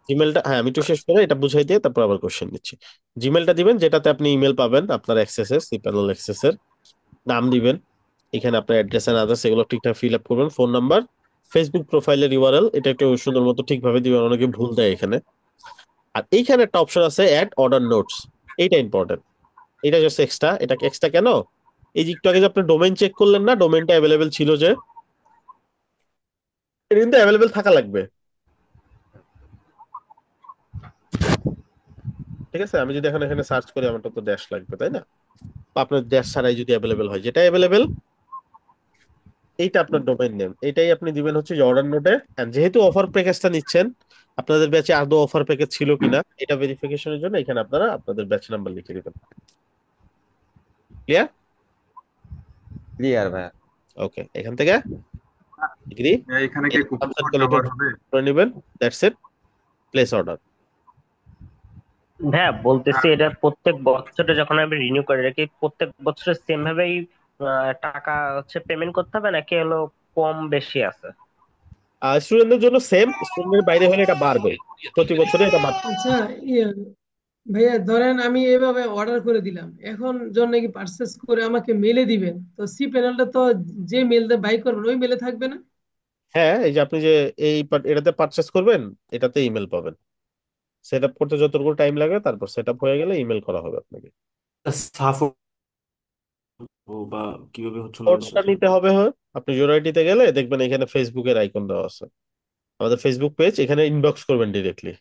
জিমেলটা, হ্যাঁ আমি একটু শেষ করে এটা বুঝাই দিয়ে তারপর আবার কোশ্চেন নিচ্ছি। জিমেলটা দিবেন যেটাতে আপনি ইমেল পাবেন আপনার অ্যাক্সেসের, সিপ্যানেল অ্যাক্সেসের। নাম দিবেন, এখানে আপনার অ্যাড্রেস এন্ড আদার্স এগুলো ঠিকঠাক ফিল আপ করবেন। ফোন নাম্বার, ফেসবুক প্রোফাইলের ইউআরএল এটা একটু সুন্দর মতো ঠিকভাবে দিবেন, অনেকে ভুল দেয় এখানে। আর এইখানে একটা অপশন আছে অ্যাড অর্ডার নোটস, এইটা ইম্পর্টেন্ট। এটা জাস্ট এক্সট্রা, এটা এক্সট্রা কেন, এই যে একটু আগে যে আপনি ডোমেইন চেক করলেন না, ডোমেইনটা অ্যাভেলেবেল ছিল যে, এটা কিন্তু অ্যাভেলেবেল থাকা লাগবে, ঠিক আছে, আমি যদি এখন এখানে সার্চ করি আমার তো ড্যাশ লাগবে, তাই না? বা আপনার ড্যাশ ছাড়াই যদি অ্যাভেলেবেল হয়, যেটা অ্যাভেলেবেল এইটা আপনার ডোমেইন নেম, এটাই আপনি দিবেন হচ্ছে যে অর্ডার নোটে। এন্ড যেহেতু অফার প্যাকেজটা নিচ্ছেন, আপনাদের ব্যাচে আদৌ অফার প্যাকেজ ছিল কিনা এটা ভেরিফিকেশনের জন্য এখানে আপনারা আপনাদের ব্যাচ নাম্বার লিখে দিবেন। ক্লিয়ার? ক্লিয়ার ভাইয়া। ওকে, এখান থেকে ডিগ্রি এখানে কি কুপন কোড ক্যালকুলেটর ব্যবহার হবে? করে নেবেন, দ্যাটস ইট, প্লেস অর্ডার। হ্যাঁ, বলতেছি এটা প্রত্যেক বছরে যখন আমি রিনিউ করি, এটা কি প্রত্যেক বছরে সেম ভাবেই টাকা হচ্ছে পেমেন্ট করতে হবে, নাকি হলো কম বেশি আছে? স্টুডেন্টদের জন্য সেম, স্টুডেন্টের বাইরে হলে এটা বাড়বে, প্রতি বছরে এটা বাড়বে। আচ্ছা, ইয়ে, ভাইয়া ধরেন আমি এভাবে অর্ডার করে দিলাম, এখন যখন নাকি পার্সেস করে আমাকে মেলে দিবেন, তো সি প্যানেলটা তো যে মেলটা বাই করবেন ওই মেলে থাকবে না? হ্যাঁ, এই যে আপনি যে এটাতে পারচেস করবেন, এটাতে ইমেল পাবেন। সেট আপ করতে যতটুকু টাইম লাগে, তারপর সেট আপ হয়ে গেলে ইমেল করা হবে আপনাকে। সাফ বা কিভাবে হচ্ছে না কোডটা নিতে হবে। হয় আপনি জোড়াইটিতে গেলে দেখবেন এখানে ফেসবুকের আইকন দেওয়া আছে, আমাদের ফেসবুক পেজ, এখানে ইনবক্স করবেন ডিরেক্টলি।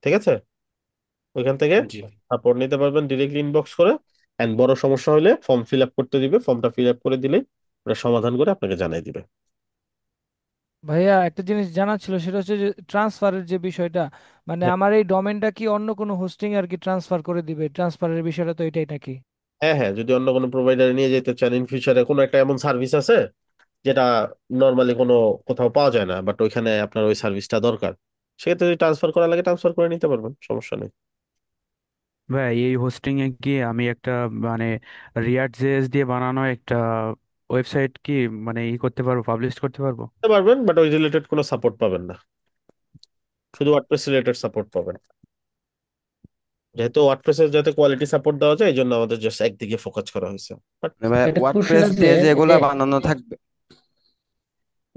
ঠিক আছে, ওইখান থেকে জি। সাপোর্ট নিতে পারবেন ডিরেক্টলি ইনবক্স করে। এন্ড বড় সমস্যা হলে ফর্ম ফিল আপ করতে দিবে, ফর্মটা ফিল আপ করে দিলেই ওরা সমাধান করে আপনাকে জানাই দিবে। ভাইয়া একটা জিনিস জানার ছিল, সেটা হচ্ছে যে ট্রান্সফারের যে বিষয়টা, মানে হ্যাঁ আমার এই ডোমেনটা কি অন্য কোনো হোস্টিং আর কি ট্রান্সফার করে দিবে? ট্রান্সফারের বিষয়টা তো এটাই নাকি? হ্যাঁ হ্যাঁ, যদি অন্য কোনো প্রোভাইডারে নিয়ে যেতে চান, ইন ফিউচারে কোনো একটা এমন সার্ভিস আছে যেটা নর্মালি কোনো কোথাও পাওয়া যায় না, বাট ওইখানে আপনার ওই সার্ভিসটা দরকার, সেক্ষেত্রে যদি ট্রান্সফার করা লাগে ট্রান্সফার করে নিতে পারবেন, সমস্যা নেই। ভাই এই হোস্টিং এ কি আমি একটা মানে রিয়াক্ট জেএস দিয়ে বানানো একটা ওয়েবসাইট কি মানে করতে পারবো, পাবলিশ করতে পারবো? করতে পারবেন, বাট ওই রিলেটেড কোনো সাপোর্ট পাবেন না, শুধু ওয়ার্ডপ্রেস রিলেটেড সাপোর্ট পাবেন। যেহেতু ওয়ার্ডপ্রেসের যাতে কোয়ালিটি সাপোর্ট দেওয়া যায়, এই জন্য আমাদের জাস্ট একদিকে ফোকাস করা হয়েছে। বাট ভাই একটা কোশ্চেন ওয়ার্ডপ্রেস আছে দিয়ে যেগুলা যে বানানো থাকবে,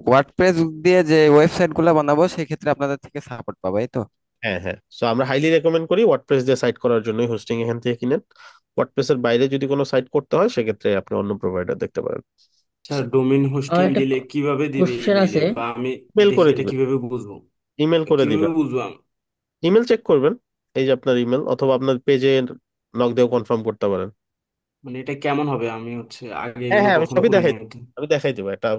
ওয়ার্ডপ্রেস দিয়ে যে ওয়েবসাইট গুলা বানাবো সেক্ষেত্রে আপনাদের থেকে সাপোর্ট পাবো, এই তো? হ্যাঁ হ্যাঁ, সো আমরা হাইলি রেকমেন্ড করি ওয়ার্ডপ্রেস দিয়ে সাইট করার জন্যই হোস্টিং এখান থেকে কিনেন। ওয়ার্ডপ্রেসের বাইরে যদি কোনো সাইট করতে হয়, সেক্ষেত্রে আপনি অন্য প্রোভাইডার দেখতে পারেন। স্যার ডোমেইন আমার হোস্টিং একটা দিলে কিভাবে দিবে কোশ্চেন দিলে, আছে। বা আমি ইমেল দেখি করে এটা দিবেন, কিভাবে বুঝবো? ইমেল করে কিভাবে দিবেন, বুঝবো আমি? ইমেল চেক করবেন, এই যে আপনার ইমেল, অথবা আপনার পেজে নক দিয়েও কনফার্ম করতে পারেন। মানে এটা কেমন হবে? আমি হচ্ছে আগে হ্যাঁ এগুলো হ্যাঁ, আমি কখনো সবই করিনি দেখাই আর দেবো, কি। আমি দেখাই দেবো একটা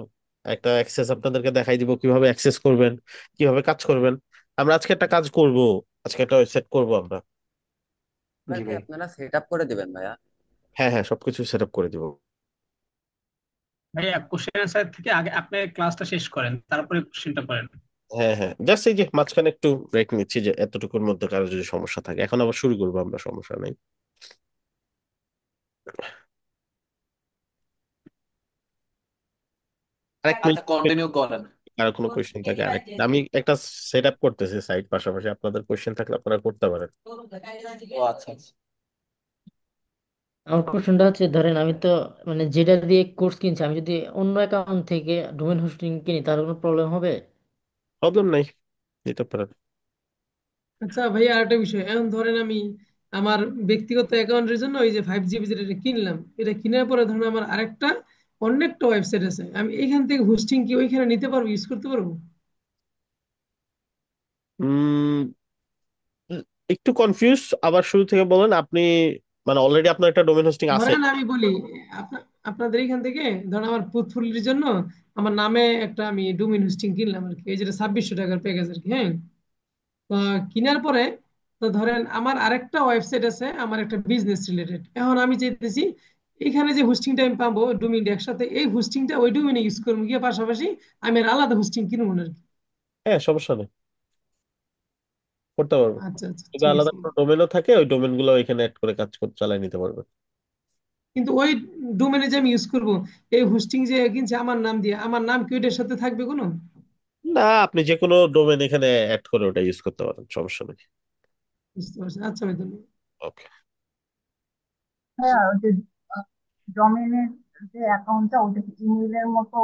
একটা অ্যাক্সেস আপনাদেরকে দেখাই দিব, কিভাবে অ্যাক্সেস করবেন, কিভাবে কাজ করবেন। আমরা আজকে একটা কাজ করব, আজকে একটা ওয়েবসাইট করবো আমরা। জি কি ভাই। আপনারা সেট আপ করে দিবেন ভাইয়া? হ্যাঁ হ্যাঁ, সবকিছু সেট আপ করে দিব। ভাইয়া কোশ্চেন অ্যান্সার থেকে আগে আপনি ক্লাসটা শেষ করেন, তারপরে কোশ্চেনটা করেন। হ্যাঁ হ্যাঁ, জাস্ট এই যে মাঝখানে একটু ব্রেক নিচ্ছি, যে এতটুকুর মধ্যে কারো যদি সমস্যা থাকে, এখন আবার শুরু করবো আমরা, সমস্যা নেই। আরেক আচ্ছা, মিনিট, কন্টিনিউ করেন। আর কোনো কোয়েশ্চেন থাকে আরেক, আমি একটা সেট আপ করতেছি সাইট, পাশাপাশি আপনাদের কোয়েশ্চেন থাকলে আপনারা করতে পারেন। ও আচ্ছা আচ্ছা। আমার কোশ্চেনটা হচ্ছে, ধরেন আমি তো মানে যেটা দিয়ে কোর্স কিনছি, আমি যদি অন্য অ্যাকাউন্ট থেকে ডোমেন হোস্টিং কিনি তাহলে কোনো প্রবলেম হবে? প্রবলেম নাই, নিতে পারেন। আচ্ছা ভাইয়া, আরেকটা বিষয়, এখন ধরেন আমি আমার ব্যক্তিগত অ্যাকাউন্টের জন্য ওই যে 5 GB যেটা কিনলাম, এটা কেনার পরে ধরেন আমার আরেকটা অন্য একটা ওয়েবসাইট আছে, আমি এইখান থেকে হোস্টিং কি ওইখানে নিতে পারবো, ইউজ করতে পারবো? উম একটু কনফিউজ, আবার শুরু থেকে বলেন আপনি, মানে অলরেডি আপনার একটা ডোমেন হোস্টিং আছে? ধরেন আমি বলি, আপনাদের এখান থেকে ধরেন আমার পোর্টফোলিওর জন্য আমার নামে একটা আমি ডোমেইন হোস্টিং কিনলাম আর কি, এই যেটা 2600 টাকার প্যাকেজ আর কি, হ্যাঁ। তো কেনার পরে, তো ধরেন আমার আরেকটা ওয়েবসাইট আছে আমার একটা বিজনেস রিলেটেড, এখন আমি চাইতেছি এখানে যে হোস্টিংটা আমি পাবো ডোমেইনটা একসাথে, এই হোস্টিংটা ওই ডোমেইনে ইউজ করবো গিয়ে, পাশাপাশি আমি আর আলাদা হোস্টিং কিনবো না আর কি। হ্যাঁ, সমস্যা নেই, করতে পারবো। আচ্ছা আচ্ছা, যদি ঠিক আলাদা আছে। কোনো ডোমেনও থাকে, ওই ডোমেন গুলো এখানে অ্যাড করে কাজ করতে চালাই নিতে পারবেন। কিন্তু ওই ডোমেইনে যে আমি ইউজ করবো, এই হোস্টিং যে কিনছে আমার নাম দিয়ে, আমার নাম কি ওইটার সাথে থাকবে কোনো? না, আপনি যে কোনো ডোমেন এখানে অ্যাড করে ওটা ইউজ করতে পারেন, সমস্যা নেই। বুঝতে পারছি, আচ্ছা ভাই, ধন্যবাদ। ওকে। হ্যাঁ, ওই যে ডোমেনের যে অ্যাকাউন্টটা, ওটা কি ইমেইলের মতো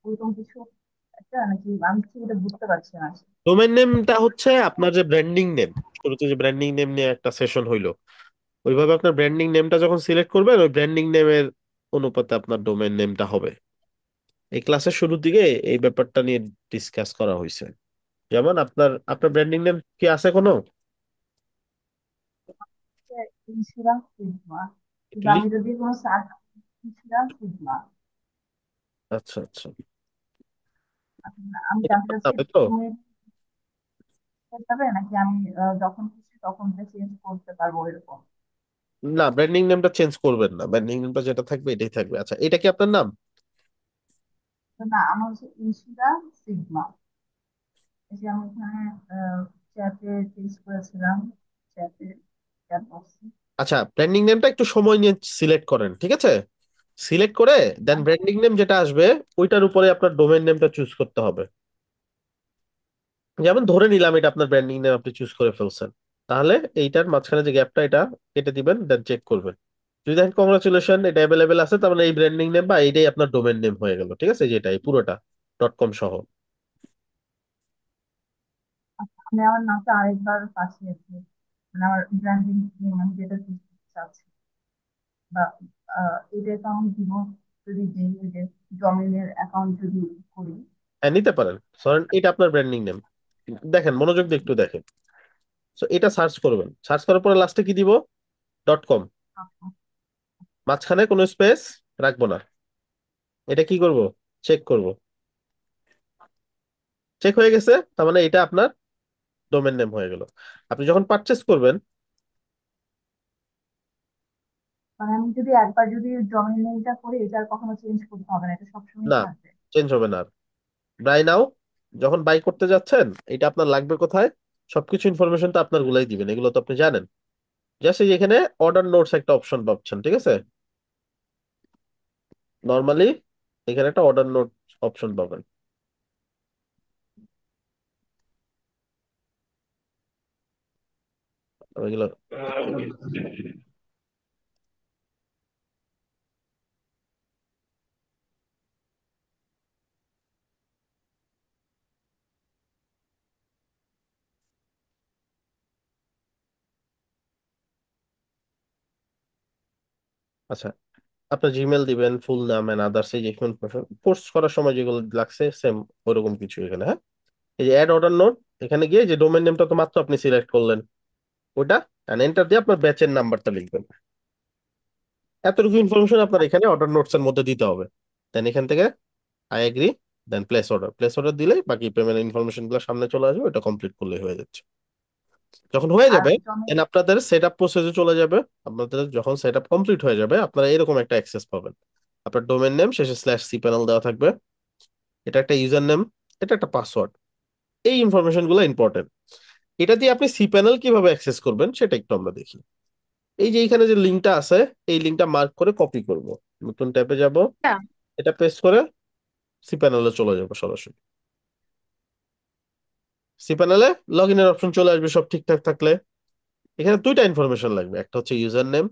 ওইরকম কিছু একটা নাকি? আমি ঠিক এটা বুঝতে পারছি না। ডোমেন নেমটা হচ্ছে আপনার যে ব্র্যান্ডিং নেম, শুরুতে যে ব্র্যান্ডিং নেম নিয়ে একটা সেশন হইলো, ওইভাবে আপনার ব্র্যান্ডিং নেমটা যখন সিলেক্ট করবেন, ওই ব্র্যান্ডিং নেমের অনুপাতে আপনার ডোমেন নেমটা হবে। এই ক্লাসের শুরুর দিকে এই ব্যাপারটা নিয়ে ডিসকাস করা হয়েছে। যেমন আপনার আপনার ব্র্যান্ডিং নেম কি আছে কোনো? ইন্স্যুরেন্স সিগমা, কিন্তু কি? আমি যদি কোনো সার্চ ইন্স্যুরেন্স সিগমা, আচ্ছা আচ্ছা, আমি এটা জানতে আপনার চাচ্ছি নামে তো? হয়ে যাবে নাকি আমি যখন খুশি তখন চেঞ্জ করতে পারবো এরকম? না, ব্র্যান্ডিং নেমটা চেঞ্জ করবেন না, ব্র্যান্ডিং নেমটা যেটা থাকবে এটাই থাকবে। আচ্ছা, এটা কি আপনার নাম? তো না, আমার হচ্ছে ইন্স্যুরেন্স সিগমা। এই যে আমি এখানে চ্যাটে চেঞ্জ করেছিলাম, চ্যাটে চ্যাট বক্সে। আচ্ছা, ব্র্যান্ডিং নেমটা একটু সময় নিয়ে সিলেক্ট করেন, ঠিক আছে? সিলেক্ট করে দেন ব্র্যান্ডিং নেম যেটা আসবে ওইটার উপরে আপনার ডোমেইন নেমটা চুজ করতে হবে। যেমন ধরে নিলাম এটা আপনার ব্র্যান্ডিং নেম, আপনি চুজ করে ফেলছেন, তাহলে এইটার মাঝখানে যে গ্যাপটা এটা কেটে দিবেন, দেন চেক করবেন। যদি দেখেন কংগ্রাচুলেশন এটা অ্যাভেলেবেল আছে, তার মানে এই ব্র্যান্ডিং নেম বা এইটাই আপনার ডোমেইন নেম হয়ে গেল, ঠিক আছে? যেটা এই পুরোটা .com সহ। আমি আমার নামটা আরেকবার পাঠিয়েছি, মানে আমার ব্র্যান্ডিং নেম আমি যেটা দিতে চাচ্ছি, বা এটা তো আমি দিব যদি দিই ওই যে ডোমেইনের অ্যাকাউন্ট যদি করি। হ্যাঁ, নিতে পারেন। ধরেন এটা আপনার ব্র্যান্ডিং নেম, দেখেন মনোযোগ দিয়ে একটু দেখেন। তো এটা সার্চ করবেন, সার্চ করার পরে লাস্টে কি দিব? .com, মাঝখানে কোনো স্পেস রাখবো না। এটা কি করব? চেক করব। চেক হয়ে গেছে, তার মানে এটা আপনার ডোমেন নেম হয়ে গেল। আপনি যখন পারচেস করবেন, মানে আমি যদি একবার যদি ডোমেইন নেমটা করি, এটা আর কখনো চেঞ্জ করতে হবে না, এটা সবসময় না, থাকবে। চেঞ্জ হবে না আর। বাই নাও, যখন বাই করতে যাচ্ছেন এটা আপনার লাগবে কোথায়? সবকিছু ইনফরমেশন তো আপনার গুলাই দিবেন, এগুলো তো আপনি জানেন। জাস্ট এই যে এখানে অর্ডার নোটস একটা অপশন পাচ্ছেন, ঠিক আছে? নর্মালি এখানে একটা অর্ডার নোট অপশন পাবেন, এগুলো। আচ্ছা, আপনার জিমেল দিবেন, ফুল নাম এন্ড আদার্স, এই যে পোস্ট করার সময় যেগুলো লাগছে সেম ওরকম কিছু এখানে। হ্যাঁ, এই যে অ্যাড অর্ডার নোট, এখানে গিয়ে যে ডোমেন নেমটা তো মাত্র আপনি সিলেক্ট করলেন ওটা, এন্টার দিয়ে আপনার ব্যাচের নাম্বারটা লিখবেন। এতটুকু ইনফরমেশন আপনার এখানে অর্ডার নোটস এর মধ্যে দিতে হবে। দেন এখান থেকে I agree, then place order. Place order দিলে বাকি পেমেন্ট ইনফরমেশন গুলো সামনে চলে আসবে, এটা কমপ্লিট করলে হয়ে যাচ্ছে। যখন হয়ে আর যাবে ডোমেইন দেন আপনাদের সেট আপ প্রসেসে চলে যাবে। আপনাদের যখন সেট আপ কমপ্লিট হয়ে যাবে আপনারা এরকম একটা অ্যাক্সেস পাবেন। আপনার ডোমেন নেম শেষে /cpanel দেওয়া থাকবে, এটা একটা ইউজার নেম, এটা একটা পাসওয়ার্ড। এই ইনফরমেশন গুলো ইম্পর্টেন্ট। এটা দিয়ে আপনি cpanel কিভাবে অ্যাক্সেস করবেন সেটা একটু আমরা দেখি। এই যে এখানে যে লিঙ্কটা আছে, এই লিঙ্কটা মার্ক করে কপি করব, নতুন ট্যাবে যাব, এটা পেস্ট করে cpanel-এ চলে যাব সরাসরি। cpanel-এ লগ ইনের অপশন চলে আসবে সব ঠিকঠাক থাকলে। এখানে দুইটা ইনফরমেশন লাগবে, একটা হচ্ছে ইউজার নেম,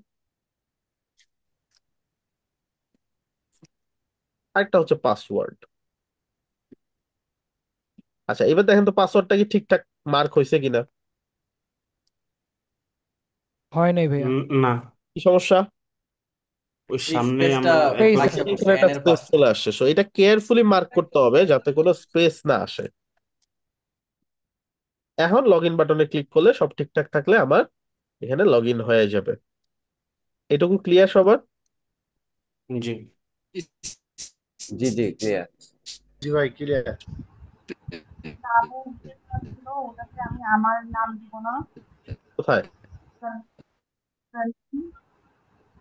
আরেকটা হচ্ছে পাসওয়ার্ড। আচ্ছা, এবার দেখেন তো পাসওয়ার্ডটা কি ঠিকঠাক মার্ক হয়েছে কিনা। হয় নাই ভাইয়া। না, কি সমস্যা? ওই এই সামনে স্পেসটা আমার এই একটা যে, লাগছে এখানে পড়ছে একটা এনের স্পেস পাশে। চলে আসছে, সো এটা কেয়ারফুলি মার্ক করতে হবে যাতে কোনো স্পেস না আসে। এখন লগ ইন বাটনে ক্লিক করলে সব ঠিকঠাক থাকলে আমার এখানে লগ ইন হয়ে যাবে। এটুকু ক্লিয়ার সবার? জি। জি জি ক্লিয়ার। জি ভাই, ক্লিয়ার। নামের যেটা ছিল ওটাতে আমি আমার নাম দিব না, কোথায়? ফ্রেন্ড।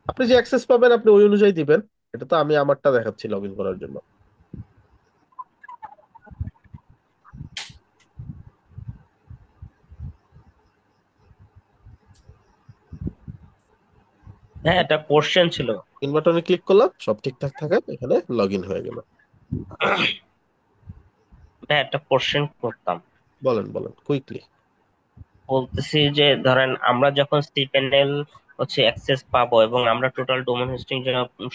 আপনি যে অ্যাক্সেস পাবেন আপনি ওই অনুযায়ী দিবেন। এটা তো আমি আমারটা দেখাচ্ছি লগ ইন করার জন্য। হ্যাঁ, একটা কোশ্চেন ছিল। ইন বাটনে ক্লিক করলাম, সব ঠিকঠাক থাকে, এখানে লগ ইন হয়ে গেল। হ্যাঁ, একটা কোশ্চেন করতাম। বলেন বলেন কুইকলি। বলতেছি যে ধরেন আমরা যখন cPanel হচ্ছে অ্যাক্সেস পাবো এবং আমরা টোটাল ডোমেন হোস্টিং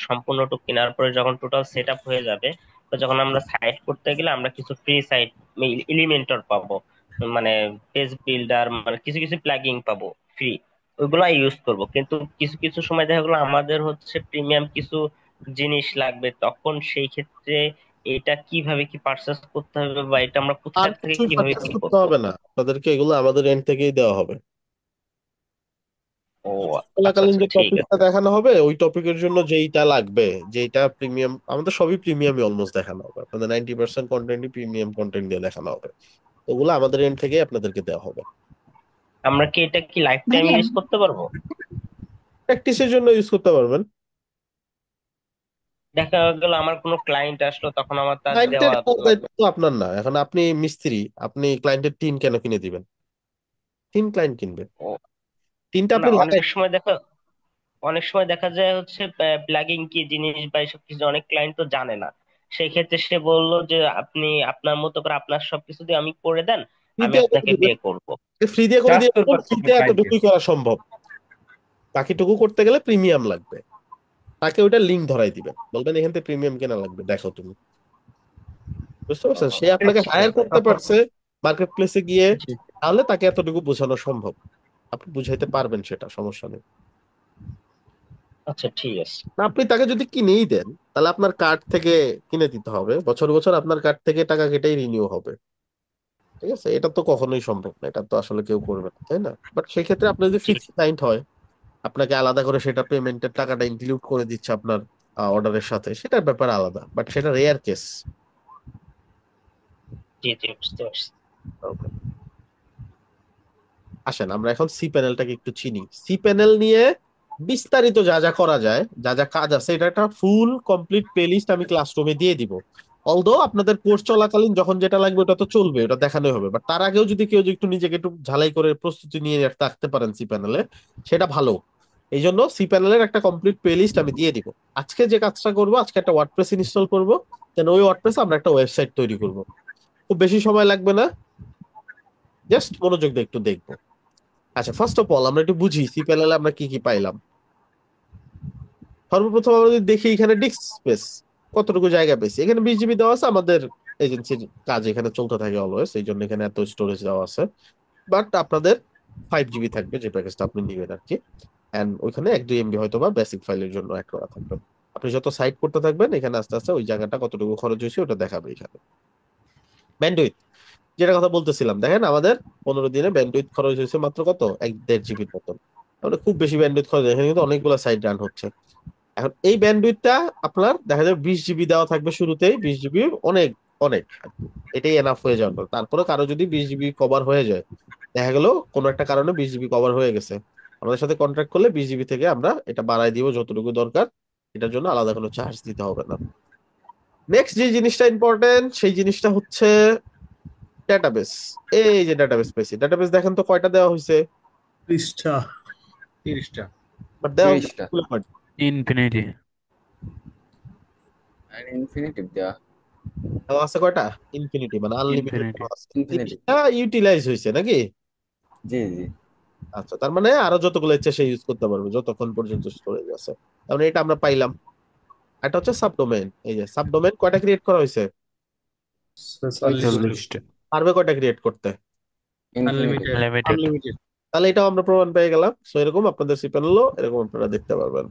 সম্পূর্ণটুকু কেনার পরে যখন টোটাল সেট আপ হয়ে যাবে, তো যখন আমরা সাইট করতে গেলে আমরা কিছু ফ্রি সাইট এলিমেন্টর পাবো, মানে পেজ বিল্ডার, মানে কিছু কিছু প্লাগইন পাবো ফ্রি, ওইগুলো ইউজ করব। কিন্তু কিছু কিছু সময় দেখা গেলো আমাদের হচ্ছে প্রিমিয়াম কিছু জিনিস লাগবে, তখন সেই ক্ষেত্রে এটা কিভাবে কি পারচেস করতে হবে বা এটা আমরা আর কোথায় থেকে কিছুই কিভাবে পারচেস কি করতে করবো? হবে না, আপনাদেরকে এগুলো আমাদের এন্ড থেকেই দেওয়া হবে। ও আচ্ছা চলাকালীন আচ্ছা, যে ঠিক টপিকটা আছে। দেখানো হবে ওই টপিকের জন্য যেইটা লাগবে, যেইটা প্রিমিয়াম, আমাদের সবই প্রিমিয়ামই অলমোস্ট দেখানো হবে, আপনাদের 90% কন্টেন্টই প্রিমিয়াম কন্টেন্ট দিয়ে দেখানো হবে, ওগুলো আমাদের এন্ড থেকে আপনাদেরকে দেওয়া হবে। আমরা কি এটা কি লাইফ টাইম ভাইয়া ইউজ করতে পারবো? প্র্যাকটিসের জন্য ইউজ করতে পারবেন। দেখা গেল আমার কোনো ক্লায়েন্ট আসলো, তখন আমার তার ক্লায়েন্টের দেওয়া লাগবে। দায়িত্ব তো আপনার না, এখন আপনি মিস্ত্রি, আপনি ক্লায়েন্টের টিম কেন কিনে দিবেন? টিম ক্লায়েন্ট কিনবে, ও টিমটা না, আপনি লাগাই। অনেক সময় দেখা যায় হচ্ছে প্লাগিং কি জিনিস বা এসব কিছু অনেক ক্লায়েন্ট তো জানে না। সেই ক্ষেত্রে সে বললো যে আপনি আপনার মতো করে আপনার সবকিছু দিয়ে আমি করে দেন, ফ্রি আমি দিয়ে করে আপনাকে পে দিবেন, করব। ফ্রি দিয়ে করে ট্রাস্ট দিয়ে করতে ফ্রিতে হবে ক্লায়েন্টকে। এতটুকুই করা সম্ভব, বাকিটুকু করতে গেলে প্রিমিয়াম লাগবে। তাকে ওইটা লিঙ্ক ধরাই দিবেন, বলবেন এখান থেকে প্রিমিয়াম কেনা লাগবে, দেখো তুমি। বুঝতে পারছেন? সে আপনাকে আচ্ছা হায়ার করতে পারছে মার্কেট প্লেসে গিয়ে, তাহলে তাকে এতটুকু বোঝানো সম্ভব, আপনি বুঝাইতে পারবেন, সেটা সমস্যা নেই। আচ্ছা, ঠিক আছে। না, আপনি তাকে যদি কিনেই দেন, তাহলে আপনার কার্ড থেকে কিনে দিতে হবে, বছর বছর আপনার কার্ড থেকে টাকা কেটেই রিনিউ হবে। ঠিক আছে, এটা তো কখনোই সম্ভব না, এটা তো আসলে কেউ করবে না, তাই না? বাট সেই ক্ষেত্রে আপনার যদি জি ফিক্সড ক্লায়েন্ট হয়, আপনাকে আলাদা করে সেটা পেমেন্টের টাকাটা ইনক্লুড করে দিচ্ছে আপনার অর্ডারের সাথে, সেটার ব্যাপার আলাদা, বাট সেটা রেয়ার কেস। জি জি, বুঝতে পারছি। আসেন আমরা এখন সি প্যানেলটাকে একটু চিনি। সি প্যানেল নিয়ে বিস্তারিত যা যা করা যায়, যা যা কাজ আছে, এটা একটা ফুল কমপ্লিট প্লেলিস্ট আমি ক্লাসরুমে দিয়ে দিব। অলদো আপনাদের কোর্স চলাকালীন যখন যেটা লাগবে ওটা তো চলবে, ওটা দেখানোই হবে, বাট তার আগেও যদি কেউ একটু নিজেকে একটু ঝালাই করে প্রস্তুতি নিয়ে রাখতে পারেন সি প্যানেলে, সেটা ভালো। এই জন্য সি প্যানেলের একটা কমপ্লিট প্লেলিস্ট আমি দিয়ে দিব। আজকে যে কাজটা করবো, আজকে একটা ওয়ার্ডপ্রেস ইনস্টল করবো, দেন ওই ওয়ার্ডপ্রেসে আমরা একটা ওয়েবসাইট তৈরি করব। খুব বেশি সময় লাগবে না, জাস্ট মনোযোগ দিয়ে একটু দেখবো। আচ্ছা, ফার্স্ট অফ অল আমরা একটু বুঝি সি প্যানেলে আমরা কি কি পাইলাম। সর্বপ্রথম আমরা যদি দেখি এখানে ডিস্ক স্পেস কতটুকু জায়গা পেয়েছি, এখানে 20 জিবি দেওয়া আছে, আমাদের এজেন্সির কাজ এখানে চলতে থাকে অলওয়েজ, এই জন্য এখানে এত স্টোরেজ দেওয়া আছে। বাট আপনাদের 5 জিবি থাকবে যে প্যাকেজটা আপনি নিবেন আর কি। এন্ড ওইখানে 1-2 MB হয়তো বা বেসিক ফাইলের জন্য অ্যাড করা থাকবে। আপনি যত সাইট করতে থাকবেন, এখানে আস্তে আস্তে ওই জায়গাটা কতটুকু খরচ হয়েছে ওটা দেখাবে এখানে। ব্যান্ডউইথ, যেটা কথা বলতেছিলাম, দেখেন আমাদের 15 দিনে ব্যান্ডউইথ খরচ হয়েছে মাত্র কত, 1-1.5 জিবির মতন। তাহলে খুব বেশি ব্যান্ডউইথ খরচ, এখানে কিন্তু অনেকগুলো সাইট রান হচ্ছে। এখন এই ব্যান্ডউইথটা আপনার দেখা যাবে 20 জিবি দেওয়া থাকবে শুরুতেই, 20 জিবি অনেক অনেক আর কি। এটাই এনাফ হয়ে যাওয়ার পর, তারপরে কারো যদি 20 জিবি কভার হয়ে যায়, দেখা গেল কোনো একটা কারণে 20 জিবি কভার হয়ে গেছে, আমাদের সাথে কন্ট্রাক্ট করলে 20 জিবি থেকে আমরা এটা বাড়াই দিব যতটুকু দরকার, এটার জন্য আলাদা কোনো চার্জ দিতে হবে না। নেক্সট যে জিনিসটা ইম্পর্টেন্ট, সেই জিনিসটা হচ্ছে ডেটাবেস। এই যে ডেটাবেস পেয়েছি, ডেটাবেস দেখেন তো কয়টা দেওয়া হয়েছে, 30টা। 30টা। বাট দেওয়া হয়েছে 30টা সবগুলো কয়টা? ইনফিনিটি। আর ইনফিনিটিভ দেওয়া। দেওয়া আছে কয়টা? ইনফিনিটি, মানে আনলিমিটেড ইনফিনিটি। আছে। ইনফিনিটিভ। 30টা ইউটিলাইজ হয়েছে নাকি? জি জি। আচ্ছা, তার মানে আরো যতগুলো ইচ্ছে সে ইউজ করতে পারবে যতক্ষণ পর্যন্ত স্টোরেজ আছে। তার মানে এটা আমরা পাইলাম। এটা হচ্ছে সাবডোমেইন, এই যে সাবডোমেইন কয়টা ক্রিয়েট করা হয়েছে, 40টা। 40টা। পারবে কয়টা ক্রিয়েট করতে? ইনফিনিটিভ। আনলিমিটেড। আনলিমিটেড। আনলিমিটেড। তাহলে এটাও আমরা প্রমাণ পেয়ে গেলাম। সো এরকম আপনাদের সিপ্যানেলও এরকম আপনারা দেখতে পারবেন।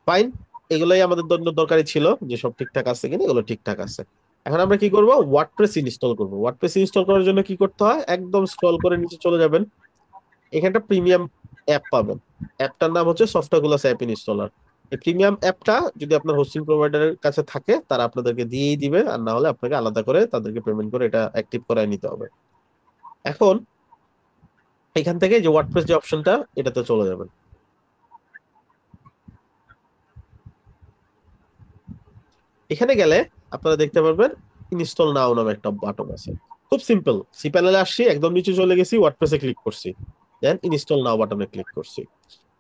ফাইন, এগুলোই আমাদের জন্য দরকারি ছিল, যে সব ঠিকঠাক আছে কিনা, এগুলো ঠিকঠাক আছে। এখন আমরা কি করব, ওয়ার্ডপ্রেস ইনস্টল করব। ওয়ার্ডপ্রেস ইনস্টল করার জন্য কি করতে হয়, একদম স্ক্রল করে নিচে চলে যাবেন, এখানটা প্রিমিয়াম অ্যাপ পাবেন। অ্যাপটার নাম হচ্ছে সফটওয়্যারগুলাস অ্যাপ ইনস্টলার। এই প্রিমিয়াম অ্যাপটা যদি আপনার হোস্টিং প্রোভাইডারের কাছে থাকে, তারা আপনাদেরকে দিয়েই দিবে, আর না হলে আপনাকে আলাদা করে তাদেরকে পেমেন্ট করে এটা অ্যাক্টিভ করায় নিতে হবে। এখন এখান থেকে যে ওয়ার্ডপ্রেস যে অপশনটা, এটাতে চলে যাবেন। এখানে গেলে আপনারা দেখতে পারবেন ইনস্টল নাও নামে একটা বাটন আছে। খুব সিম্পল, সি প্যানেলে আসছি, একদম নিচে চলে গেছি, ওয়ার্ডপ্রেসে ক্লিক করছি, দেন ইনস্টল নাও বাটনে ক্লিক করছি।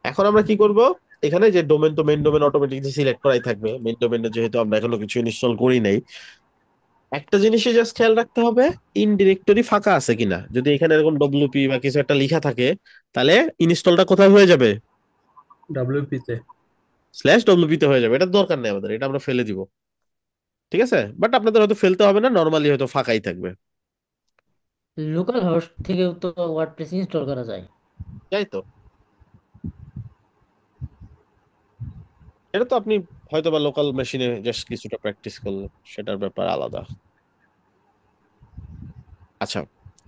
এখন আমরা কি করব, এখানে যে ডোমেন, তো মেইন ডোমেন অটোমেটিক সিলেক্ট করাই থাকবে। মেইন ডোমেনে যেহেতু আমরা এখনো কিছু ইনস্টল করি নাই, একটা জিনিসে জাস্ট খেয়াল রাখতে হবে, ইন ডিরেক্টরি ফাঁকা আছে কিনা। যদি এখানে এরকম ডব্লিউপি বা কিছু একটা লেখা থাকে, তাহলে ইনস্টলটা কোথায় হয়ে যাবে, WP তে। /wp তে হয়ে যাবে। এটা দরকার নেই আমাদের, এটা আমরা ফেলে দিব। ঠিক আছে, বাট আপনাদের হয়তো ফেলতে হবে না, নর্মালি হয়তো ফাঁকাই থাকবে। লোকাল হোস্ট থেকেও তো ওয়ার্ডপ্রেস ইনস্টল করা যায়। তাই তো, এটা তো আপনি হয়তো বা লোকাল মেশিনে জাস্ট কিছুটা প্র্যাকটিস করলেন, সেটার ব্যাপার আলাদা। আচ্ছা,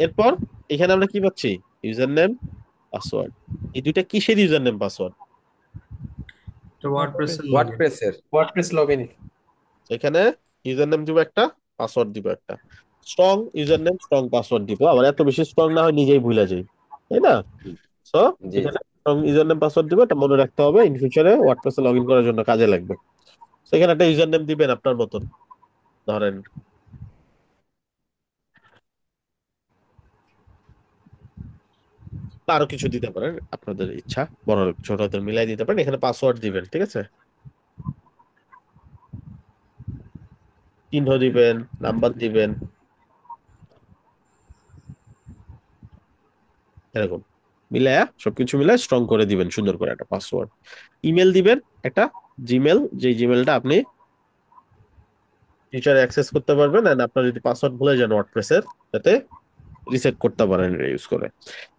এরপর এখানে আমরা কি পাচ্ছি, ইউজার নেম, পাসওয়ার্ড, এই দুইটা কিসের ইউজার নেম পাসওয়ার্ড? ওয়ার্ডপ্রেসের লগইন। WordPress login. এখানে ইউজার নেম দিব একটা, পাসওয়ার্ড দিব একটা। Strong user name, strong password দিব, আবার এত বেশি স্ট্রং না হয় নিজেই ভুলে যাই, তাই না? সো জি এখানে স্ট্রং ইউজার নেম পাসওয়ার্ড দিব, এটা মনে রাখতে হবে, ইন ফিউচারে ওয়ার্ডপ্রেসে লগ ইন করার জন্য কাজে লাগবে। সেখানে একটা ইউজার নেম দিবেন আপনার মতন, ধরেন বা আরো কিছু দিতে পারেন, আপনাদের ইচ্ছা, বড় ছোট হাতের মিলাই দিতে পারেন। এখানে পাসওয়ার্ড দিবেন, ঠিক আছে? চিহ্ন দিবেন, নাম্বার দিবেন, এরকম মিলায়া সবকিছু মিলায় স্ট্রং করে দিবেন, সুন্দর করে একটা পাসওয়ার্ড। ইমেল দিবেন একটা, জিমেল, যে জিমেলটা আপনি ফিউচারে অ্যাক্সেস করতে পারবেন, এন্ড আপনার যদি পাসওয়ার্ড ভুলে যান ওয়ার্ডপ্রেসের, যাতে রিসেট করতে পারেন এটা ইউজ করে।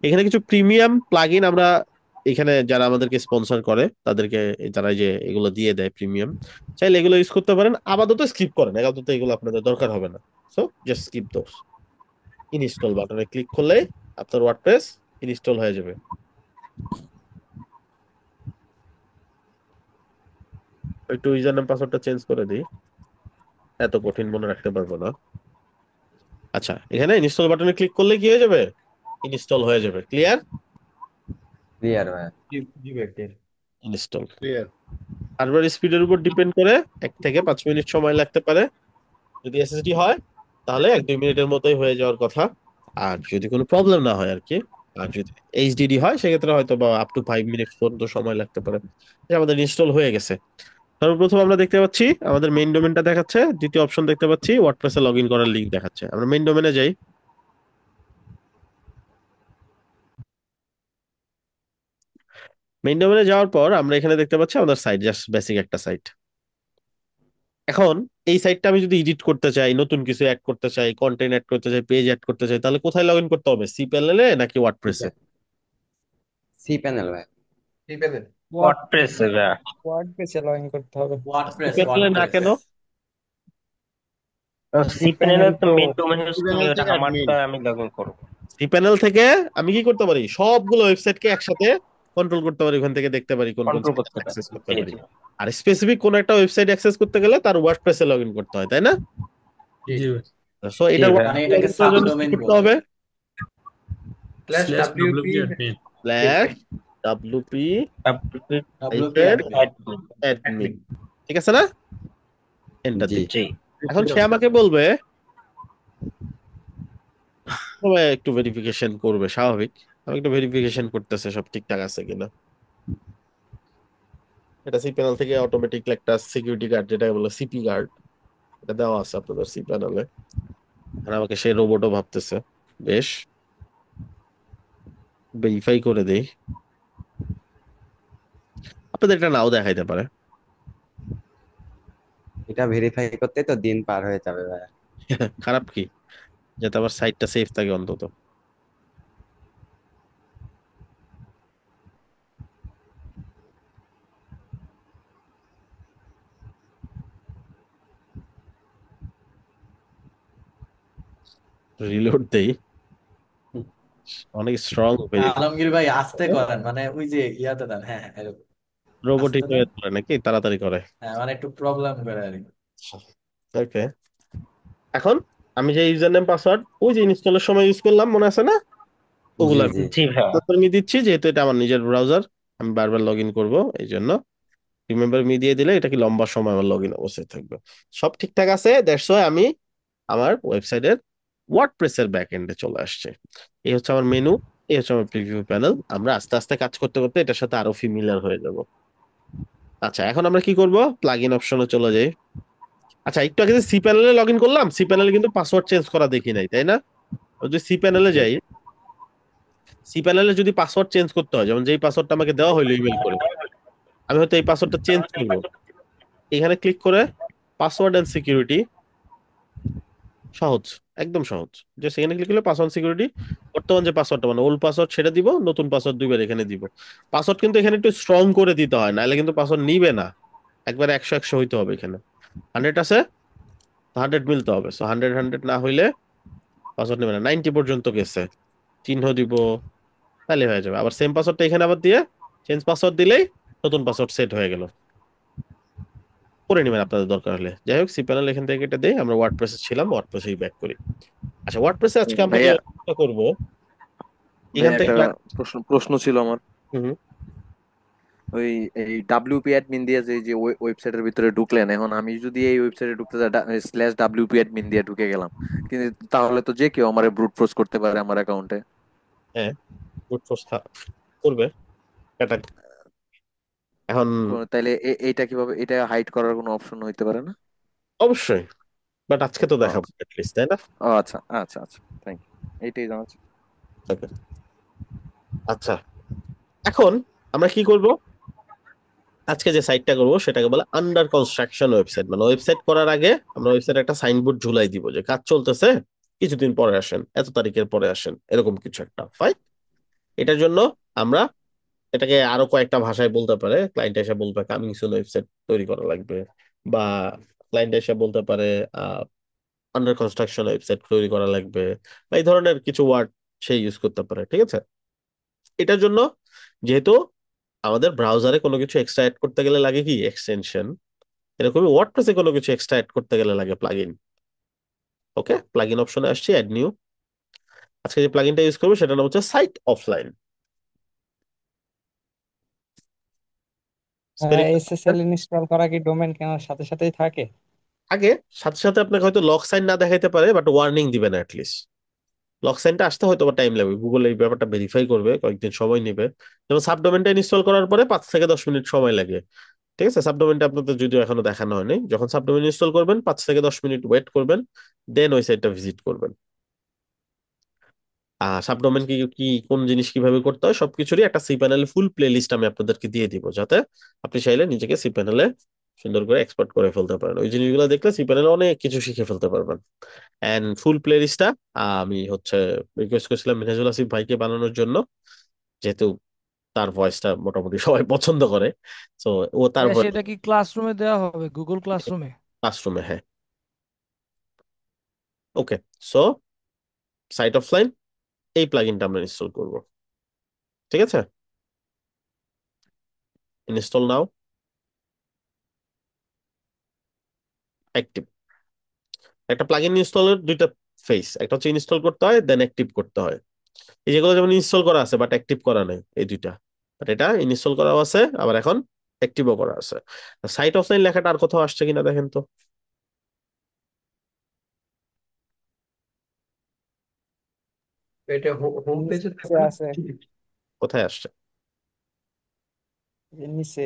এখানে কিছু প্রিমিয়াম প্লাগইন আমরা, এখানে যারা আমাদেরকে স্পন্সর করে তাদেরকে, যারা যে এগুলো দিয়ে দেয় প্রিমিয়াম, চাইলে এগুলো ইউজ করতে পারেন। আপাতত স্কিপ করেন, আপাতত এগুলো আপনাদের দরকার হবে না। সো জাস্ট স্কিপ দোস। ইনস্টল বাটনে ক্লিক করলে আপনার ওয়ার্ডপ্রেস ইনস্টল হয়ে যাবে। একটু ইউজার নেম পাসওয়ার্ডটা চেঞ্জ করে দিই, এত কঠিন মনে রাখতে পারবো না। আচ্ছা, এখানে ইনস্টল বাটনে ক্লিক করলে কি হয়ে যাবে? ইনস্টল হয়ে যাবে। ক্লিয়ার? ক্লিয়ার ভাই। ইনস্টল। ক্লিয়ার। সার্ভার স্পিডের উপর ডিপেন্ড করে 1 থেকে 5 মিনিট সময় লাগতে পারে। যদি এসএসডি হয় তাহলে 1-2 মিনিটের মতোই হয়ে যাওয়ার কথা, আর যদি কোনো প্রবলেম না হয় আর কি। আর যদি এইচডিডি হয় সেক্ষেত্রে হয়তো বা আপ টু 5 মিনিট পর্যন্ত সময় লাগতে পারে। আমাদের ইনস্টল হয়ে গেছে। সর্বপ্রথম আমরা দেখতে পাচ্ছি আমাদের মেইন ডোমেনটা দেখাচ্ছে, দ্বিতীয় অপশন দেখতে পাচ্ছি ওয়ার্ডপ্রেসে লগ ইন করার লিঙ্ক দেখাচ্ছে। আমরা মেইন ডোমেনে যাই। মেইন ডোমেনে যাওয়ার পর আমরা এখানে দেখতে পাচ্ছি আমাদের সাইট, জাস্ট বেসিক একটা সাইট। এখন এই সাইটটা আমি যদি এডিট করতে চাই, নতুন কিছু অ্যাড করতে চাই, কন্টেন্ট অ্যাড করতে চাই, পেজ অ্যাড করতে চাই, তাহলে কোথায় লগ ইন করতে হবে? সি প্যানেলে নাকি ওয়ার্ডপ্রেসে? সি প্যানেল ভাই। ওয়ার্ডপ্রেসে যা। ওয়ার্ডপ্রেসে লগ ইন করতে হবে। সি প্যানেলে না কেন? সি প্যানেলে তো main domain C hosting, panel ওটা থেকে অ্যাডমিন। আমারটা আমি লগ ইন করব। সি প্যানেল থেকে আমি কি করতে পারি? সবগুলো ওয়েবসাইটকে একসাথে কন্ট্রোল করতে পারি, ওখান থেকে দেখতে পারি কোন কোন কন্ট্রোল সাইট করতে পারি। অ্যাক্সেস করতে জি পারি। জি আর স্পেসিফিক কোন একটা ওয়েবসাইট অ্যাক্সেস করতে গেলে তার ওয়ার্ডপ্রেসে লগ ইন করতে হয়, তাই না? জি ভাই। সো জি এটার ভাই। মানে ওয়ার্ডপ্রেসে লগ এটাকে ইন করার জন্য কি সাবডোমেন করতে বলে। হবে? /wp /wp WP admin, ঠিক আছে না? এন্টার জি দিই। জি এখন সে আমাকে বলবে, সবাই একটু ভেরিফিকেশন করবে, স্বাভাবিক। আমি একটু ভেরিফিকেশন করতেছে সব ঠিকঠাক আছে কিনা। এটা সি প্যানেল থেকে অটোমেটিক একটা সিকিউরিটি গার্ড, যেটা বলে সিপি গার্ড, এটা দেওয়া আছে আপনাদের সি প্যানেলে। আর আমাকে সে রোবটও ভাবতেছে। বেশ, ভেরিফাই করে দেই। আপনাদের এটা নাও দেখাইতে পারে। এটা ভেরিফাই করতে তো দিন পার হয়ে যাবে ভাই। খারাপ কি, যাতে আমার সাইটটা সেফ থাকে অন্তত। রিলোড দেই, অনেক স্ট্রং আলমগীর ভাই আস্তে করেন, মানে ওই যে ইয়াতে দেন। হ্যাঁ হ্যাঁ এরকম রোবটিক আস্তে হয়ে দেন। করে নাকি, তাড়াতাড়ি করে। হ্যাঁ মানে একটু প্রবলেম করে আর কি। ওকে, এখন আমি যে ইউজার নেম পাসওয়ার্ড ওই যে ইনস্টলের সময় ইউজ করলাম, মনে আছে না? জি ওগুলা জি। জি ভাই। আমি দিচ্ছি, যেহেতু এটা আমার নিজের ব্রাউজার, আমি বারবার লগ ইন করবো, এই জন্য রিমেম্বার মি দিয়ে দিলে এটা কি লম্বা সময় আমার লগ ইন অবস্থায় থাকবে। সব ঠিকঠাক আছে, দ্যাটস ওয়াই আমি আমার ওয়েবসাইটের ওয়ার্ডপ্রেসের ব্যাক এন্ডে চলে আসছে। এই হচ্ছে আমার মেনু, এই হচ্ছে আমার প্রিভিউ প্যানেল। আমরা আস্তে আস্তে কাজ করতে করতে এটার সাথে আরো ফ্যামিলিয়ার হয়ে যাব। আচ্ছা, এখন আমরা কি করব? প্লাগ ইন অপশনে চলে যাই। আচ্ছা, একটু আগে যে সি প্যানেলে লগ ইন করলাম, সি প্যানেলে কিন্তু পাসওয়ার্ড চেঞ্জ করা দেখি নাই, তাই না? যদি সি প্যানেলে যাই, সি প্যানেলে যদি পাসওয়ার্ড চেঞ্জ করতে হয়, যেমন যেই পাসওয়ার্ডটা আমাকে দেওয়া হলো ইমেল করে, আমি হয়তো এই পাসওয়ার্ডটা চেঞ্জ করব। এখানে ক্লিক করে পাসওয়ার্ড এন্ড সিকিউরিটি, সহজ, একদম সহজ। যে সেখানে ক্লিক করলে পাসওয়ার্ড সিকিউরিটি, বর্তমান যে পাসওয়ার্ডটা মানে ওল্ড পাসওয়ার্ড সেটা দিব, নতুন পাসওয়ার্ড 2বার এখানে দিব। পাসওয়ার্ড কিন্তু এখানে একটু স্ট্রং করে দিতে হয়, নাহলে কিন্তু পাসওয়ার্ড নিবে না। একবার 100 হইতে হবে। এখানে 100 আছে, 100 মিলতে হবে। সো 100 না হইলে পাসওয়ার্ড নেবে না। 90 পর্যন্ত গেছে, চিহ্ন দিব, তাহলে হয়ে যাবে। আবার সেম পাসওয়ার্ডটা এখানে আবার দিয়ে চেঞ্জ পাসওয়ার্ড দিলেই নতুন পাসওয়ার্ড সেট হয়ে গেল। করে নেবেন আপনাদের দরকার হলে। যাই হোক, সিপ্যানেল এখান থেকে এটা দিয়ে আমরা ওয়ার্ডপ্রেসে ছিলাম, ওয়ার্ডপ্রেসেই ব্যাক করি। আচ্ছা, ওয়ার্ডপ্রেসে আজকে আমরা যে ভাইয়া কাজটা করব এখান ভাইয়া থেকে একটা প্রশ্ন ছিল আমার। হুম, ওই এই ডাব্লিউপি অ্যাডমিন দিয়ে যে যে ওয়েবসাইটের ভিতরে ঢুকলেন, এখন আমি যদি এই ওয়েবসাইটে ঢুকতে চাই /ডাব্লিউপি অ্যাডমিন দিয়ে ঢুকে গেলাম, কিন্তু তাহলে তো যে কেউ আমার ব্রুট ফোর্স করতে পারে আমার অ্যাকাউন্টে। হ্যাঁ, গুড ফোর্স করবে এটা। এখন তাইলে এইটা কিভাবে, এটা হাইড করার কোনো অপশন হইতে পারে না? অবশ্যই, বাট আজকে তো ও দেখাবো লিস্ট, তাই না? ও আচ্ছা আচ্ছা আচ্ছা, থ্যাংক ইউ, এইটাই জানা ছিল। Okay. আচ্ছা, এখন আমরা কি করব? আজকে যে সাইটটা করব সেটাকে বলে আন্ডার কনস্ট্রাকশন ওয়েবসাইট। মানে ওয়েবসাইট করার আগে আমরা ওয়েবসাইটে একটা সাইনবোর্ড ঝুলাই দিব যে কাজ চলতেছে, কিছুদিন পরে আসেন, এত তারিখের পরে আসেন, এরকম কিছু একটা। ফাইন, এটার জন্য আমরা এটাকে আরো কয়েকটা ভাষায় বলতে পারে। ক্লায়েন্ট এসে বলবে কামিং সুন ওয়েবসাইট তৈরি করা লাগবে, বা ক্লায়েন্ট এসে বলতে পারে আন্ডার কনস্ট্রাকশন ওয়েবসাইট তৈরি করা লাগবে, বা এই ধরনের কিছু ওয়ার্ড সে ইউজ করতে পারে। ঠিক আছে, এটার জন্য যেহেতু আমাদের ব্রাউজারে কোনো কিছু এক্সট্রা অ্যাড করতে গেলে লাগে কি এক্সটেনশন, এরকমই ওয়ার্ডপ্রেসে কোনো কিছু এক্সট্রা অ্যাড করতে গেলে লাগে প্লাগইন। ওকে, প্লাগইন অপশনে আসছি, অ্যাড নিউ। আজকে যে প্লাগইনটা ইউজ করবো সেটার নাম হচ্ছে site offline. Spelling SSL install করা কি ডোমেন কেনার সাথে সাথেই থাকে? আগে সাথে সাথে আপনাকে হয়তো লক সাইন না দেখাইতে পারে, বাট ওয়ার্নিং দিবেন অ্যাটলিস্ট। লক সাইনটা আসতে হয়তো বা টাইম লাগবে, গুগল এই ব্যাপারটা ভেরিফাই করবে, কয়েকদিন সময় নেবে। যেমন সাবডোমেনটা ইনস্টল করার পরে 5 থেকে 10 মিনিট সময় লাগে। ঠিক আছে, সাবডোমেনটা আপনাদের যদিও এখনো দেখানো হয়নি। যখন সাবডোমেন ইনস্টল করবেন 5 থেকে 10 মিনিট ওয়েট করবেন, দেন ওই সাইটটা ভিজিট করবেন। সাবডোমেন কি কি কোন জিনিস কিভাবে করতে হয় সবকিছুরই একটা সি প্যানেলে ফুল প্লে লিস্ট আমি আপনাদেরকে দিয়ে দিব, যাতে আপনি চাইলে নিজেকে সি প্যানেলে সুন্দর করে এক্সপার্ট করে ফেলতে পারেন। ওই জিনিসগুলো দেখলে সি প্যানেলে অনেক কিছু শিখে ফেলতে পারবেন। এন্ড ফুল প্লে লিস্টটা আমি হচ্ছে রিকোয়েস্ট করেছিলাম মিনহাজুল আসিফ ভাইকে বানানোর জন্য, যেহেতু তার ভয়েসটা মোটামুটি সবাই পছন্দ করে। তো ও তার ভয়েস সেটা কি ক্লাসরুমে দেওয়া হবে, গুগল ক্লাসরুমে? ক্লাসরুমে, হ্যাঁ। ওকে, সো সাইট অফলাইন এই প্লাগইনটা আমরা ইনস্টল করব। ঠিক আছে, ইনস্টল নাও, অ্যাক্টিভ। একটা প্লাগইন ইনস্টলের দুইটা ফেস, একটা হচ্ছে ইনস্টল করতে হয়, দেন অ্যাক্টিভ করতে হয়। এই যেগুলো যেমন ইনস্টল করা আছে বাট অ্যাক্টিভ করা নেই, এই দুইটা। বাট এটা ইনস্টল করাও আছে, আবার এখন অ্যাক্টিভও করা আছে। সাইট অফলাইন লেখাটা আর কোথাও আসছে কিনা দেখেন তো। এটা হোম পেজে নিচে থাকবে না? আছে, কোথায় আসছে? এই নিচে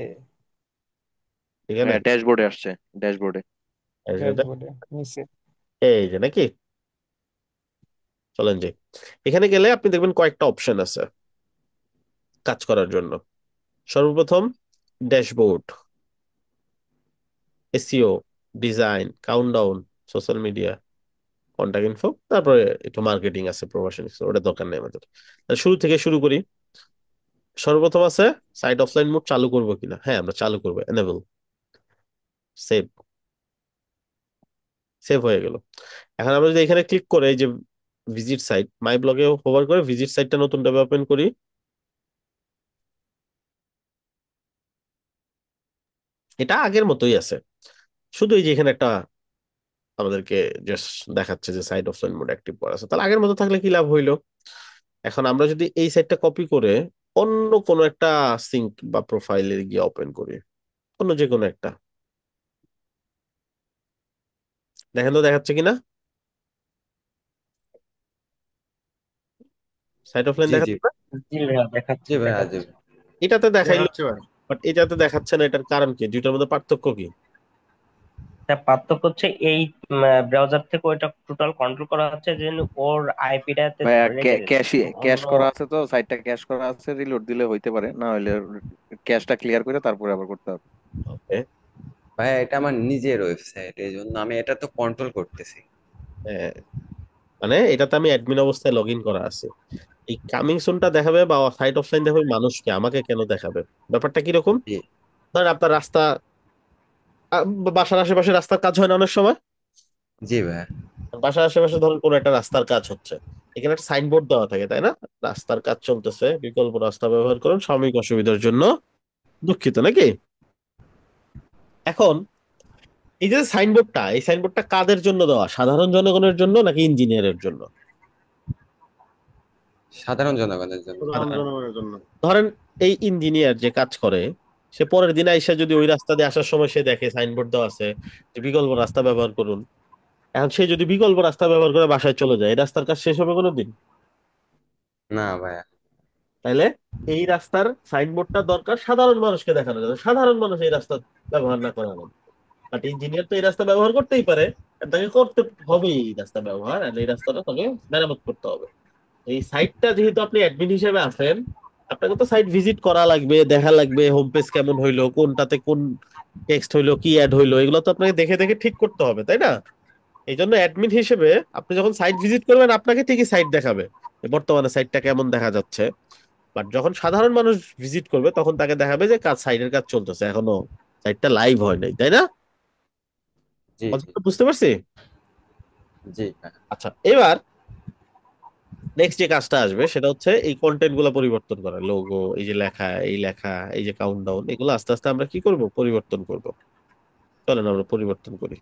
এখানে ড্যাশবোর্ডে আসছে, ড্যাশবোর্ডে। ড্যাশবোর্ডে নিচে। এই যে নাকি, চলেন যে এখানে গেলে আপনি দেখবেন কয়েকটা অপশন আছে কাজ করার জন্য। সর্বপ্রথম dashboard, SEO, design, countdown, social media, contact info, তারপরে একটু মার্কেটিং আছে, প্রমোশন, ওটা দরকার নেই আমাদের। তাহলে শুরু থেকে শুরু করি। সর্বপ্রথম আছে সাইট অফলাইন মোড চালু করবো কিনা। হ্যাঁ, আমরা চালু করবো, এনেবল, সেভ। সেভ হয়ে গেল। এখন আমরা যদি এখানে ক্লিক করে এই যে ভিজিট সাইট, মাই ব্লগে হোভার করে ভিজিট সাইটটা নতুন ট্যাবে ওপেন করি, এটা আগের মতোই আছে, শুধু এই যে এখানে একটা আমাদেরকে জাস্ট দেখাচ্ছে যে সাইট অফলাইন মোড অ্যাক্টিভ করা আছে। তাহলে আগের মতো থাকলে কি লাভ হইলো? এখন আমরা যদি এই সাইটটা কপি করে অন্য কোনো একটা সিঙ্ক বা প্রোফাইলে গিয়ে ওপেন করি, অন্য যে কোনো একটা, দেখেন তো দেখাচ্ছে কিনা। সাইট অফলাইন জি জি দেখাচ্ছে না? জি ভাইয়া, দেখাচ্ছে জি ভাই, দেখাচ্ছে। আজব। এটাতে দেখাইলো, দেখাচ্ছে ভাই। বাট এটাতে দেখাচ্ছে না। এটার কারণ কি? দুইটার মধ্যে পার্থক্য কি? পার্থক্য হচ্ছে এই ব্রাউজার থেকে ওইটা টোটাল কন্ট্রোল করা হচ্ছে, যে ওর আইপিটাতে ভাইয়া রেখে দিচ্ছে ক্যাশ অন্য। করা আছে, তো সাইটটা ক্যাশ করা আছে, রিলোড দিলে হইতে পারে, না হলে ক্যাশটা ক্লিয়ার করে তারপরে আবার করতে হবে। ওকে, ভাই এটা আমার নিজের ওয়েবসাইট, এই জন্য আমি এটা তো কন্ট্রোল করতেছি। হ্যাঁ, মানে এটাতে আমি অ্যাডমিন অবস্থায় লগ ইন করা আছে। এই কামিং সুনটা দেখাবে বা সাইট অফলাইন দেখাবে মানুষকে, আমাকে কেন দেখাবে? ব্যাপারটা কিরকম? জি ধরেন আপনার রাস্তা, বাসার আশেপাশে রাস্তার কাজ হয় না অনেক সময়? জি ভাই। বাসার আশেপাশে ধরেন কোনো একটা রাস্তার কাজ হচ্ছে, এখানে একটা সাইনবোর্ড দেওয়া থাকে তাই না, রাস্তার কাজ চলতেছে, বিকল্প রাস্তা ব্যবহার করুন, সাময়িক অসুবিধার জন্য দুঃখিত, নাকি? এখন এই যে সাইনবোর্ডটা, এই সাইনবোর্ডটা কাদের জন্য দেওয়া, সাধারণ জনগণের জন্য নাকি ইঞ্জিনিয়ারের জন্য? সাধারণ জনগণের জন্য। সাধারণ সাধারণ। জনগণের জন্য। ধরেন এই ইঞ্জিনিয়ার যে কাজ করে, সে পরের দিন আইসা যদি ওই রাস্তা দিয়ে আসার সময় সে দেখে সাইনবোর্ড দেওয়া আছে যে বিকল্প রাস্তা ব্যবহার করুন, এখন সে যদি বিকল্প রাস্তা ব্যবহার করে বাসায় চলে যায়, এই রাস্তার কাজ শেষ হবে কোনোদিন? না ভাইয়া। তাইলে এই রাস্তার সাইনবোর্ডটা দরকার সাধারণ মানুষকে দেখানো যাবে, সাধারণ মানুষ এই রাস্তা ব্যবহার না করা হবে। বাট ইঞ্জিনিয়ার তো এই রাস্তা ব্যবহার করতেই পারে, আর তাকে করতে হবে এই রাস্তা ব্যবহার, আর এই রাস্তাটা তাকে মেরামত করতে হবে। এই সাইটটা যেহেতু আপনি অ্যাডমিন হিসেবে আছেন, আপনাকে তো সাইট ভিজিট করা লাগবে, দেখা লাগবে হোম পেজ কেমন হইলো, কোনটাতে কোন টেক্সট হইলো, কি অ্যাড হইলো, এগুলো তো আপনাকে দেখে দেখে ঠিক করতে হবে, তাই না? এই জন্য অ্যাডমিন হিসেবে আপনি যখন সাইট ভিজিট করবেন, আপনাকে ঠিকই সাইট দেখাবে যে বর্তমানে সাইটটা কেমন দেখা যাচ্ছে। বাট যখন সাধারণ মানুষ ভিজিট করবে, তখন তাকে দেখাবে যে কাজ, সাইটের কাজ চলতেছে, এখনো সাইটটা লাইভ হয় নাই, তাই না? জি জি কথাটা বুঝতে পারছি? জি ভাইয়া। আচ্ছা, এবার নেক্সট যে কাজটা আসবে সেটা হচ্ছে এই কন্টেন্ট গুলো পরিবর্তন করা, লোগো, এই যে লেখা, এই লেখা, এই যে কাউন্টডাউন, এগুলো আস্তে আস্তে আমরা কি করব, পরিবর্তন করব। চলেন আমরা পরিবর্তন করি।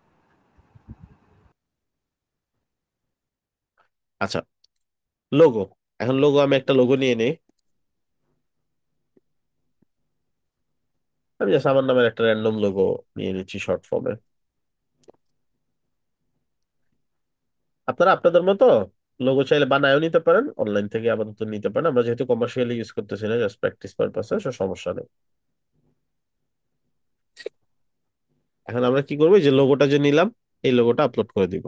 আচ্ছা, লোগো। এখন লোগো, আমি একটা লোগো নিয়ে নিই। আমি জাস্ট আমার নামের একটা র্যান্ডম লোগো নিয়ে নিচ্ছি শর্ট ফর্মে। আপনারা আপনাদের মতো লোগো চাইলে বানায়ও নিতে পারেন, অনলাইন থেকে আপাতত নিতে পারেন। আমরা যেহেতু কমার্শিয়ালি ইউজ করতেছি না, জাস্ট প্র্যাকটিস পারপাসে, সো সমস্যা নেই। এখন আমরা কি করবো, এই যে লোগোটা যে নিলাম, এই লোগোটা আপলোড করে দিব।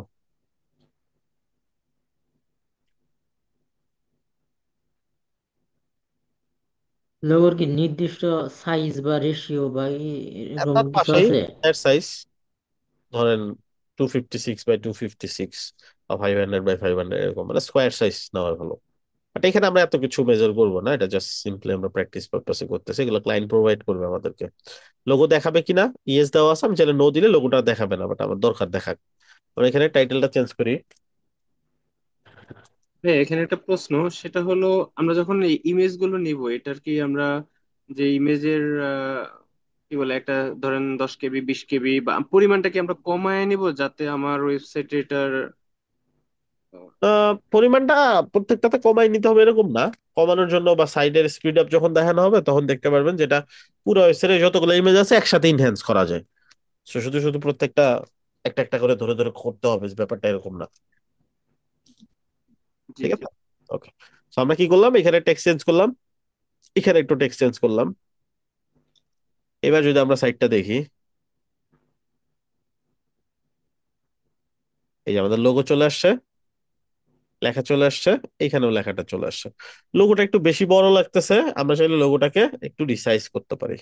লোগোর কি নির্দিষ্ট সাইজ বা রেশিও বা এরকম তার কিছু পাশেই আছে? সাইজ ধরেন 256 বাই 256 বা 500 বাই 500, এরকম মানে স্কোয়ার সাইজ নেওয়া হলো। বাট এখানে আমরা এত কিছু মেজার করবো না, এটা জাস্ট সিম্পলি আমরা প্র্যাকটিস পারপাসে করতেছি, এগুলো ক্লায়েন্ট প্রোভাইড করবে আমাদেরকে। লোগো দেখাবে কিনা, ইয়েস দেওয়া আছে, আমি চাইলে নো দিলে লোগোটা দেখাবে না, বাট আমার দরকার দেখাক। আমরা এখানে টাইটেলটা চেঞ্জ করি। হ্যাঁ, এখানে একটা প্রশ্ন, সেটা হলো আমরা যখন এই ইমেজ গুলো নিব, এটার কি আমরা যে ইমেজের কি বলে একটা, ধরেন 10 কেবি 20 কেবি বা পরিমাণটা কি আমরা কমায় নিব যাতে আমার ওয়েবসাইটে এটার পরিমাণটা প্রত্যেকটাতে কমাই নিতে হবে এরকম না। কমানোর জন্য বা সাইডের স্পিড আপ যখন দেখানো হবে, তখন দেখতে পারবেন যেটা পুরো ওয়েবসাইটে যতগুলো ইমেজ আছে একসাথে ইনহ্যান্স করা যায়। So, শুধু শুধু প্রত্যেকটা একটা একটা করে ধরে ধরে করতে হবে, ব্যাপারটা এরকম না। জি ঠিক জি। আছে, ওকে। তো আমরা কি করলাম, এখানে টেক্সট চেঞ্জ করলাম, এখানে একটু টেক্সট চেঞ্জ করলাম। এবার যদি আমরা সাইটটা দেখি, এই যে আমাদের লোগো চলে আসছে, লেখা চলে আসছে, এখানেও লেখাটা চলে আসছে। লোগোটা একটু বেশি বড় লাগতেছে, আমরা চাইলে লোগোটাকে একটু রিসাইজ করতে পারি।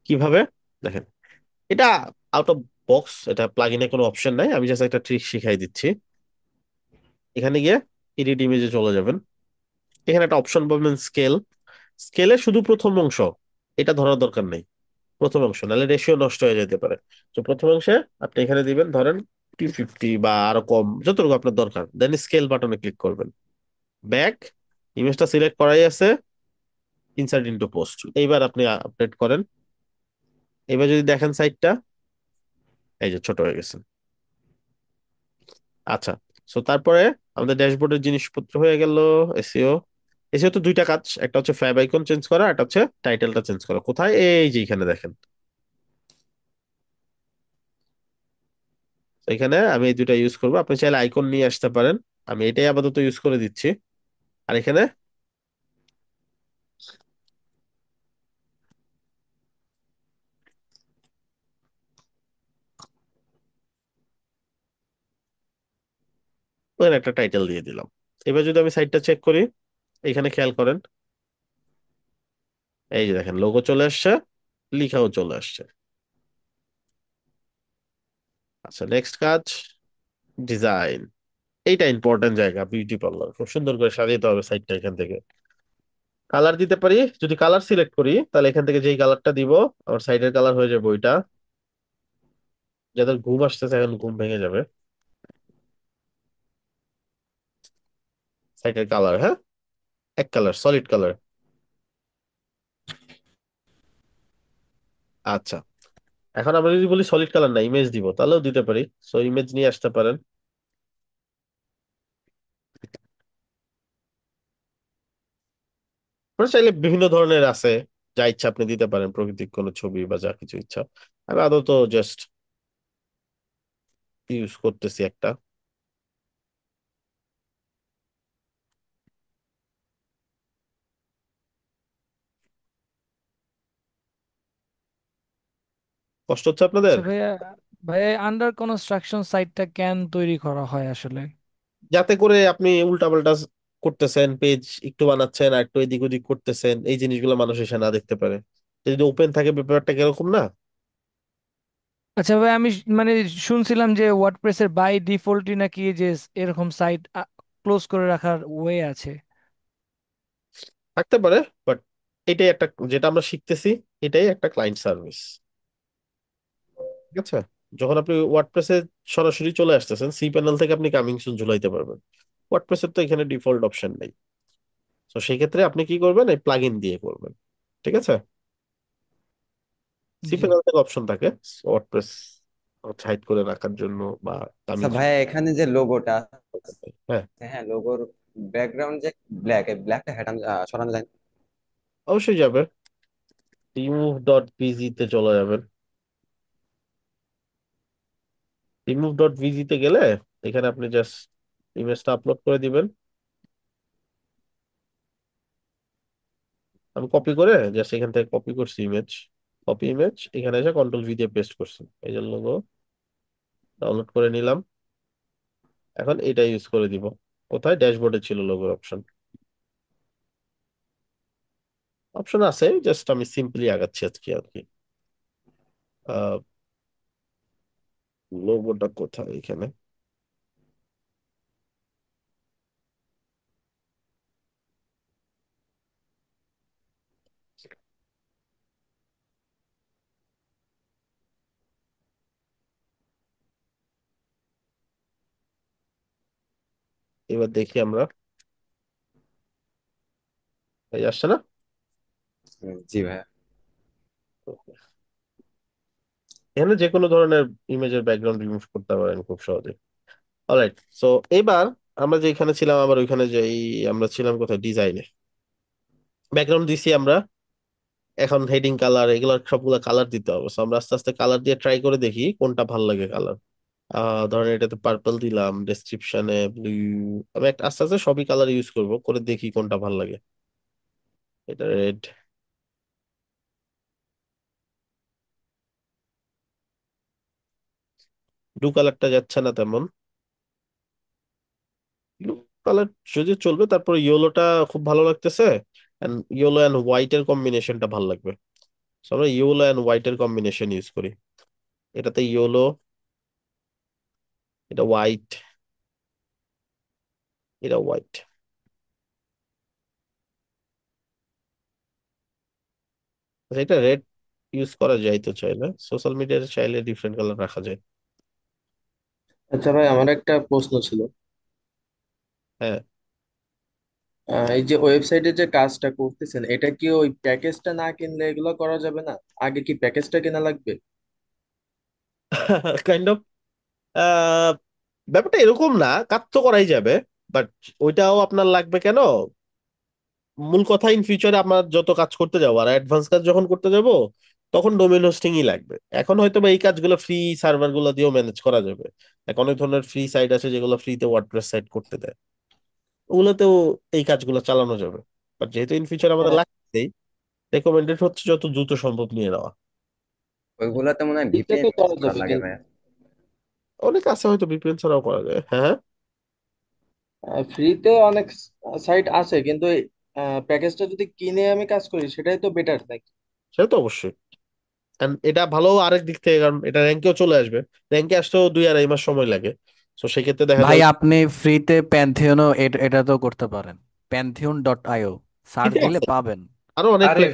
কিভাবে, দেখেন, এটা আউট অফ বক্স, এটা প্লাগইনে কোনো অপশন নাই, আমি জাস্ট একটা ট্রিক শিখাই দিচ্ছি। এখানে গিয়ে এডিট ইমেজে চলে যাবেন, এখানে একটা অপশন পাবেন স্কেল। স্কেলে শুধু প্রথম অংশ, এটা ধরার দরকার নেই, প্রথম অংশ, নাহলে রেশিও নষ্ট হয়ে যেতে পারে। তো প্রথম অংশে আপনি এখানে দিবেন ধরেন 250 বা আরো কম, যতটুকু আপনার দরকার, দেন স্কেল বাটনে ক্লিক করবেন। ব্যাক, ইমেজটা সিলেক্ট করাই আছে, ইনসার্ট ইনটু পোস্ট, এইবার আপনি আপডেট করেন। এবার যদি দেখেন সাইটটা, এই যে ছোট হয়ে গেছে। আচ্ছা, সো তারপরে আমাদের ড্যাশবোর্ডের জিনিসপত্র হয়ে গেল। এসইও, এসইও তো দুইটা কাজ, একটা হচ্ছে ফ্যাব আইকন চেঞ্জ করা, একটা হচ্ছে টাইটেলটা চেঞ্জ করা। কোথায়, এই যে এখানে দেখেন। তো এখানে আমি এই দুইটা ইউজ করবো, আপনি চাইলে আইকন নিয়ে আসতে পারেন, আমি এটাই আপাতত ইউজ করে দিচ্ছি। আর এখানে ওখানে একটা টাইটেল দিয়ে দিলাম। এবার যদি আমি সাইটটা চেক করি, এখানে খেয়াল করেন, এই যে দেখেন লোগো চলে আসছে, লিখাও চলে আসছে। আচ্ছা, নেক্সট কাজ, ডিজাইন। এইটা ইম্পর্টেন্ট জায়গা, বিউটি পার্লার, খুব সুন্দর করে সাজাতে হবে সাইটটা। এখান থেকে কালার দিতে পারি, যদি কালার সিলেক্ট করি তাহলে এখান থেকে যেই কালারটা দিব, আমার সাইডের কালার হয়ে যাবে ওইটা। যাদের ঘুম আসতেছে এখন ঘুম ভেঙে যাবে। সাইটের কালার, হ্যাঁ, এক কালার, সলিড কালার। আচ্ছা, এখন আমরা যদি বলি সলিড কালার না, ইমেজ দিব, তাহলেও দিতে পারি। সো ইমেজ নিয়ে আসতে পারেন। আপনার চাইলে বিভিন্ন ধরনের আছে, যা ইচ্ছা আপনি দিতে পারেন, প্রকৃতিক কোনো ছবি বা যা কিছু ইচ্ছা। আমি আদত জাস্ট ইউজ করতেছি একটা। কষ্ট হচ্ছে আপনাদের? আচ্ছা ভাইয়া, ভাইয়া আন্ডার কনস্ট্রাকশন সাইটটা কেন তৈরি করা হয় আসলে? যাতে করে আপনি উল্টাপাল্টা করতেছেন, পেজ একটু বানাচ্ছেন আর একটু এদিক ওদিক করতেছেন, এই জিনিসগুলো মানুষ এসে না দেখতে পারে। যদি ওপেন থাকে ব্যাপারটা কিরকম না। আচ্ছা ভাই, আমি মানে শুনছিলাম যে ওয়ার্ডপ্রেসের বাই ডিফল্টই নাকি যে এরকম সাইট ক্লোজ করে রাখার ওয়ে আছে। থাকতে পারে, বাট এটাই একটা, যেটা আমরা শিখতেছি, এটাই একটা ক্লায়েন্ট সার্ভিস। ঠিক আছে? যখন আপনি ওয়ার্ডপ্রেসে সরাসরি চলে আসতেছেন, সি প্যানেল থেকে আপনি কামিং সুন ঝুলাইতে পারবেন। ওয়ার্ডপ্রেসের তো এখানে ডিফল্ট অপশন নেই। তো সেই ক্ষেত্রে আপনি কি করবেন, এই প্লাগইন দিয়ে করবেন। ঠিক আছে? সি জি। প্যানেল থেকে অপশন থাকে ওয়ার্ডপ্রেস হাইড করে রাখার জন্য বা আচ্ছা কামিং সুন। ভাইয়া, এখানে যে লোগোটা হ্যাঁ, হ্যাঁ, লোগোর ব্যাকগ্রাউন্ড যে ব্ল্যাক, এই ব্ল্যাকটা সরানো যায় না? অবশ্যই যাবে। রিমুভ ডট পিজি তে চলে যাবেন। রিমুভ ডট ভিজি তে গেলে এখানে আপনি জাস্ট ইমেজটা আপলোড করে দিবেন। আমি কপি করে জাস্ট এখান থেকে কপি করছি ইমেজ। কপি ইমেজ, এখানে এসে কন্ট্রোল ভি দিয়ে পেস্ট করছি, এই যে লোগো ডাউনলোড করে নিলাম। এখন এটা ইউজ করে দিব। কোথায়? ড্যাশবোর্ডে ছিল লোগোর অপশন। অপশন আছে, জাস্ট আমি সিম্পলি আগাচ্ছি আজকে আর কি। লোগোটা কোথায়? এখানে। এবার দেখি আমরা, এই আসছে না? জি ভাইয়া। এখানে যে কোনো ধরনের ইমেজের ব্যাকগ্রাউন্ড রিমুভ করতে পারেন খুব সহজে। অলরাইট, সো এবার আমরা যে এখানে ছিলাম, আবার ওইখানে যাই। আমরা ছিলাম কোথায়? ডিজাইনে। ব্যাকগ্রাউন্ড দিছি আমরা। এখন হেডিং কালার, এগুলো সবগুলা কালার দিতে হবে। So আমরা আস্তে আস্তে কালার দিয়ে ট্রাই করে দেখি কোনটা ভাল লাগে কালার। ধরেন এটাতে পার্পল দিলাম, ডেসক্রিপশনে ব্লু। আমি একটা আস্তে আস্তে সবই কালার ইউজ করব, করে দেখি কোনটা ভাল লাগে। এটা রেড। ব্লু কালারটা যাচ্ছে না তেমন। ব্লু কালার যদি চলবে, তারপর ইয়েলোটা খুব ভালো লাগতেছে। ইয়েলো অ্যান্ড হোয়াইট এর কম্বিনেশনটা ভালো লাগবে। So আমরা ইয়েলো অ্যান্ড হোয়াইট এর কম্বিনেশন ইউজ করি। এটাতে ইয়েলো, এটা হোয়াইট, এটা হোয়াইট। আচ্ছা, এটা রেড ইউজ করা যায় তো চাইলে, সোশ্যাল মিডিয়াতে চাইলে ডিফারেন্ট কালার রাখা যায়। আচ্ছা ভাই, আমার একটা প্রশ্ন ছিল। হ্যাঁ। এই যে ওয়েবসাইটে যে কাজটা করতেছেন, এটা কি ওই প্যাকেজটা না কিনলে এগুলো করা যাবে না? আগে কি প্যাকেজটা কেনা লাগবে? কাইন্ড অফ, ব্যাপারটা এরকম না, কাজ তো করাই যাবে, বাট ওইটাও আপনার লাগবে কেন? মূল কথা, ইন ফিউচারে আমার যত কাজ করতে যাবো আর অ্যাডভান্স কাজ যখন করতে যাব, তখন ডোমেন হোস্টিংই লাগবে। এখন হয়তো বা এই কাজগুলো ফ্রি সার্ভার গুলো দিয়েও ম্যানেজ করা যাবে। এখন অনেক ধরনের ফ্রি সাইট আছে যেগুলো ফ্রিতে ওয়ার্ডপ্রেস সাইট করতে দেয়, ওগুলোতেও এই কাজগুলো চালানো যাবে। বাট যেহেতু ইন ফিউচার আমাদের ও, লাগছেই, রেকমেন্ডেড হচ্ছে যত দ্রুত সম্ভব নিয়ে নেওয়া। ওইগুলাতে মনে হয় এটা ভিপিএন তো ইউজ করা করা যাবে, লাগে কিন্তু ভাইয়া। অনেক আছে, হয়তো ভিপিএন ছাড়াও করা যায়। হ্যাঁ, হ্যাঁ। ফ্রিতে অনেক সাইট আছে, কিন্তু প্যাকেজটা যদি কিনে আমি কাজ করি সেটাই তো বেটার নাকি? সেটা তো অবশ্যই। And এটা ভালো আরেক দিক থেকে, কারণ এটা র্যাঙ্কেও চলে আসবে। র্যাঙ্কে আসতেও 2-2.5 মাস সময় লাগে। তো সেক্ষেত্রে দেখা ভাই যাবে। আপনি ফ্রিতে প্যান্থিয়নও এটা তো করতে পারেন। প্যান্থিয়ন.io সার্চ ফ্রিতে দিলে আছে পাবেন। আরো অনেক আরে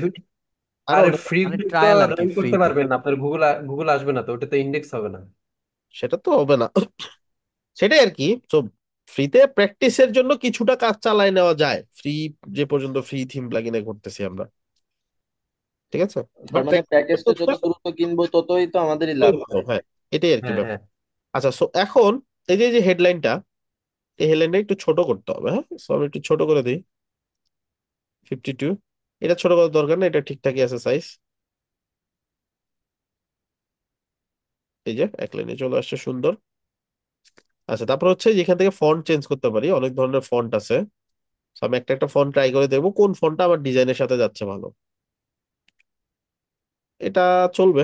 আরো আরে অনেক। ফ্রি মানে গুলো তো ট্রায়াল আর কি রান করতে ফ্রিতে। পারবেন না, আপনার গুগল গুগল আসবে না, তো ওটাতে ইন্ডেক্স হবে না। সেটা তো হবে না। সেটাই আর কি। তো ফ্রিতে প্র্যাকটিসের জন্য কিছুটা কাজ চালায় নেওয়া যায়, যে পর্যন্ত ফ্রি থিম প্লাগইনে করতেছি আমরা, ঠিক আছে? তার মানে প্যাকেজটা যত দ্রুত কিনবো ততই তো আমাদেরই লাভ ভালো, হ্যাঁ, এটাই আর কি হ্যাঁ ব্যাপার। হ্যাঁ আচ্ছা, সো এখন এই যে হেডলাইনটা, এই হেডলাইনটা একটু ছোট করতে হবে, হ্যাঁ, সো আমি একটু ছোট করে দিই, 52। এটা ছোট করার দরকার না, এটা ঠিকঠাকই আছে সাইজ। এই যে এক লাইনে চলে আসছে, সুন্দর। আচ্ছা, তারপর হচ্ছে যেখান থেকে ফন্ট চেঞ্জ করতে পারি, অনেক ধরনের ফন্ট আছে। So, আমি একটা একটা ফন্ট ট্রাই করে দেখবো কোন ফন্টটা আমার ডিজাইনের সাথে যাচ্ছে ভালো। এটা চলবে,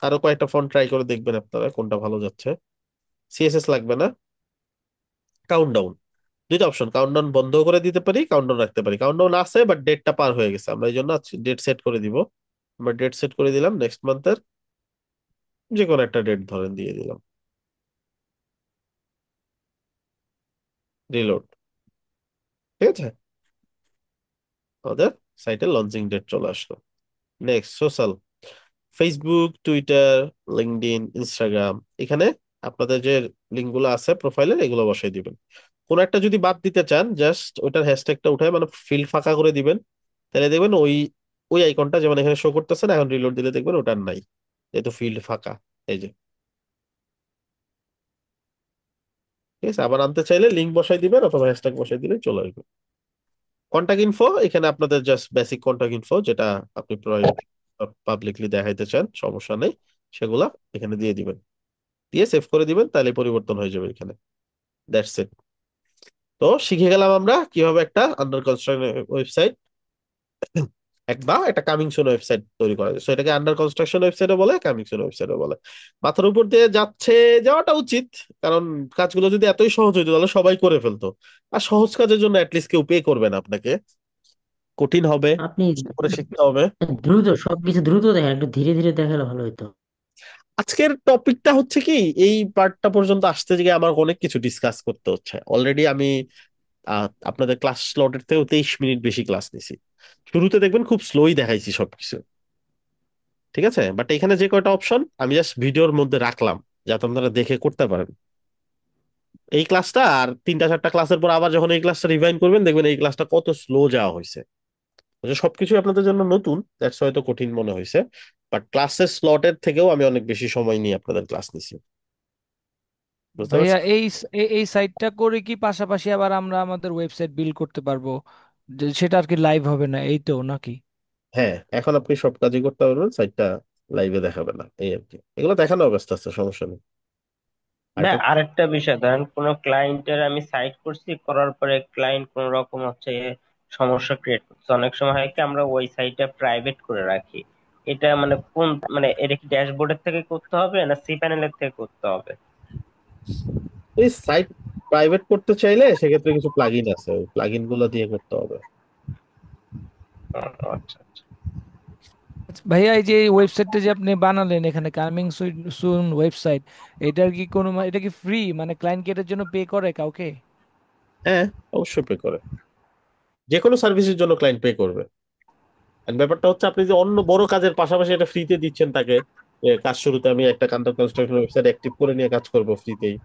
আরো কয়েকটা ফন্ট ট্রাই করে দেখবেন আপনারা কোনটা ভালো যাচ্ছে। সিএসএস লাগবে না। কাউন্টডাউন, দুইটা অপশন, কাউন্টডাউন বন্ধ করে দিতে পারি, কাউন্টডাউন রাখতে পারি। কাউন্টডাউন আছে বাট ডেটটা পার হয়ে গেছে, আমরা এই জন্য ডেট সেট করে দিব। আমরা ডেট সেট করে দিলাম, নেক্সট মান্থের যে কোনো একটা ডেট ধরেন দিয়ে দিলাম, রিলোড। ঠিক আছে, আমাদের সাইটে লঞ্চিং ডেট চলে আসলো। Next, social, Facebook, Twitter, LinkedIn, Instagram, এখানে আপনাদের যে লিঙ্কগুলো আছে প্রোফাইলের, এগুলো বসাই দিবেন। কোন একটা যদি বাদ দিতে চান, জাস্ট ওইটার হ্যাশট্যাগটা উঠায় মানে ফিল্ড ফাঁকা করে দিবেন, তাহলে দেখবেন ওই ওই আইকনটা যেমন এখানে শো করতেছে না, এখন রিলোড দিলে দেখবেন ওটার নাই, যেহেতু ফিল্ড ফাঁকা। এই যে, ঠিক আছে, আবার আনতে চাইলে লিঙ্ক বসাই দিবেন অথবা হ্যাশট্যাগ বসাই দিলে চলে আসবে। কন্টাক্ট ইনফো, এখানে আপনাদের জাস্ট বেসিক কন্টাক্ট ইনফো, যেটা আপনি পাবলিকলি দেখাইতে চান, সমস্যা নেই, সেগুলা এখানে দিয়ে দিবেন, দিয়ে সেভ করে দিবেন, তাহলে পরিবর্তন হয়ে যাবে এখানে। That's it. তো শিখে গেলাম আমরা কিভাবে একটা আন্ডার কনস্ট্রাকশন ওয়েবসাইট একটা কামিং সুন ওয়েবসাইট তৈরি করা যায়। So, এটাকে আন্ডার কনস্ট্রাকশন ওয়েবসাইটও বলে, কামিং সুন ওয়েবসাইটও বলে। মাথার উপর দিয়ে যাওয়াটা উচিত, কারণ কাজগুলো যদি এতই সহজ হইতো তাহলে সবাই করে ফেলতো। আর সহজ কাজের জন্য অ্যাটলিস্ট কেউ পে করবে না আপনাকে, কঠিন হবে, আপনি কষ্ট করে শিখতে হবে। দ্রুত সবকিছু দ্রুত দেখেন, একটু ধীরে ধীরে দেখালে ভালো হতো। আজকের টপিকটা হচ্ছে কি, এই পার্টটা পর্যন্ত আসতে গিয়ে আমার অনেক কিছু ডিসকাস করতে হচ্ছে। অলরেডি আমি আপনাদের ক্লাস স্লটের থেকেও 23 মিনিট বেশি ক্লাস নিছি। শুরুতে দেখবেন খুব স্লোই দেখাইছি সবকিছু, ঠিক আছে, বাট এখানে যে কয়টা অপশন আমি জাস্ট ভিডিওর মধ্যে রাখলাম যাতে আপনারা দেখে করতে পারেন। এই ক্লাসটা আর 3টা 4টা ক্লাসের পর আবার যখন এই ক্লাসটা রিভাইন করবেন, দেখবেন এই ক্লাসটা কত স্লো যাওয়া হয়েছে। সবকিছু আপনাদের জন্য নতুন, দ্যাটস হয়তো কঠিন মনে হয়েছে, বাট ক্লাসের স্লটের থেকেও আমি অনেক বেশি সময় নিয়ে আপনাদের ক্লাস নিছি, বুঝতে ভাইয়া পারছেন? এই সাইটটা করে কি পাশাপাশি আবার আমরা আমাদের ওয়েবসাইট বিল্ড করতে পারবো? সেটা আর কি লাইভ হবে না, এই তো নাকি? হ্যাঁ, এখন আপনি সব কাজই করতে পারবেন, সাইটটা লাইভে দেখাবে না, এই আর কি। এগুলো দেখানো অবস্থা আছে, সমস্যা নেই। না, আরেকটা, আরেকটা বিষয়, ধরেন কোনো ক্লায়েন্টের আমি সাইট করছি, করার পরে ক্লায়েন্ট কোন রকম সমস্যা ক্রিয়েট করছে, অনেক সময় হয় কি আমরা ওই সাইটটা প্রাইভেট করে রাখি। এটা মানে কোন, মানে এটা কি ড্যাশবোর্ডের থেকে করতে হবে না সি প্যানেলের থেকে করতে হবে? এই সাইট প্রাইভেট করতে চাইলে সেক্ষেত্রে কিছু প্লাগইন আছে, ওই প্লাগইন গুলো দিয়ে করতে হবে। আচ্ছা আচ্ছা। আচ্ছা, ভাইয়া এই যে ওয়েবসাইটটা যে আপনি বানালেন এখানে কামিং সুন ওয়েবসাইট, এটার কি কোনো এটা কি ফ্রি, মানে ক্লায়েন্ট কি এটার জন্য পে করে কাউকে? হ্যাঁ, অবশ্যই পে করে, যে কোনো সার্ভিসের জন্য ক্লায়েন্ট পে করবে। And ব্যাপারটা হচ্ছে, আপনি যে অন্য বড় কাজের পাশাপাশি এটা ফ্রিতে দিচ্ছেন তাকে, কাজ শুরুতে আমি একটা আন্ডার কনস্ট্রাকশন ওয়েবসাইট অ্যাক্টিভ করে নিয়ে কাজ করবো ফ্রিতেই,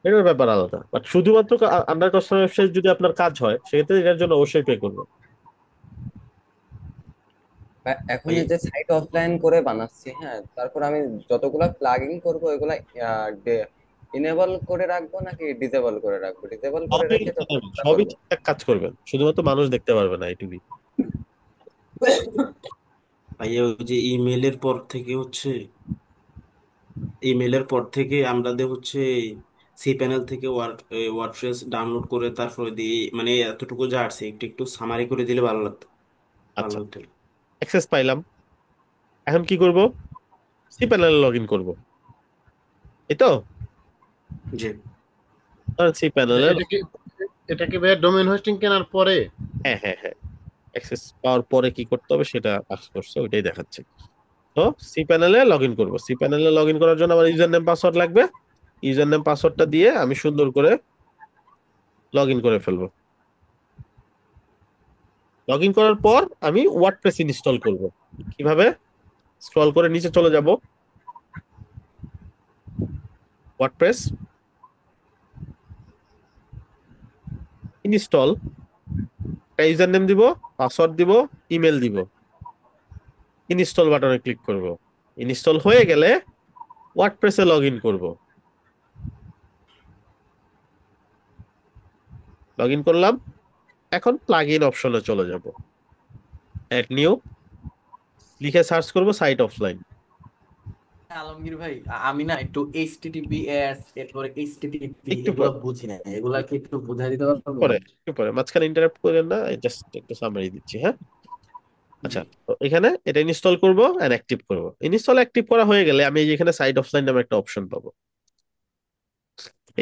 এটার ব্যাপার আলাদা। বাট শুধুমাত্র আন্ডার কনস্ট্রাকশন ওয়েবসাইট যদি আপনার কাজ হয়, সেক্ষেত্রে এটার জন্য অবশ্যই পে করবে। এখন এই যে সাইট অফলাইন করে বানাচ্ছি, হ্যাঁ, তারপর আমি যতগুলা প্লাগইন করব ওইগুলা ইনেবল করে রাখবো নাকি ডিসেবল করে রাখবো? ডিসেবল করে সবই রেখে যখন কাজটা সবই করবো। ঠিকঠাক কাজ করবেন, শুধুমাত্র মানুষ দেখতে পারবে না, এইটুকুই। ভাইয়া ওই যে ইমেলের পর থেকে আমাদের সি প্যানেল থেকে ওয়ার্ডপ্রেস ডাউনলোড করে তারপরে দিয়ে মানে এতটুকু যা আছে একটু একটু সামারি করে দিলে ভালো লাগতো, ভালো আচ্ছা, হতো। অ্যাক্সেস পাইলাম, এখন কি করব? সি প্যানেলে লগ ইন করবো, এই তো। জি। সি প্যানেলে, এটা কি এটা কি ভাইয়া ডোমেইন হোস্টিং কেনার পরে? হ্যাঁ হ্যাঁ হ্যাঁ, অ্যাক্সেস পাওয়ার পরে কি করতে হবে সেটা কাজ করছে, ওইটাই দেখাচ্ছে। তো সি প্যানেলে লগ ইন করবো। সি প্যানেলে লগ ইন করার জন্য আমার ইউজার নেম পাসওয়ার্ড লাগবে। ইউজার নেম পাসওয়ার্ডটা দিয়ে আমি সুন্দর করে লগ ইন করে ফেলবো। লগ ইন করার পর আমি ওয়ার্ডপ্রেস ইনস্টল করব। কিভাবে? স্ক্রল করে নিচে চলে যাব, ওয়ার্ডপ্রেস, ইনস্টল, একটা ইউজার নেম দিব, পাসওয়ার্ড দিব, ইমেল দিব, ইনস্টল বাটনে ক্লিক করব। ইনস্টল হয়ে গেলে ওয়ার্ডপ্রেসে লগ ইন করবো। লগ ইন করলাম, এখন প্লাগ ইন অপশনে চলে যাব, অ্যাড নিউ লিখে সার্চ করব সাইট অফলাইন। আলমগীর ভাই, আমি না একটু এইচটিটিপিএস এরপরে এইচটিটিপি একটু এগুলো বুঝি না, এগুলা কি একটু বুঝাই দিতে পারবেন? একটু পরে মাঝখানে ইন্টারাপ্ট করেন না, জাস্ট একটু সামারি দিচ্ছি। হ্যাঁ, আচ্ছা, তো এখানে এটা ইনস্টল করব এন্ড অ্যাক্টিভ করব। ইনস্টল অ্যাক্টিভ করা হয়ে গেলে আমি এই যে এখানে সাইট অফলাইন নামে একটা অপশন পাবো।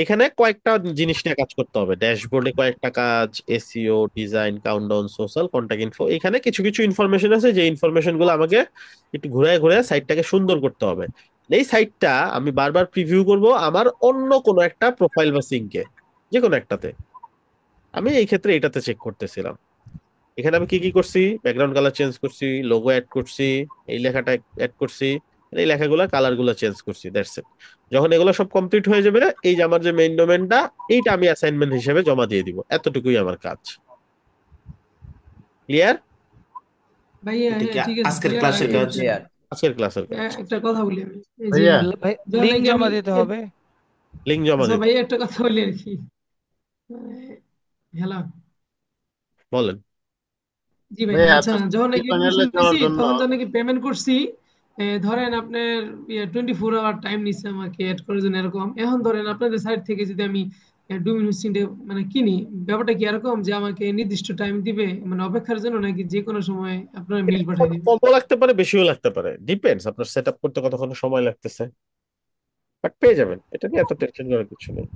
এখানে কয়েকটা জিনিস নিয়ে কাজ করতে হবে। ড্যাশবোর্ডে কয়েকটা কাজ, SEO, design, countdown, social, contact info. এখানে কিছু কিছু ইনফরমেশন আছে, যে ইনফরমেশন গুলো আমাকে একটু ঘুরায় ঘুরায় সাইটটাকে সুন্দর করতে হবে। এই সাইটটা আমি বারবার প্রিভিউ করব আমার অন্য কোনো একটা প্রোফাইল বা সিঙ্কে, যে কোনো একটাতে। আমি এই ক্ষেত্রে এটাতে চেক করতেছিলাম। এখানে আমি কি কি করছি, ব্যাকগ্রাউন্ড কালার চেঞ্জ করছি, লোগো অ্যাড করছি, এই লেখাটা অ্যাড করছি, এই লেখাগুলো কালার গুলো চেঞ্জ করছি, দ্যাটস ইট। যখন এগুলো সব কমপ্লিট হয়ে যাবে, এই যে আমার যে মেইন ডোমেনটা, এইটা আমি অ্যাসাইনমেন্ট হিসেবে জমা দিয়ে দিব। এতটুকুই আমার কাজ। ক্লিয়ার? ভাইয়া এটা কি হ্যাঁ ঠিক আছে, আজকের ক্লিয়ার ক্লাসের কাজ? আজকের ক্লাসের কাজ। একটা কথা বলি আমি, এই যে ভাইয়া যখন লিঙ্ক নাকি জমা আমি দিতে হবে। লিঙ্ক জমা আচ্ছা দিতে ভাইয়া একটা কথা বলি আর কি। হ্যালো, বলেন। জি ভাই, ভাইয়া আচ্ছা আচ্ছা, যখন সি নাকি প্যানেলে এডমিশন যাওয়ার নিছি জন্য তখন যখন নাকি পেমেন্ট করছি, ধরেন আপনার 24 আওয়ার টাইম নিচ্ছে আমাকে এড করার জন্য এরকম। এখন ধরেন আপনাদের সাইড থেকে যদি আমি ডোমিন হোস্টিংটা মানে কিনি, ব্যাপারটা কি এরকম যে আমাকে নির্দিষ্ট টাইম দিবে মানে অপেক্ষার জন্য, নাকি যে কোনো সময় আপনারা মিল পাঠিয়ে দিবেন? কমও লাগতে পারে, বেশিও লাগতে পারে, ডিপেন্ডস আপনার সেট আপ করতে কতক্ষণ সময় লাগতেছে, বাট পেয়ে যাবেন। এটা নিয়ে এত টেনশন করার কিছু নেই।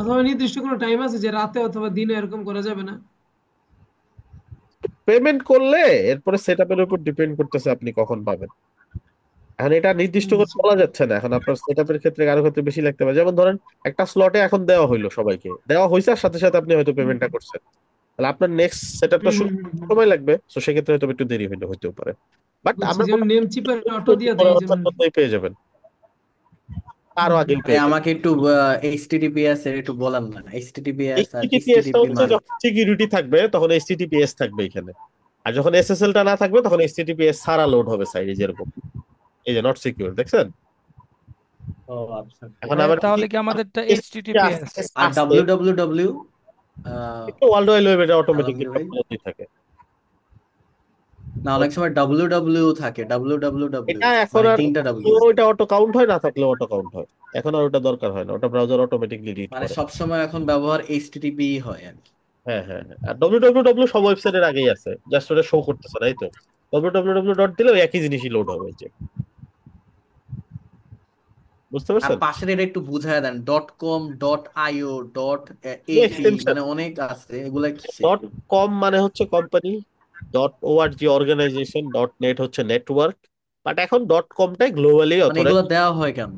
অথবা নির্দিষ্ট কোনো টাইম আছে যে রাতে অথবা দিনে এরকম করা যাবে না? পেমেন্ট করলে এরপরে সেট আপের উপর ডিপেন্ড করতেছে আপনি কখন পাবেন। এখন এটা নির্দিষ্ট করে বলা যাচ্ছে না। এখন আপনার সেট আপের ক্ষেত্রে কারো ক্ষেত্রে বেশি লাগতে পারে। যেমন ধরেন একটা স্লটে এখন দেওয়া হইলো, সবাইকে দেওয়া হয়েছে, আর সাথে সাথে আপনি হয়তো পেমেন্টটা করছেন, তাহলে আপনার নেক্সট সেট আপটা শুরু করতে সময় লাগবে, তো সেক্ষেত্রে হয়তো একটু দেরি হইতেও পারে। বাট বুঝছি, আমরা যেমন নেম চিপের অটো দিয়ে দেয় এই জন্য। পেয়ে যাবেন, আরো আগেই ভাই পেয়ে যাবেন। আমাকে একটু এইচটিটিপিএস এর একটু বলেন না, এইচটিটিপিএস আর এইচটিটিপিএস টা এইচটিটিপি হচ্ছে মানে যখন সিকিউরিটি থাকবে তখন এইচটিটিপিএস থাকবে এখানে, আর যখন এসএসএল টা না থাকবে তখন এইচটিটিপিএস সারা লোড হবে সাইডে, যেরকম এই যে নট সিকিউর দেখছেন। ও আচ্ছা। এখন আবার তাহলে কি আমাদেরটা এইচটিটিপিএস? আর www ওয়ার্ল্ড ওয়াইড ওয়েব, এটা অটোমেটিকলি আলমগীর ভাই, সবগুলোতেই থাকে। না অনেক সময় www থাকে, www এটা এখন মানে আর তিনটা w, ওইটা অটো কাউন্ট হয়, না থাকলে অটো কাউন্ট হয়। এখন আর ওটা দরকার হয় না, ওটা ব্রাউজার অটোমেটিকলি রিড মানে করে। সব সময় এখন ব্যবহার এইচটিটিপি হয় আর কি। হ্যাঁ হ্যাঁ হ্যাঁ, আর www সব ওয়েবসাইটের আগেই আছে, জাস্ট ওটা শো করতেছে না, এই তো www ডট দিলে ওই একই জিনিসই লোড হবে, এই যে বুঝতে আর পারছেন। পাশের এটা একটু বুঝায় দেন, .com, .io, .at এক্সটেনশন মানে অনেক আছে, এগুলা কিসে? ডট কম মানে হচ্ছে company, dot ORG organization, dot net হচ্ছে নেটওয়ার্ক। বাট এখন ডট কমটাই গ্লোবালি মানে অথরাইজ এগুলো দেওয়া হয় কেন?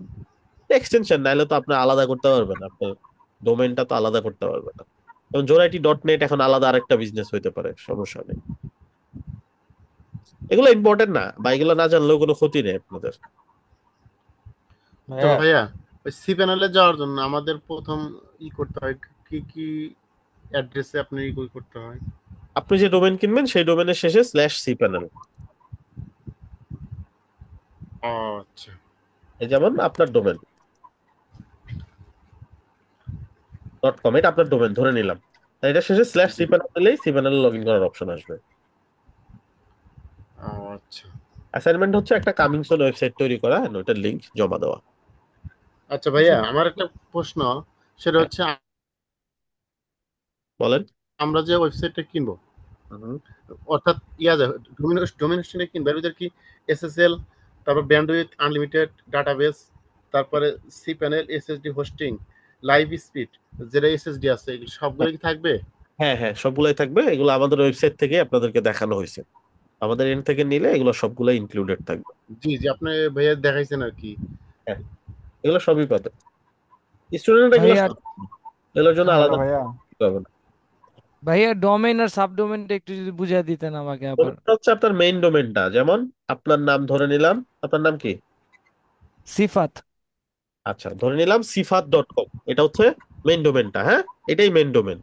এক্সটেনশন, নাহলে তো আপনি আলাদা করতে পারবেন না, আপনার ডোমেনটা তো আলাদা করতে পারবেন না। যেমন জোরাইটি ডট নেট এখন আলাদা আরেকটা বিজনেস হইতে পারে, সমস্যা নেই। এগুলো ইম্পর্টেন্ট না, বা এগুলো না জানলেও কোনো ক্ষতি নেই আপনাদের। তো ভাইয়া ওই সি প্যানেলে যাওয়ার জন্য আমাদের প্রথম করতে হয় কি কি অ্যাড্রেসে আপনি করতে হয়? আপনি যে ডোমেন কিনবেন সেই ডোমেনের শেষে /cpanel, আচ্ছা, এই যেমন আপনার ডোমেন .com, এটা আপনার ডোমেন ধরে নিলাম, এটা শেষে /cpanel দিলেই cpanel লগ ইন করার অপশন আসবে। আচ্ছা অ্যাসাইনমেন্ট হচ্ছে একটা কামিং সুন ওয়েবসাইট তৈরি করা, ওটার লিংক জমা দেওয়া। আচ্ছা ভাইয়া, আমার একটা প্রশ্ন, সেটা হচ্ছে বলেন। আমরা যে ওয়েবসাইটটা কিনবো, অর্থাৎ ডোমেন হোস্টিং কিনবো, এর ভিতর কি এসএসএল, তারপর ব্যান্ডউইথ আনলিমিটেড, ডাটাবেস, তারপরে cPanel, SSD hosting, live speed, যেটা এসএসডি আছে, এগুলো সবগুলো কি থাকবে? হ্যাঁ হ্যাঁ, সবগুলাই থাকবে। এগুলো আমাদের ওয়েবসাইট থেকে আপনাদেরকে দেখানো হয়েছে, আমাদের এন্ড থেকে নিলে এগুলো সবগুলাই ইনক্লুডেড থাকবে। জি জি, আপনি ভাইয়া দেখাইছেন আর কি। হ্যাঁ, এগুলো সবই পাবে স্টুডেন্ট, এগুলো ভাইয়া এগুলোর জন্য আলাদা ভাইয়া হবে না। ভাইয়া ডোমেইন আর সাবডোমেইনটা একটু যদি বুঝিয়ে দিতেন আমাকে আবার। ডোমেনটা হচ্ছে আপনার মেইন ডোমেনটা, যেমন আপনার নাম ধরে নিলাম, আপনার নাম কি? সিফাত। আচ্ছা, ধরে নিলাম সিফাত.com, এটা হচ্ছে মেইন ডোমেনটা। হ্যাঁ, এটাই মেইন ডোমেন।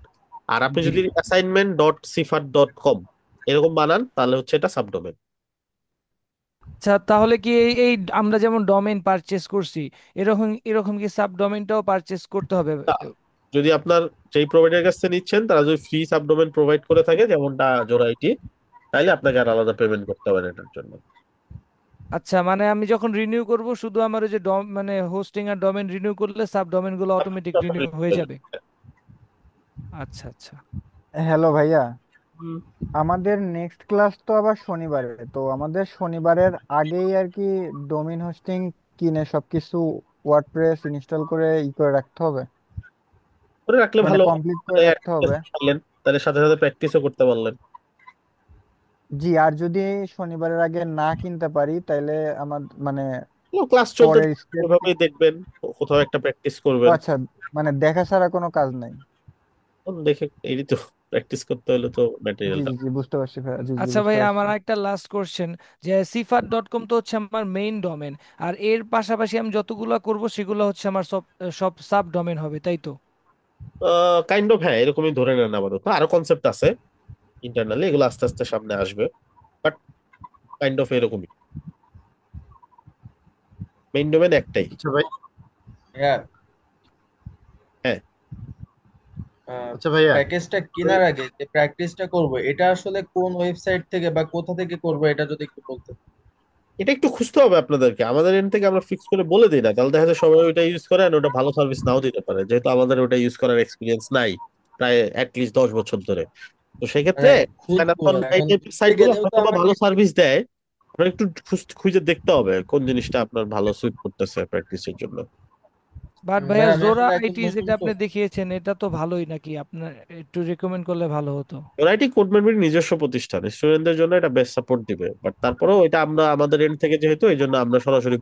আর আপনি জি যদি assignment.cifat.com এরকম বানান তাহলে হচ্ছে এটা সাবডোমেন। আচ্ছা, তাহলে কি এই আমরা যেমন ডোমেইন পারচেজ করছি, এরকম এরকম কি সাব ডোমেইনটাও পারচেজ করতে হবে? যদি আপনার যেই প্রোভাইডার কাছ থেকে নিচ্ছেন তারা যদি ফ্রি সাবডোমেন প্রোভাইড করে থাকে যেমনটা জোড়া আইটি, তাহলে আপনাকে আর আলাদা পেমেন্ট করতে হবে না এটার জন্য। আচ্ছা, মানে আমি যখন রিনিউ করব শুধু আমার ওই যে মানে হোস্টিং আর ডোমেইন রিনিউ করলে সাব ডোমেইন গুলো অটোমেটিক রিনিউ হয়ে যাবে? আচ্ছা আচ্ছা। হ্যালো ভাইয়া, হুম। আমাদের নেক্সট ক্লাস তো আবার শনিবারে, তো আমাদের শনিবারের আগেই আর কি ডোমেইন হোস্টিং কিনে সবকিছু ওয়ার্ডপ্রেস ইনস্টল করে করে রাখতে হবে, করে রাখলে মানে ভালো। কমপ্লিট করে রাখতে হবে। পারলেন তাহলে সাথে সাথে প্র্যাকটিসও করতে পারলেন। জি, আর যদি শনিবারের আগে না কিনতে পারি তাইলে আমার মানে ক্লাস চলতে পরের স্টেপ। ওইভাবেই দেখবেন, কোথাও একটা প্র্যাকটিস ও করবেন। আচ্ছা, মানে দেখা ছাড়া কোনো কাজ নাই। দেখে এই তো প্র্যাকটিস করতে হলে তো জি ম্যাটেরিয়ালটা। জি জি, বুঝতে পারছি ভাইয়া, জি জি আচ্ছা বুঝতে ভাই, পারছি। আমার একটা লাস্ট কোশ্চেন, যে সিফাত.com তো হচ্ছে আমার মেইন ডোমেন, আর এর পাশাপাশি আমি যতগুলো করব সেগুলো হচ্ছে আমার সব সব সাব ডোমেন হবে, তাই তো? কাইন্ড অফ, হ্যাঁ এরকমই ধরে নেন। আপাতত আরো কনসেপ্ট আছে ইন্টারনালি, এগুলো আস্তে আস্তে সামনে আসবে, বাট কাইন্ড অফ এরকমই। মেইন ডোমেন একটাই। আচ্ছা ভাই, হ্যাঁ। হ্যাঁ আচ্ছা ভাইয়া, প্যাকেজটা কেনার আগে যে প্র্যাকটিসটা করব এটা আসলে কোন ওয়েবসাইট থেকে বা কোথা থেকে করব এটা যদি একটু বলতে। এটা একটু খুঁজতে হবে আপনাদেরকে, আমাদের এন্ড থেকে আমরা ফিক্স করে বলে দিই না, তাহলে দেখা যায় সবাই ওইটা ইউজ করে আর ওটা ভালো সার্ভিস নাও দিতে পারে, যেহেতু আমাদের ওটা ইউজ করার এক্সপিরিয়েন্স নাই প্রায় অ্যাটলিস্ট 10 বছর ধরে। তো সেক্ষেত্রে মানে খুঁজবো এই এখন টাইপের সাইট থেকে গুলো যেহেতু হয়তো বা আমাকে। ভালো সার্ভিস দেয়, আপনার একটু খুঁজে দেখতে হবে কোন জিনিসটা আপনার ভালো সুইট করতেছে প্র্যাকটিসের জন্য। বাট ভাই ভাইয়া, আমি জোরা আসলে এখন আইটি নতুন যেটা তো। আপনি দেখিয়েছেন এটা তো ভালোই, নাকি আপনার একটু রেকমেন্ড করলে ভালো হতো? ওরাইটি কোডম্যানবির নিজস্ব প্রতিষ্ঠান, স্টুডেন্টদের জন্য এটা বেস্ট সাপোর্ট দিবে, বাট তারপরেও এটা আমরা আমাদের এন্ড থেকে যেহেতু, এই জন্য আমরা সরাসরি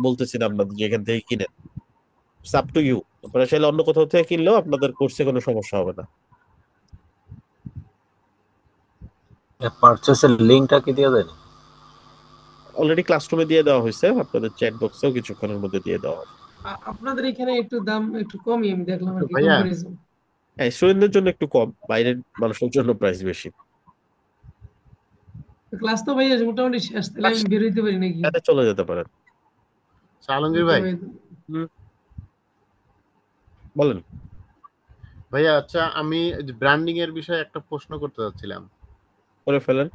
বলতেছি না আপনাদের যে এখান থেকে কিনে। আপ টু ইউ, আপনারা চাইলে অন্য কোথাও থেকে কিনলেও আপনাদের কোর্সে কোনো সমস্যা হবে না। পারচেসের লিঙ্কটা কি দিয়ে দেন? অলরেডি ক্লাসরুমে দিয়ে দেওয়া হয়েছে, আপনাদের চ্যাট বক্সেও কিছুক্ষণের মধ্যে দিয়ে দেওয়া হবে। আপনাদের এখানে একটু দাম একটু কমই আমি দেখলাম আর আচ্ছা কি, ভাইয়া, কম্পারিজন। হ্যাঁ, স্টুডেন্টদের জন্য একটু কম, বাইরের মানুষের জন্য প্রাইস বেশি। ক্লাস তো ভাইয়া মোটামুটি শেষ, তাহলে আমি বের হইতে পারি নাকি? চলে যেতে পারেন। আলমগীর ওকে ভাই, ভাই। বলেন। ভাইয়া আচ্ছা, আমি ব্র্যান্ডিং এর বিষয়ে একটা প্রশ্ন করতে চাচ্ছিলাম। করে ফেলেন।